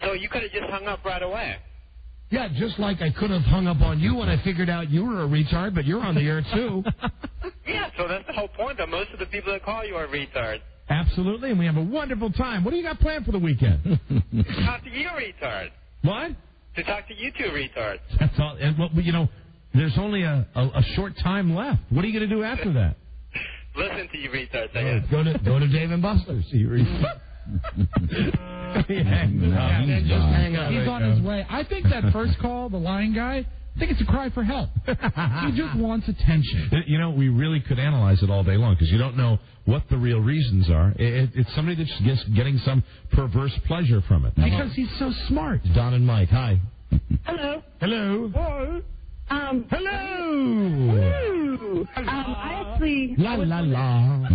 So you could have just hung up right away. Yeah, just like I could have hung up on you when I figured out you were a retard, but you're on the air, too. Yeah, so that's the whole point, that most of the people that call you are retards. Absolutely, and we have a wonderful time. What do you got planned for the weekend? To talk to you retards. What? To talk to you two retards. That's all. And, there's only a short time left. What are you going to do after that? Listen to you retards, I guess. Go to Dave and Buster's. Hang up. He's on his way. I think that first call, the lying guy, I think it's a cry for help. He just wants attention. We really could analyze it all day long because you don't know what the real reasons are. It's somebody that's just getting some perverse pleasure from it. Because he's so smart. Don and Mike, hi. Hello. Hello. Hello. Hello. I actually... La, la, la.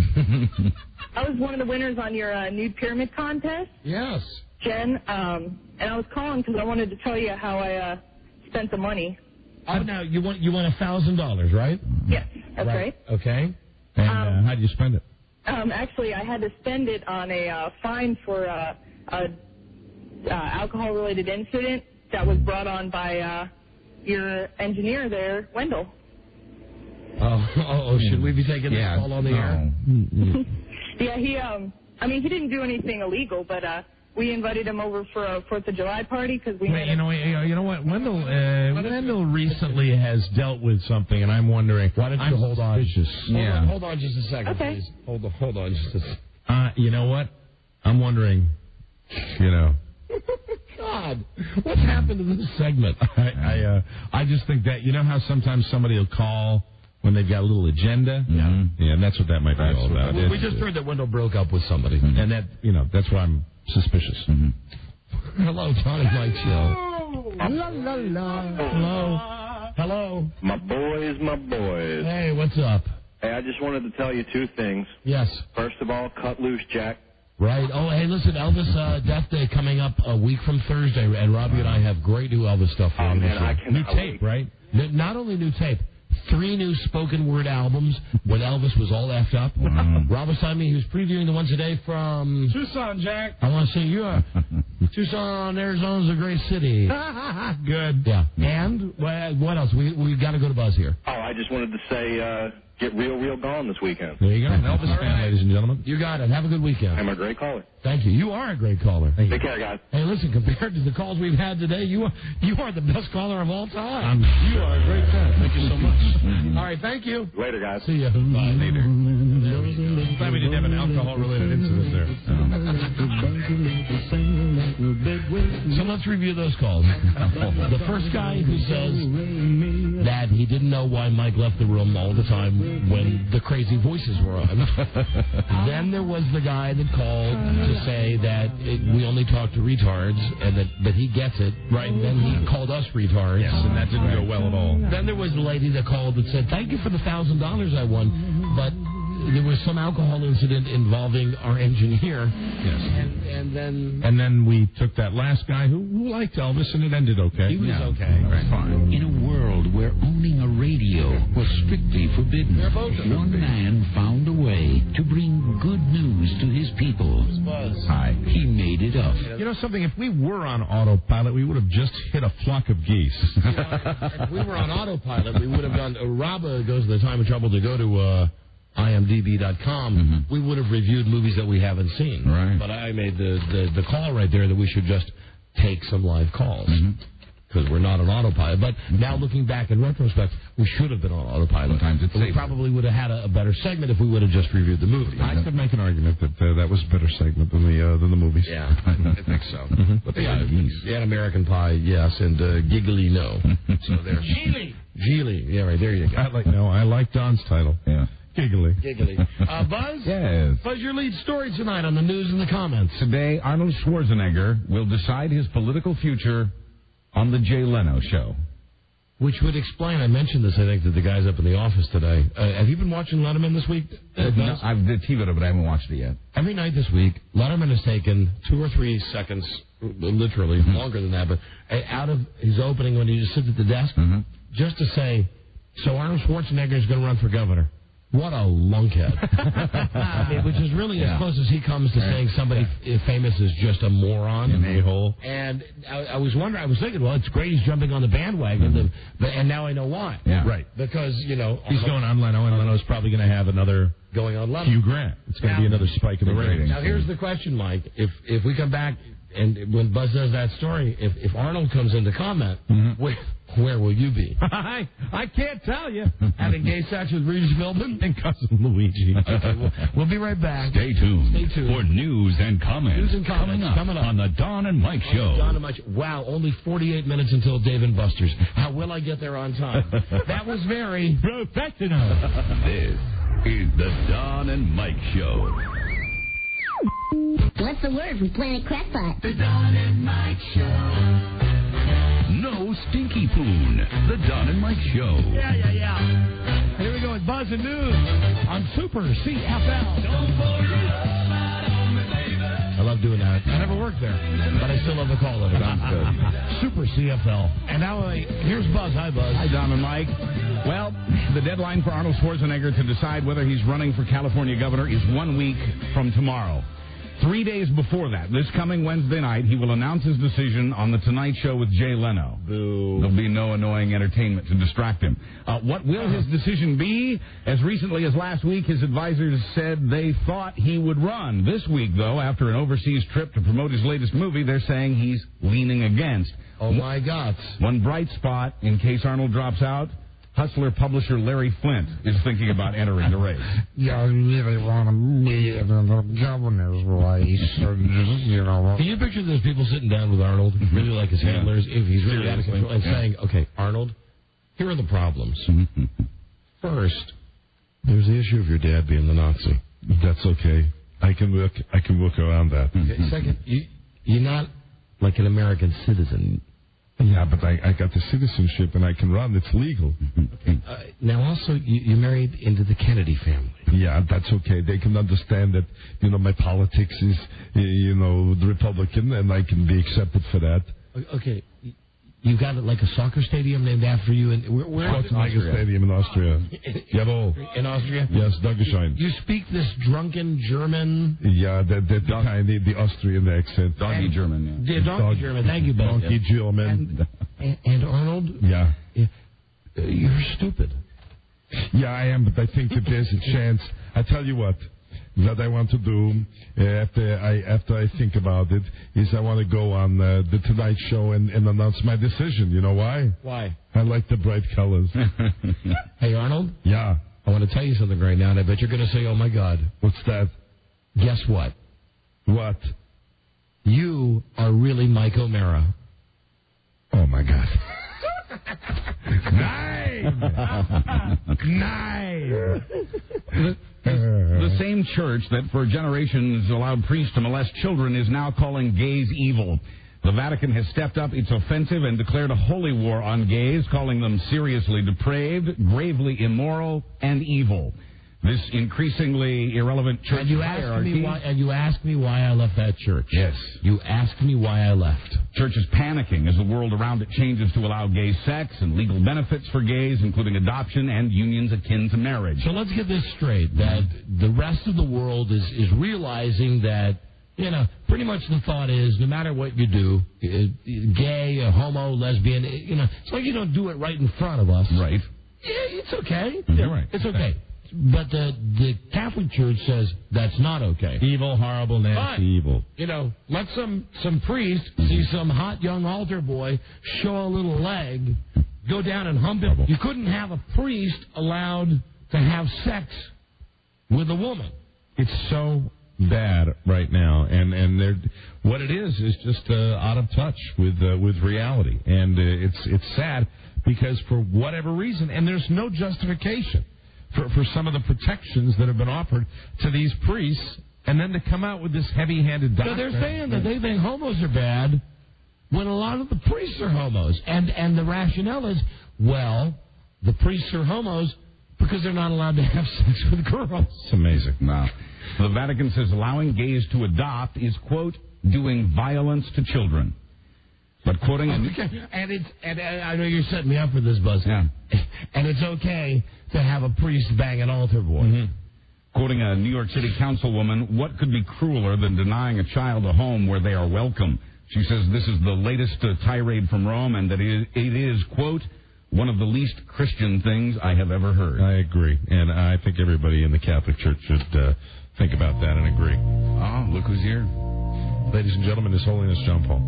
I was one of the winners on your nude pyramid contest. Yes. Jen, and I was calling because I wanted to tell you how I spent the money. Oh, now you want $1,000, right? Yes, that's right. Okay. And how do you spend it? Actually, I had to spend it on a fine for a alcohol-related incident that was brought on by your engineer there, Wendell. Oh, should we be taking this call on the air? Yeah, I mean, he didn't do anything illegal, but we invited him over for a 4th of July party because we. Wait, you know what? Wendell recently has dealt with something, and I'm wondering. Why don't you hold on? Yeah. Hold on just a second, Okay. please. Hold on just a second. You know what? I'm wondering. God, what's happened to this segment? I just think that you know how sometimes somebody will call when they've got a little agenda. Yeah, and that's what that might be all about. We just heard that Wendell broke up with somebody, and that that's why I'm suspicious. Hello, Tony Mike Show. La la la. Hello. My boys. Hey, what's up? Hey, I just wanted to tell you two things. Yes. First of all, cut loose, Jack. Right. Oh, hey, listen, Elvis Death Day coming up a week from Thursday, and Robbie and I have great new Elvis stuff for you. Man, I cannot new tape, right? Not only new tape, 3 new spoken word albums when Elvis was all effed up. Rob was telling me he was previewing the one today from Tucson, Jack. I want to say Tucson, Arizona's a great city. Good. Yeah. And what else? We got to go to Buzz here. Oh, I just wanted to say, get real gone this weekend. There you go. Elvis fan, ladies and gentlemen. You got it. Have a good weekend. I'm a great caller. Thank you. You are a great caller. Take care, guys. Hey, listen, compared to the calls we've had today, you are the best caller of all time. You are a great fan. Thank you so much. All right, thank you. Later, guys. See ya. Bye. Later. Glad we didn't have an alcohol-related incident there. So let's review those calls. The first guy who says that he didn't know why Mike left the room all the time when the crazy voices were on. Then there was the guy that called to say that we only talk to retards and that he gets it. Right. And then he called us retards. Yes, and that didn't go well at all. Then there was the lady that called that said, thank you for the $1,000 I won, but there was some alcohol incident involving our engineer. Yes. And then we took that last guy who liked Elvis, and it ended okay. He was okay. Right, fine. In a world where owning a radio was strictly forbidden, one man found a way to bring good news to his people. Hi. He made it up. You know something? If we were on autopilot, we would have just hit a flock of geese. If we were on autopilot, we would have gone. Rob goes to the time of trouble to go to IMDb.com. We would have reviewed movies that we haven't seen. Right. But I made the call right there that we should just take some live calls. Because we're not on autopilot. But now looking back in retrospect, we should have been on autopilot. Sometimes it's we probably would have had a better segment if we would have just reviewed the movie. I could make an argument that that was a better segment than the movies. Yeah, I think so. But they had American Pie, yes, and Giggly, no. So there. Geely. Yeah, right, there you go. I like Don's title. Yeah. Giggly. Buzz? Yes. Buzz, your lead story tonight on the news and the comments. Today, Arnold Schwarzenegger will decide his political future on the Jay Leno show. Which would explain, I mentioned this, I think, to the guys up in the office today. Have you been watching Letterman this week? No, I've the TV, but I haven't watched it yet. Every night this week, Letterman has taken 2 or 3 seconds, literally, longer than that, but out of his opening when he just sits at the desk, just to say, so Arnold Schwarzenegger is going to run for governor. What a lunkhead. I mean, which is really as close as he comes to saying somebody famous is just a moron. An a-hole. And I was wondering, I was thinking, well, it's great he's jumping on the bandwagon, and now I know why. Yeah. Right. Because, he's going on Leno, and Leno's probably going to have another going on Leno. Hugh Grant. It's going to be another spike in the ratings. Now, here's the question, Mike. If we come back, and when Buzz does that story, if Arnold comes in to comment, where will you be? I can't tell you. Having gay sex with Regis Philbin and cousin Luigi. Okay, we'll be right back. Stay tuned for news and comments. News and comments coming up on the Don and Mike Show. Don and Mike. Wow, only 48 minutes until Dave and Buster's. How will I get there on time? That was very professional. This is the Don and Mike Show. What's the word from Planet Crackpot? The Don and Mike Show. No stinky poon. The Don and Mike Show. Yeah. Here we go with Buzz and News on Super CFL. I love doing that. I never worked there, but I still love the call of it. Super CFL. And now here's Buzz. Hi, Buzz. Hi, Don and Mike. Well, the deadline for Arnold Schwarzenegger to decide whether he's running for California governor is 1 week from tomorrow. 3 days before that, this coming Wednesday night, he will announce his decision on The Tonight Show with Jay Leno. Boo. There'll be no annoying entertainment to distract him. What will his decision be? As recently as last week, his advisors said they thought he would run. This week, though, after an overseas trip to promote his latest movie, they're saying he's leaning against. Oh, my God. One bright spot, in case Arnold drops out, Hustler publisher Larry Flint is thinking about entering the race. Yeah, I really want to be in the governor's race. Can you picture those people sitting down with Arnold, really like his handlers, if he's really out of control, and saying, okay, Arnold, here are the problems. First, there's the issue of your dad being the Nazi. That's okay. I can work around that. Okay. Second, you're not like an American citizen. Yeah, but I got the citizenship and I can run. It's legal. Now, also, you married into the Kennedy family. Yeah, that's okay. They can understand that, my politics is, the Republican, and I can be accepted for that. Okay. You got like a soccer stadium named after you, and where is it? Stadium in Austria. Jawohl. In Austria? Yes, Dankeschön. You speak this drunken German? Yeah, the Austrian accent. Doggy German. Yeah, donkey German. Thank you, Ben. Donkey German. And Arnold? Yeah. You're stupid. Yeah, I am, but I think that there's a chance. I tell you what I want to do after I think about it is I want to go on the Tonight Show and announce my decision. You know why? Why? I like the bright colors. Hey, Arnold? Yeah? I want to tell you something right now, and I bet you're going to say, oh, my God. What's that? Guess what? What? You are really Mike O'Mara. Oh, my God. Nice! The same church that for generations allowed priests to molest children is now calling gays evil. The Vatican has stepped up its offensive and declared a holy war on gays, calling them seriously depraved, gravely immoral, and evil. This increasingly irrelevant church and you hierarchy... you asked me why I left that church. Yes. You asked me why I left. Church is panicking as the world around it changes to allow gay sex and legal benefits for gays, including adoption and unions akin to marriage. So let's get this straight, that the rest of the world is realizing that, pretty much the thought is no matter what you do, gay, homo, lesbian, it's like you don't do it right in front of us. Right. Yeah, it's okay. Yeah, right. It's okay. But the Catholic Church says that's not okay. Evil, horrible, nasty, evil. Let some priest see some hot young altar boy show a little leg, go down and hump him. You couldn't have a priest allowed to have sex with a woman. It's so bad right now, and what it is just out of touch with reality, and it's sad because for whatever reason, and there's no justification for some of the protections that have been offered to these priests, and then to come out with this heavy-handed doctrine. So they're saying that they think homos are bad when a lot of the priests are homos. And the rationale is, well, the priests are homos because they're not allowed to have sex with girls. It's amazing. Wow. The Vatican says allowing gays to adopt is, quote, doing violence to children. But quoting... And I know you're setting me up for this, Buzz. Yeah. And it's okay to have a priest bang an altar boy. Mm-hmm. Quoting a New York City councilwoman, what could be crueler than denying a child a home where they are welcome? She says this is the latest tirade from Rome and that it is, quote, one of the least Christian things I have ever heard. I agree. And I think everybody in the Catholic Church should think about that and agree. Oh, look who's here. Ladies and gentlemen, His Holiness John Paul.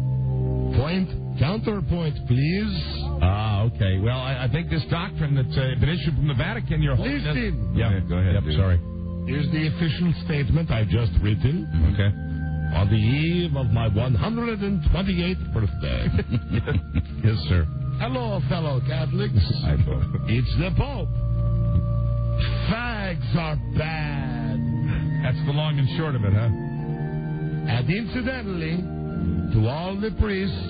Counterpoint, please. Okay. Well, I think this doctrine that's been issued from the Vatican, Your Holiness... Listen. Yeah, go ahead. Yep, sorry. Here's the official statement I've just written. Okay. On the eve of my 128th birthday. Yes, sir. Hello, fellow Catholics. It's the Pope. Fags are bad. That's the long and short of it, huh? And incidentally, to all the priests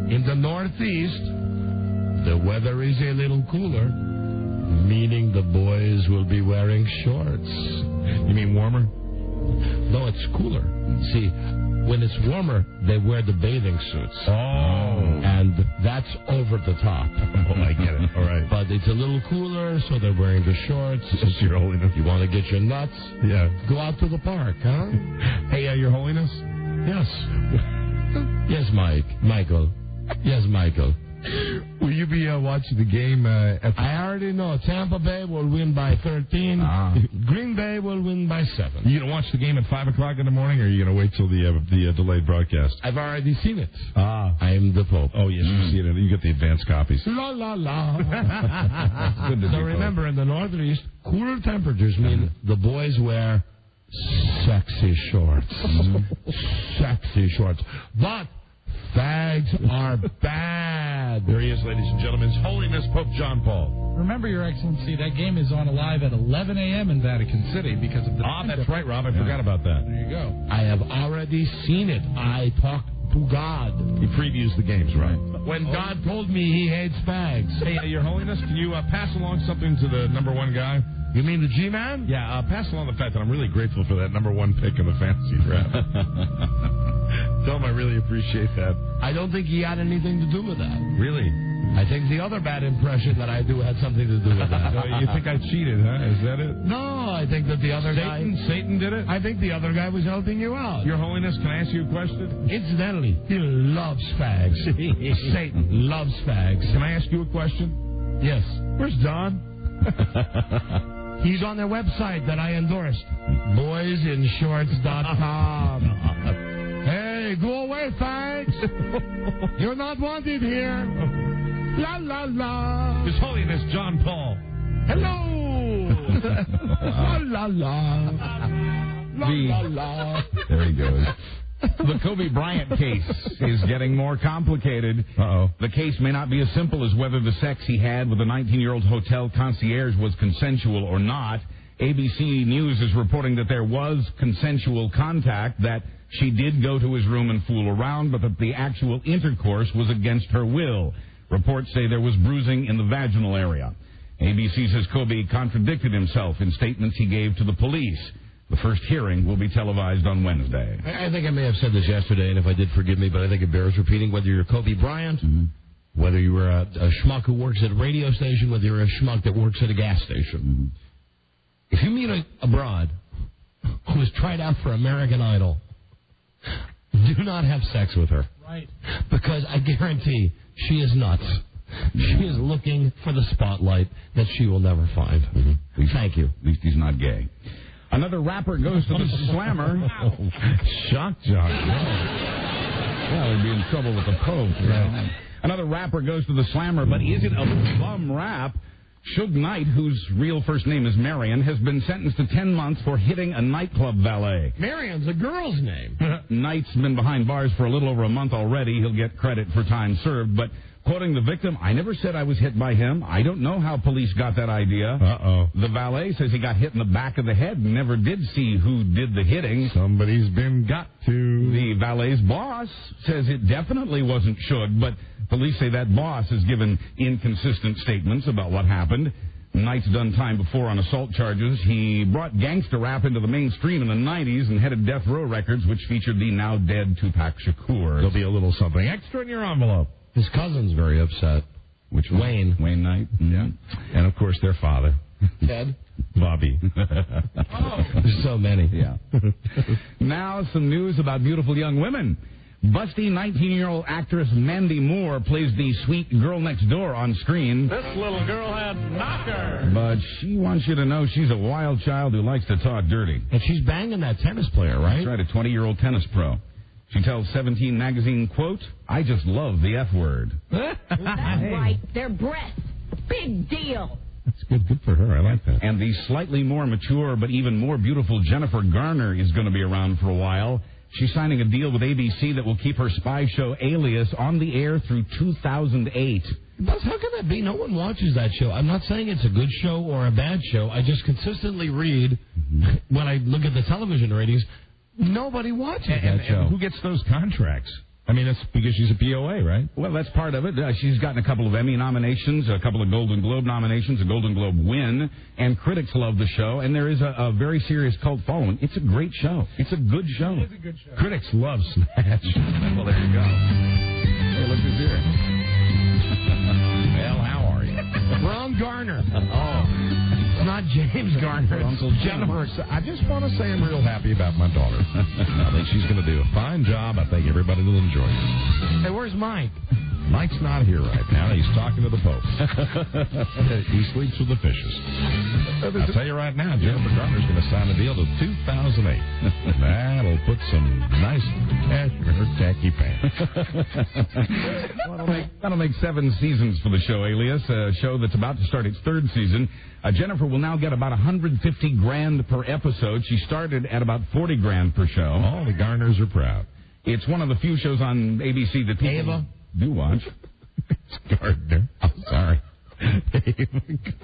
in the Northeast, the weather is a little cooler, meaning the boys will be wearing shorts. You mean warmer? No, it's cooler. See, when it's warmer, they wear the bathing suits. Oh. And that's over the top. Oh, I get it. All right. But it's a little cooler, so they're wearing the shorts. Yes, Your Holiness. You want to get your nuts? Yeah. Go out to the park, huh? Hey, Your Holiness? Yes. Yes, Michael. Yes, Michael. Will you be watching the game? I already know. Tampa Bay will win by 13. Green Bay will win by 7. You going to watch the game at 5 o'clock in the morning, or are you going to wait till the delayed broadcast? I've already seen it. I am the Pope. Oh, yes, you've seen it. You get the advanced copies. La, la, la. Good to So be remember, in the Northeast, cooler temperatures mean the boys wear sexy shorts. Sexy shorts. But fags are bad. There he is, ladies and gentlemen. His Holiness Pope John Paul. Remember, Your Excellency, that game is on live at 11 a.m. in Vatican City because of the... That's right, Rob. I forgot about that. There you go. I have already seen it. I talked to God. He previews the games, right? When God told me he hates fags. Hey, Your Holiness, can you pass along something to the number one guy? You mean the G-Man? Yeah, pass along the fact that I'm really grateful for that number one pick in the fantasy draft. Tell him I really appreciate that. I don't think he had anything to do with that. Really? I think the other bad impression that I do had something to do with that. You think I cheated, huh? Is that it? No, I think that the other guy... Satan did it? I think the other guy was helping you out. Your Holiness, can I ask you a question? Incidentally, he loves fags. Satan loves fags. Can I ask you a question? Yes. Where's Don? He's on their website that I endorsed. Boysinshorts.com. Hey, go away, fags. You're not wanted here. La, la, la. His Holiness John Paul. Hello. La, la, la. La, la, la. There he goes. The Kobe Bryant case is getting more complicated. Uh-oh. The case may not be as simple as whether the sex he had with a 19-year-old hotel concierge was consensual or not. ABC News is reporting that there was consensual contact, that she did go to his room and fool around, but that the actual intercourse was against her will. Reports say there was bruising in the vaginal area. ABC says Kobe contradicted himself in statements he gave to the police. The first hearing will be televised on Wednesday. I think I may have said this yesterday, and if I did, forgive me, but I think it bears repeating. Whether you're Kobe Bryant, whether you were a schmuck who works at a radio station, whether you're a schmuck that works at a gas station, if you meet a broad who has tried out for American Idol, do not have sex with her. Right. Because I guarantee she is nuts. She is looking for the spotlight that she will never find. Thank you. At least he's not gay. Another rapper goes to the slammer. Shock jock. Yeah, we'd be in trouble with the Pope. Right. Another rapper goes to the slammer, but is it a bum rap? Suge Knight, whose real first name is Marion, has been sentenced to 10 months for hitting a nightclub valet. Marion's a girl's name. Knight's been behind bars for a little over a month already. He'll get credit for time served, but quoting the victim, I never said I was hit by him. I don't know how police got that idea. Uh-oh. The valet says he got hit in the back of the head and never did see who did the hitting. Somebody's been got to. The valet's boss says it definitely wasn't Suge, but police say that boss has given inconsistent statements about what happened. Knight's done time before on assault charges. He brought gangster rap into the mainstream in the 90s and headed Death Row Records, which featured the now dead Tupac Shakur. There'll be a little something extra in your envelope. His cousin's very upset. Which Wayne Knight. Mm-hmm. Yeah. And, of course, their father. Ted? Bobby. There's so many. Yeah. Now some news about beautiful young women. Busty 19-year-old actress Mandy Moore plays the sweet girl next door on screen. This little girl had knocker. But she wants you to know she's a wild child who likes to talk dirty. And she's banging that tennis player, right? That's right, a 20-year-old tennis pro. She tells 17 magazine, quote, I just love the F word. That's right. Their breasts. Big deal. That's good for her. I like that. And the slightly more mature but even more beautiful Jennifer Garner is going to be around for a while. She's signing a deal with ABC that will keep her spy show Alias on the air through 2008. Buzz, how can that be? No one watches that show. I'm not saying it's a good show or a bad show. I just consistently read, when I look at the television ratings, nobody watches that show. And who gets those contracts? I mean, it's because she's a POA, right? Well, that's part of it. She's gotten a couple of Emmy nominations, a couple of Golden Globe nominations, a Golden Globe win, and critics love the show, and there is a very serious cult following. It's a great show. It's a good show. It is a good show. Critics love Snatch. Well, there you go. Hey, look who's here. Well, how are you? Ron Garner. Oh. It's not James Garner. Uncle Jennifer. I just want to say I'm real happy about my daughter. I think she's going to do a fine job. I think everybody will enjoy it. Hey, where's Mike? Mike's not here right now. He's talking to the Pope. He sleeps with the fishes. I'll tell you right now, Jennifer Garner's going to sign a deal to 2008. That'll put some nice cash in her tacky pants. That'll make 7 seasons for the show, Alias, a show that's about to start its 3rd season. Jennifer will now get about $150,000 per episode. She started at about $40,000 per show. All the Garners are proud. It's one of the few shows on ABC that people do watch. It's Gardner. I'm sorry.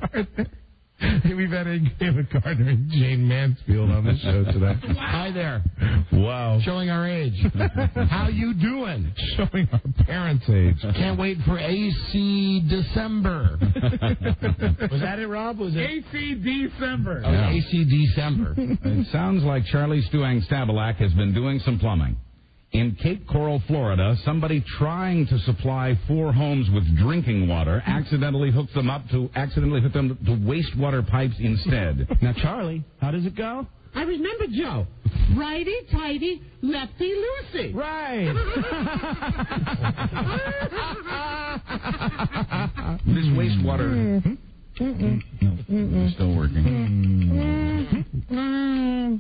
Gardner. We've had Ava Gardner and Jane Mansfield on the show today. Hi there. Wow. Showing our age. How you doing? Showing our parents' age. Can't wait for AC December. Was that it, Rob? Was it AC December? Oh, yeah. AC December. It sounds like Charlie Stuang Stabalak has been doing some plumbing. In Cape Coral, Florida, somebody trying to supply 4 homes with drinking water accidentally hooked them to wastewater pipes instead. Now, Charlie, how does it go? I remember Joe. Righty-tighty, lefty-loosey. Right. This wastewater... It's still working. No.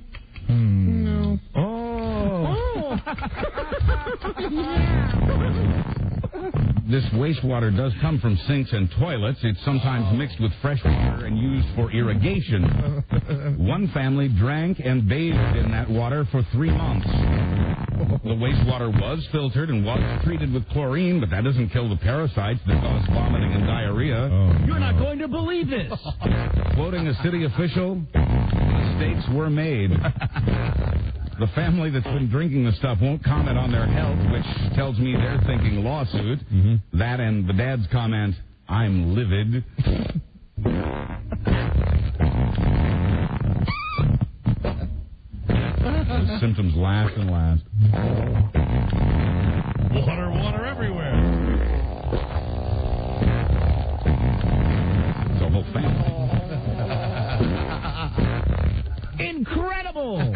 This wastewater does come from sinks and toilets. It's sometimes mixed with fresh water and used for irrigation. One family drank and bathed in that water for 3 months. The wastewater was filtered and was treated with chlorine, but that doesn't kill the parasites that cause vomiting and diarrhea. You're not going to believe this. Quoting a city official, mistakes were made. The family that's been drinking the stuff won't comment on their health, which tells me they're thinking lawsuit. Mm-hmm. That and the dad's comment, I'm livid. The symptoms last and last. Water everywhere. It's a whole family. Incredible!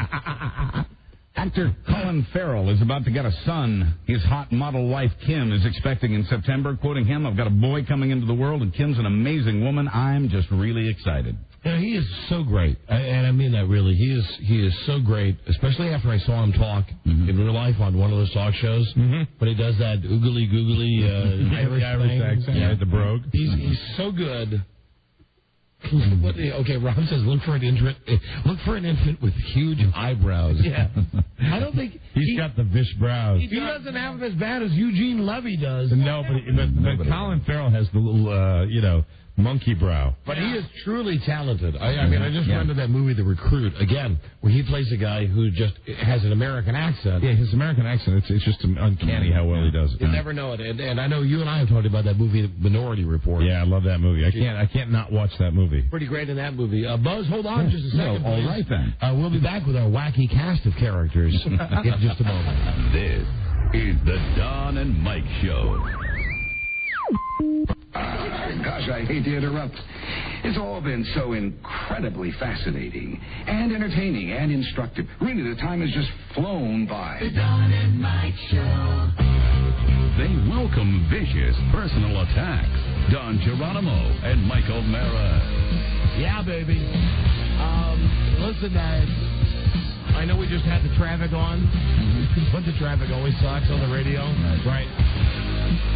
Actor Colin Farrell is about to get a son. His hot model wife, Kim, is expecting in September. Quoting him, I've got a boy coming into the world, and Kim's an amazing woman. I'm just really excited. You know, he is so great, and I mean that really. He is so great, especially after I saw him talk in real life on one of those talk shows. When he does that oogly googly Irish accent, yeah, the brogue. He's so good. Okay, Rob says look for an infant with huge eyebrows. Yeah, I don't think he's got the Vish brows. He doesn't have them as bad as Eugene Levy does. No, but Colin Farrell has the little monkey brow. But he is truly talented. I mean, I just remember that movie, The Recruit, again, where he plays a guy who just has an American accent. Yeah, his American accent, it's just uncanny how well he does it. You never know it. And I know you and I have talked about that movie, Minority Report. Yeah, I love that movie. I can't not watch that movie. Pretty great in that movie. Buzz, hold on just a second, all right then. We'll be back with our wacky cast of characters in just a moment. This is the Don and Mike Show. Gosh, I hate to interrupt. It's all been so incredibly fascinating and entertaining and instructive. Really, the time has just flown by. The Don and Mike Show. They welcome vicious personal attacks. Don Geronimo and Mike O'Mara. Yeah, baby. Listen, I know we just had the traffic on, but the traffic always sucks on the radio. Right.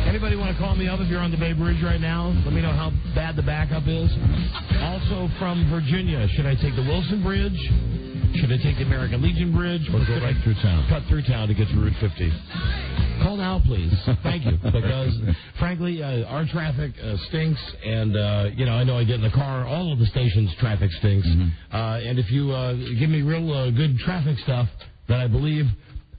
Anybody want to call me up if you're on the Bay Bridge right now? Let me know how bad the backup is. Also from Virginia, should I take the Wilson Bridge? Should I take the American Legion Bridge? Or go right through town? Cut through town to get to Route 50. Call now, please. Thank you. Because, frankly, our traffic stinks. And, I know I get in the car. All of the station's traffic stinks. And if you give me real good traffic stuff, then I believe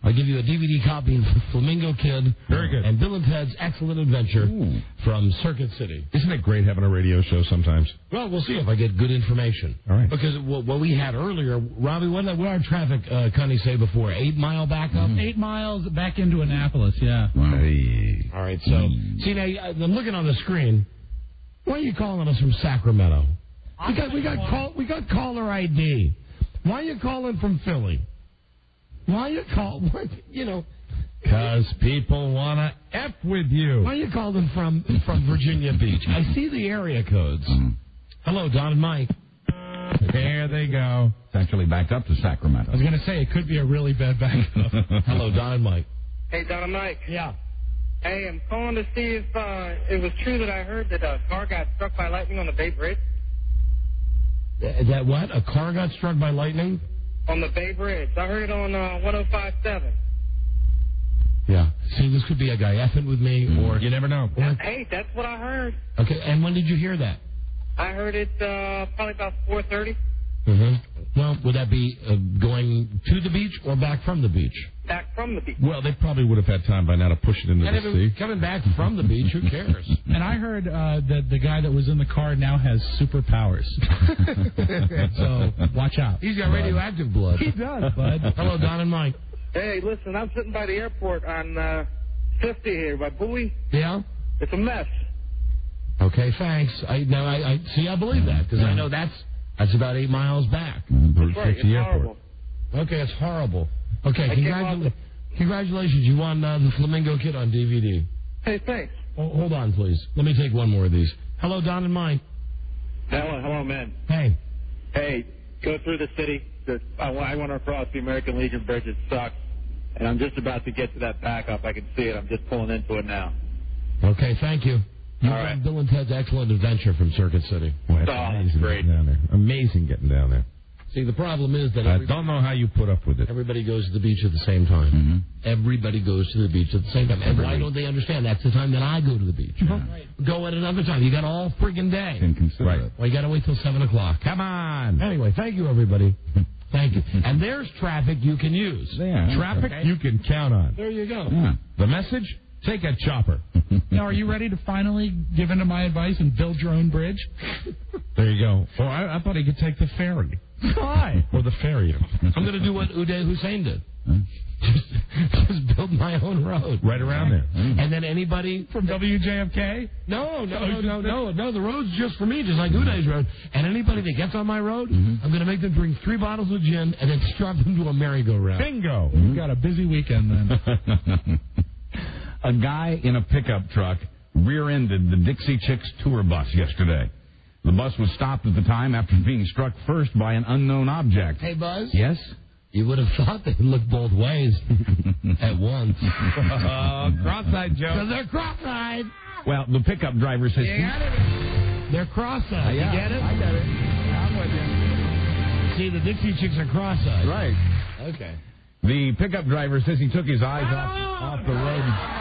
I'll give you a DVD copy of Flamingo Kid. Very good. And Bill and Ted's Excellent Adventure from Circuit City. Isn't it great having a radio show sometimes? Well, we'll see if I get good information. All right. Because what we had earlier, Robbie, what did our traffic Connie say before? 8 mile backup? 8 miles back into Annapolis, yeah. Hey. All right, so, see, now, I'm looking on the screen. Why are you calling us from Sacramento? We got caller ID. Why are you calling from Philly? Why you call? Because people want to F with you. Why are you calling from Virginia Beach? I see the area codes. Hello, Don and Mike. There they go. It's actually backed up to Sacramento. I was going to say, it could be a really bad backup. Hello, Don and Mike. Hey, Don and Mike. Yeah. Hey, I'm calling to see if it was true that I heard that a car got struck by lightning on the Bay Bridge. That what? A car got struck by lightning? On the Bay Bridge. I heard it on 105.7. Yeah. See, this could be a guy effing with me, or... You never know. Hey, that's what I heard. Okay, and when did you hear that? I heard it probably about 4:30. Well, would that be going to the beach or back from the beach? Back from the beach. Well, they probably would have had time by now to push it into the sea. Coming back from the beach, who cares? And I heard that the guy that was in the car now has superpowers. So, watch out. He's got radioactive blood. He does, bud. Hello, Don and Mike. Hey, listen, I'm sitting by the airport on 50 here by Bowie. Yeah? It's a mess. Okay, thanks. I believe that, because I know that's about 8 miles back. That's right, it's horrible. Okay, it's horrible. Okay, congratulations. You won the Flamingo Kid on DVD. Hey, thanks. Hold on, please. Let me take one more of these. Hello, Don and Mike. Hello, man. Hey. Hey, go through the city. I want to cross the American Legion Bridge. It sucks. And I'm just about to get to that backup. I can see it. I'm just pulling into it now. Okay, thank you. You've All right. done Bill and Ted's Excellent Adventure from Circuit City. Boy, that's great. Down there. Amazing getting down there. See, the problem is that I don't know how you put up with it. everybody goes to the beach at the same time. Everybody goes to the beach at the same time. And why don't they understand? That's the time that I go to the beach. Right. Go at another time. You got all friggin' day. Right. Well, you got to wait till 7 o'clock. Come on. Anyway, thank you, everybody. Thank you. And there's traffic you can use. Traffic you can count on. There you go. Yeah. The message? Take a chopper. Now, are you ready to finally give in to my advice and build your own bridge? There you go. Or I thought he could take the ferry. Why? Or the ferry. I'm going to do what Uday Hussein did. Just build my own road. Right around there. And then anybody... From WJFK? No. The road's just for me, just like Uday's road. And anybody that gets on my road, I'm going to make them drink 3 bottles of gin and then strap them to a merry-go-round. Bingo. You've got a busy weekend then. A guy in a pickup truck rear-ended the Dixie Chicks tour bus yesterday. The bus was stopped at the time after being struck first by an unknown object. Hey, Buzz? Yes? You would have thought they'd look both ways at once. Cross-eyed, Joe. Because they're cross-eyed. Well, the pickup driver says... They're cross-eyed. Yeah, You get it? I get it. I'm with you. See, the Dixie Chicks are cross-eyed. Right. Okay. The pickup driver says he took his eyes off the road.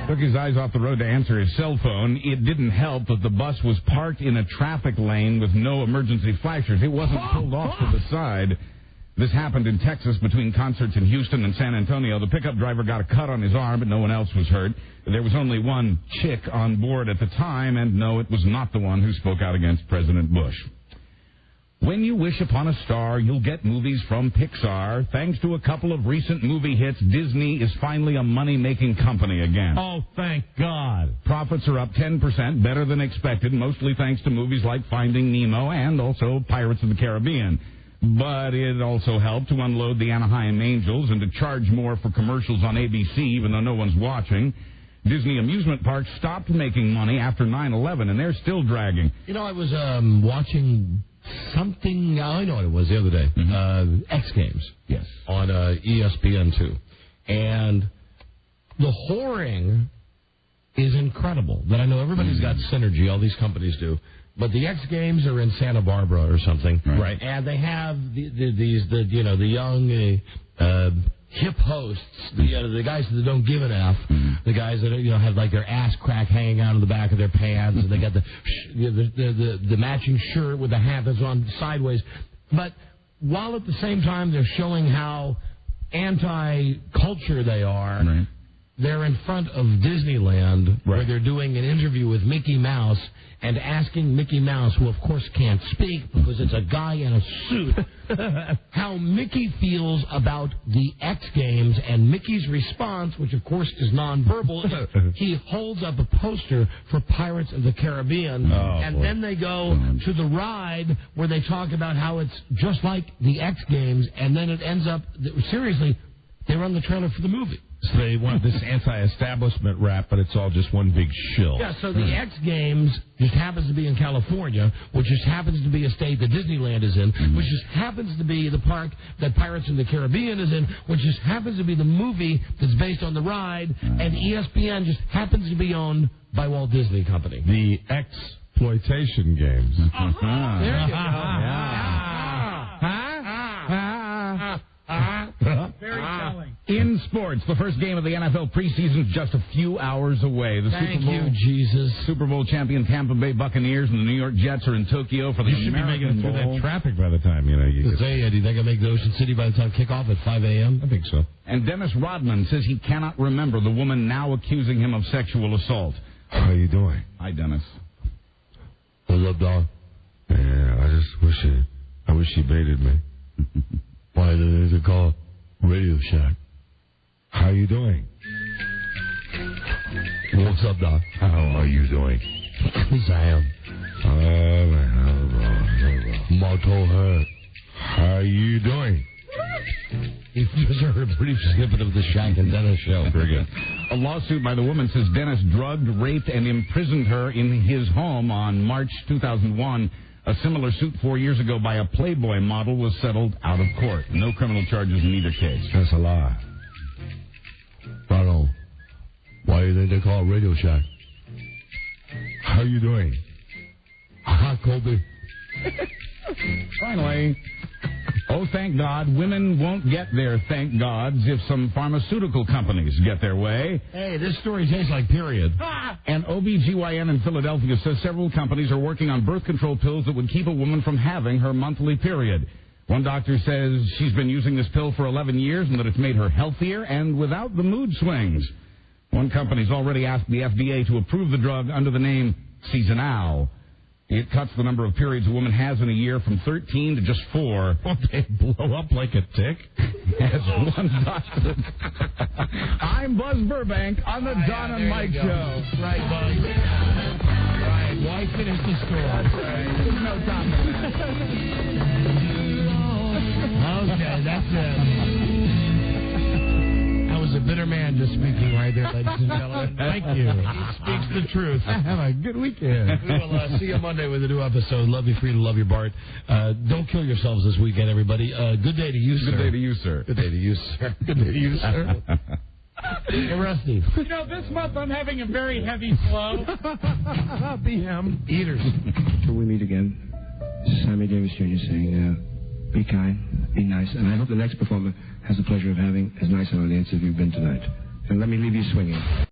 Took his eyes off the road to answer his cell phone. It didn't help that the bus was parked in a traffic lane with no emergency flashers. It wasn't pulled off to the side. This happened in Texas between concerts in Houston and San Antonio. The pickup driver got a cut on his arm, but no one else was hurt. There was only one chick on board at the time, and no, it was not the one who spoke out against President Bush. When you wish upon a star, you'll get movies from Pixar. Thanks to a couple of recent movie hits, Disney is finally a money-making company again. Oh, thank God. Profits are up 10%, better than expected, mostly thanks to movies like Finding Nemo and also Pirates of the Caribbean. But it also helped to unload the Anaheim Angels and to charge more for commercials on ABC, even though no one's watching. Disney amusement parks stopped making money after 9/11, and they're still dragging. You know, I was watching something, I know what it was the other day, X Games. Yes. On ESPN2. And the whoring is incredible. That I know everybody's got synergy, all these companies do. But the X Games are in Santa Barbara or something. Right. And they have the young hip hosts, the guys that don't give an F, the guys that have like their ass crack hanging out of the back of their pants, and they got the matching shirt with the hat that's on sideways. But while at the same time they're showing how anti-culture they are. Right. They're in front of Disneyland where they're doing an interview with Mickey Mouse and asking Mickey Mouse, who of course can't speak because it's a guy in a suit, how Mickey feels about the X Games, and Mickey's response, which of course is nonverbal, he holds up a poster for Pirates of the Caribbean, then they go to the ride where they talk about how it's just like the X Games, and then it ends up, seriously, they run the trailer for the movie. So they want this anti-establishment rap, but it's all just one big shill. Yeah, so the X Games just happens to be in California, which just happens to be a state that Disneyland is in, which just happens to be the park that Pirates of the Caribbean is in, which just happens to be the movie that's based on the ride, and ESPN just happens to be owned by Walt Disney Company. The exploitation games. There you go. Very telling. In sports, the first game of the NFL preseason is just a few hours away. The Thank Super Bowl, you, Jesus. Super Bowl champion Tampa Bay Buccaneers and the New York Jets are in Tokyo for the You should American be making it through Bowl. that traffic by the time, you get Say, do you think I make the Ocean City by the time kickoff at 5 a.m.? I think so. And Dennis Rodman says he cannot remember the woman now accusing him of sexual assault. How you doing? Hi, Dennis. What's up, dog? Yeah, I just wish she baited me. Why did they call Radio Shack? How you doing? What's up, Doc? How are you doing? Yes, I am. Ma told her. How you doing? You've just heard a brief snippet of the Shaq and Dennis show. Very good. A lawsuit by the woman says Dennis drugged, raped, and imprisoned her in his home on March 2001. A similar suit 4 years ago by a Playboy model was settled out of court. No criminal charges in either case. That's a lie. Right on. Why do you think they call it Radio Shack? How you doing? Hi, Colby. Finally, oh, thank God, women won't get their thank gods if some pharmaceutical companies get their way. Hey, this story tastes like period. An OBGYN in Philadelphia says several companies are working on birth control pills that would keep a woman from having her monthly period. One doctor says she's been using this pill for 11 years and that it's made her healthier and without the mood swings. One company's already asked the FDA to approve the drug under the name Seasonal. It cuts the number of periods a woman has in a year from 13 to just 4. Won't they blow up like a tick? As one doctor. I'm Buzz Burbank on the Don and Mike Show. Right, Buzz. Right. Why finish the story? There's no topic. Okay, that's it. That was a bitter man just speaking right there, ladies and gentlemen. Thank you. He speaks the truth. Have a good weekend. We will see you Monday with a new episode. Love you, free to love you, Bart. Don't kill yourselves this weekend, everybody. Good day to you, sir. Good day to you, sir. Good day to you, sir. Good day to you, sir. Hey, Rusty. This month I'm having a very heavy flow. BM. Eaters. Till we meet again, this is Sammy Davis Jr. saying, be kind, be nice, and I hope the next performer has the pleasure of having as nice an audience as you've been tonight. And let me leave you swinging.